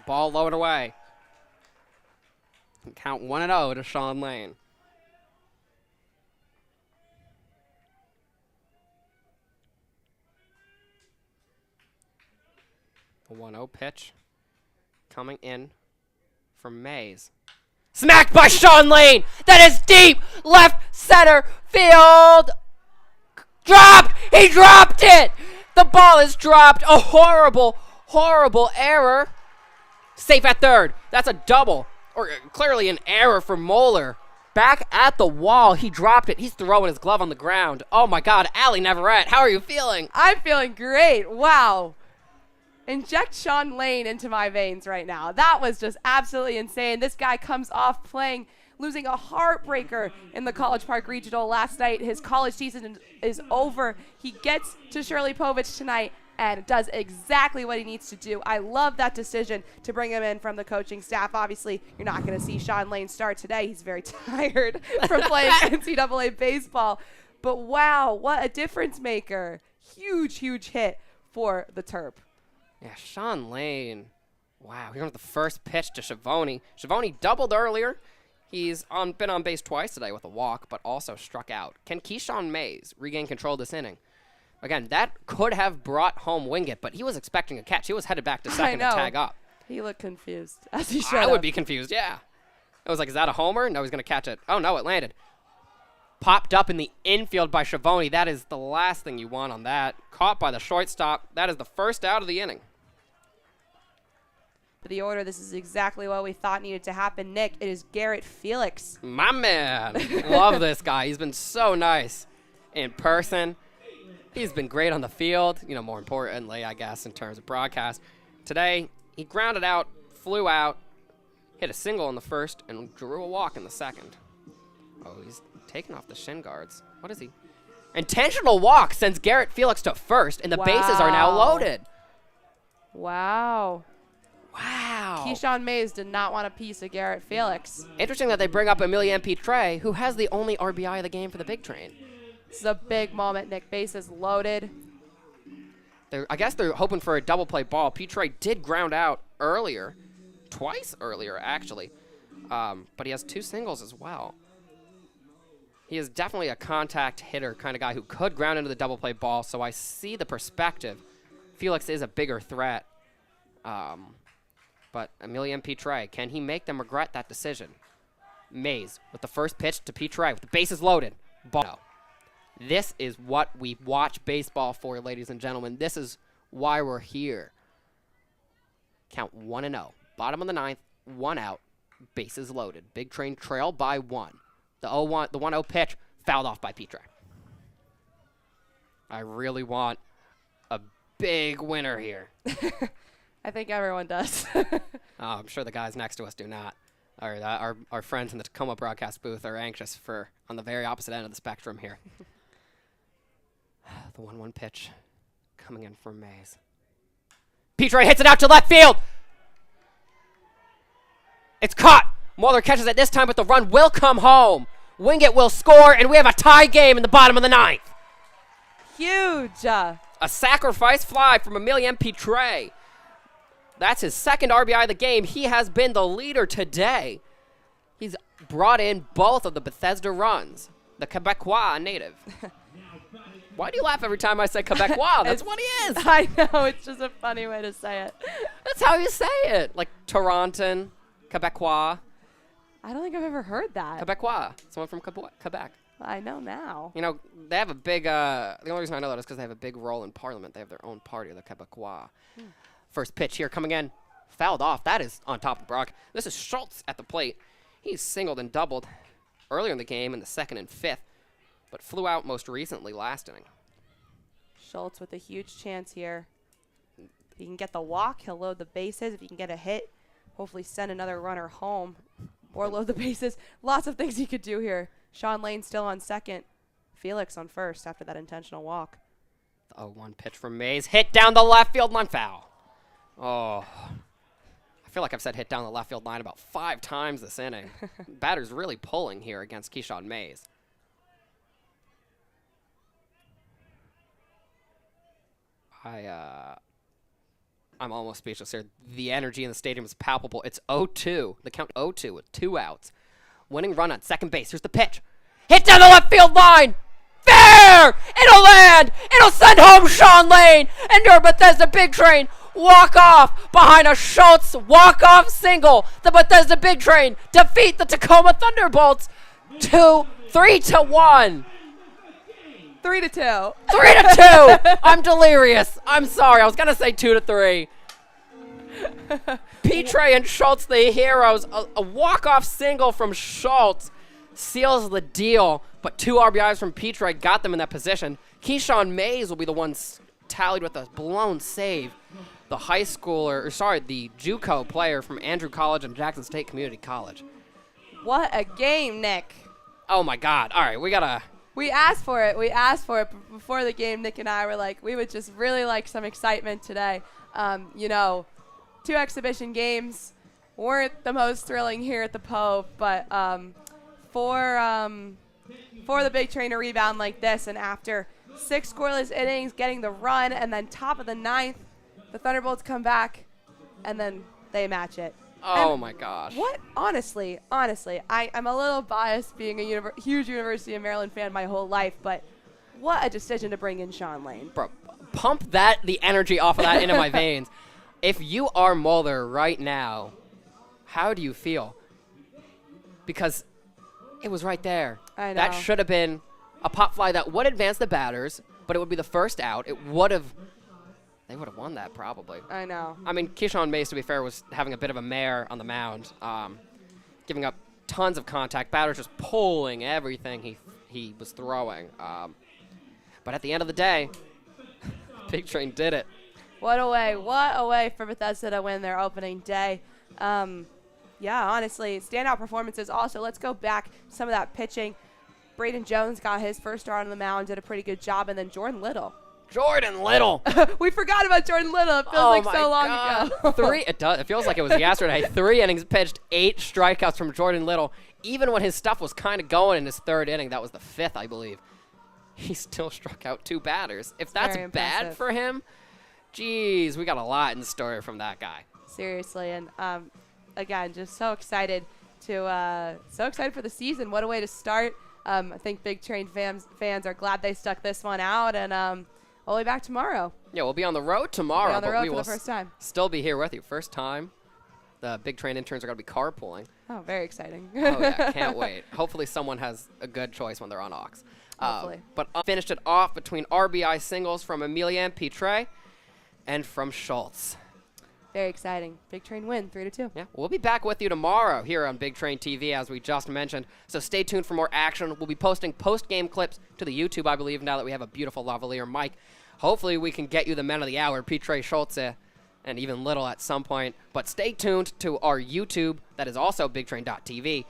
Ball lowered away. Count 1-0 to Sean Lane. The 1-0 pitch coming in from Mays. Smacked by Sean Lane. That is deep left center field. Dropped. He dropped it. The ball is dropped. A horrible, horrible error. Safe at third. That's a double. Or clearly an error for Moeller. Back at the wall. He dropped it. He's throwing his glove on the ground. Oh my God. Allie Navarrete, how are you feeling? I'm feeling great. Wow. Inject Sean Lane into my veins right now. That was just absolutely insane. This guy comes off losing a heartbreaker in the College Park Regional last night. His college season is over. He gets to Shirley Povich tonight and does exactly what he needs to do. I love that decision to bring him in from the coaching staff. Obviously, you're not going to see Sean Lane start today. He's very tired from playing NCAA baseball. But wow, what a difference maker. Huge, huge hit for the Terp. Yeah, Sean Lane. Wow, he went with the first pitch to Schiavone. Schiavone doubled earlier. He's been on base twice today with a walk, but also struck out. Can Keyshawn Mays regain control of this inning? Again, that could have brought home Wingate, but he was expecting a catch. He was headed back to second to tag up. He looked confused as he showed I up. would be confused, yeah. I was like, is that a homer? No, he's going to catch it. Oh, no, it landed. Popped up in the infield by Schiavone. That is the last thing you want on that. Caught by the shortstop. That is the first out of the inning. For the order, this is exactly what we thought needed to happen. Nick, it is Garrett Felix. My man. Love this guy. He's been so nice in person. He's been great on the field, you know, more importantly, I guess, in terms of broadcast. Today, he grounded out, flew out, hit a single in the first, and drew a walk in the second. Oh, he's taking off the shin guards. What is he? Intentional walk sends Garrett Felix to first, and the bases are now loaded. Wow. Wow. Keyshawn Mays did not want a piece of Garrett Felix. Interesting that they bring up Amelia M. Trey, who has the only RBI of the game for the Big Train. This is a big moment. Nick, bases loaded. I guess they're hoping for a double play ball. Trey did ground out earlier. Twice earlier, actually. But he has two singles as well. He is definitely a contact hitter kind of guy who could ground into the double play ball, so I see the perspective. Felix is a bigger threat. But Amelia M. Trey, can he make them regret that decision? Mays with the first pitch to Trey with the bases loaded. Ball. This is what we watch baseball for, ladies and gentlemen. This is why we're here. Count 1-0. Bottom of the ninth, 1 out, bases loaded. Big Train trailed by 1. The 1-0 pitch fouled off by Trey. I really want a big winner here. I think everyone does. I'm sure the guys next to us do not. Our friends in the Tacoma broadcast booth are anxious for on the very opposite end of the spectrum here. The 1-1 pitch coming in from Mays. Trey hits it out to left field. It's caught. Moeller catches it this time, but the run will come home. Wingate will score, and we have a tie game in the bottom of the ninth. Huge. A sacrifice fly from Amelia M. Trey. That's his second RBI of the game. He has been the leader today. He's brought in both of the Bethesda runs. The Quebecois native. Why do you laugh every time I say Quebecois? That's what he is. I know. It's just a funny way to say it. That's how you say it. Like Toronton, Quebecois. I don't think I've ever heard that. Quebecois. Someone from Quebec. I know now. You know, they have a big, the only reason I know that is because they have a big role in Parliament. They have their own party, the Quebecois. First pitch here coming in. Fouled off. That is on top of Brock. This is Schultz at the plate. He's singled and doubled earlier in the game in the second and fifth, but flew out most recently last inning. Schultz with a huge chance here. If he can get the walk, he'll load the bases. If he can get a hit, hopefully send another runner home or load the bases. Lots of things he could do here. Sean Lane still on second. Felix on first after that intentional walk. The 0-1 pitch from Mays. Hit down the left field line, foul. Oh. I feel like I've said hit down the left field line about 5 times this inning. Batter's really pulling here against Keyshawn Mays. I'm almost speechless here. The energy in the stadium is palpable. It's 0-2. The count 0-2 with 2 outs. Winning run on second base. Here's the pitch. Hit down the left field line. Fair! It'll land! It'll send home Sean Lane! And your Bethesda Big Train walk off behind a Schultz walk-off single. The Bethesda Big Train defeat the Tacoma Thunderbolts 3-1. 3-2. 3-2. I'm delirious. I'm sorry. I was gonna say 2-3. Petre and Schultz, the heroes. A walk-off single from Schultz seals the deal, but 2 RBIs from Petre got them in that position. Keyshawn Mays will be the one tallied with a blown save. The the JUCO player from Andrew College and Jackson State Community College. What a game, Nick. Oh my God! All right, We asked for it. Before the game. Nick and I were like, we would just really like some excitement today. 2 exhibition games weren't the most thrilling here at the Pope, but for the Big Train to rebound like this, and after 6 scoreless innings, getting the run, and then top of the 9th, the Thunderbolts come back, and then they match it. Oh and my gosh! What? Honestly, I'm a little biased being a huge University of Maryland fan my whole life, but what a decision to bring in Sean Lane. Bro, pump the energy off of that into my veins. If you are Mulder right now, how do you feel? Because it was right there. I know. That should have been a pop fly that would advance the batters, but it would be the first out. They would have won that probably. I know. I mean, Keyshawn Mays, to be fair, was having a bit of a mare on the mound, giving up tons of contact. Batters just pulling everything he was throwing. But at the end of the day, Big Train did it. What a way for Bethesda to win their opening day. Yeah, honestly, standout performances. Also, let's go back some of that pitching. Braden Jones got his first start on the mound, did a pretty good job, and then Jordan Little. We forgot about Jordan Little. It feels like so long ago. It feels like it was yesterday. 3 innings pitched, 8 strikeouts from Jordan Little. Even when his stuff was kind of going in his 3rd inning, that was the 5th, I believe, he still struck out 2 batters. If that's bad for him, geez, we got a lot in store from that guy. Seriously, and again, just so excited for the season. What a way to start. I think Big Train fans are glad they stuck this one out, and we'll be back tomorrow. Yeah, we'll be on the road tomorrow. We'll be on the road but we for will the first time. Still be here with you. First time. The Big Train interns are going to be carpooling. Oh, very exciting. Oh, yeah, can't wait. Hopefully someone has a good choice when they're on aux. Hopefully. But finished it off between RBI singles from Emilian Petre and from Schultz. Very exciting. Big Train win, 3-2. Yeah, we'll be back with you tomorrow here on Big Train TV, as we just mentioned. So stay tuned for more action. We'll be posting post-game clips to the YouTube, I believe, now that we have a beautiful lavalier mic. Hopefully we can get you the men of the hour, Petre, Schultz, and even Little at some point. But stay tuned to our YouTube. That is also BigTrain.tv.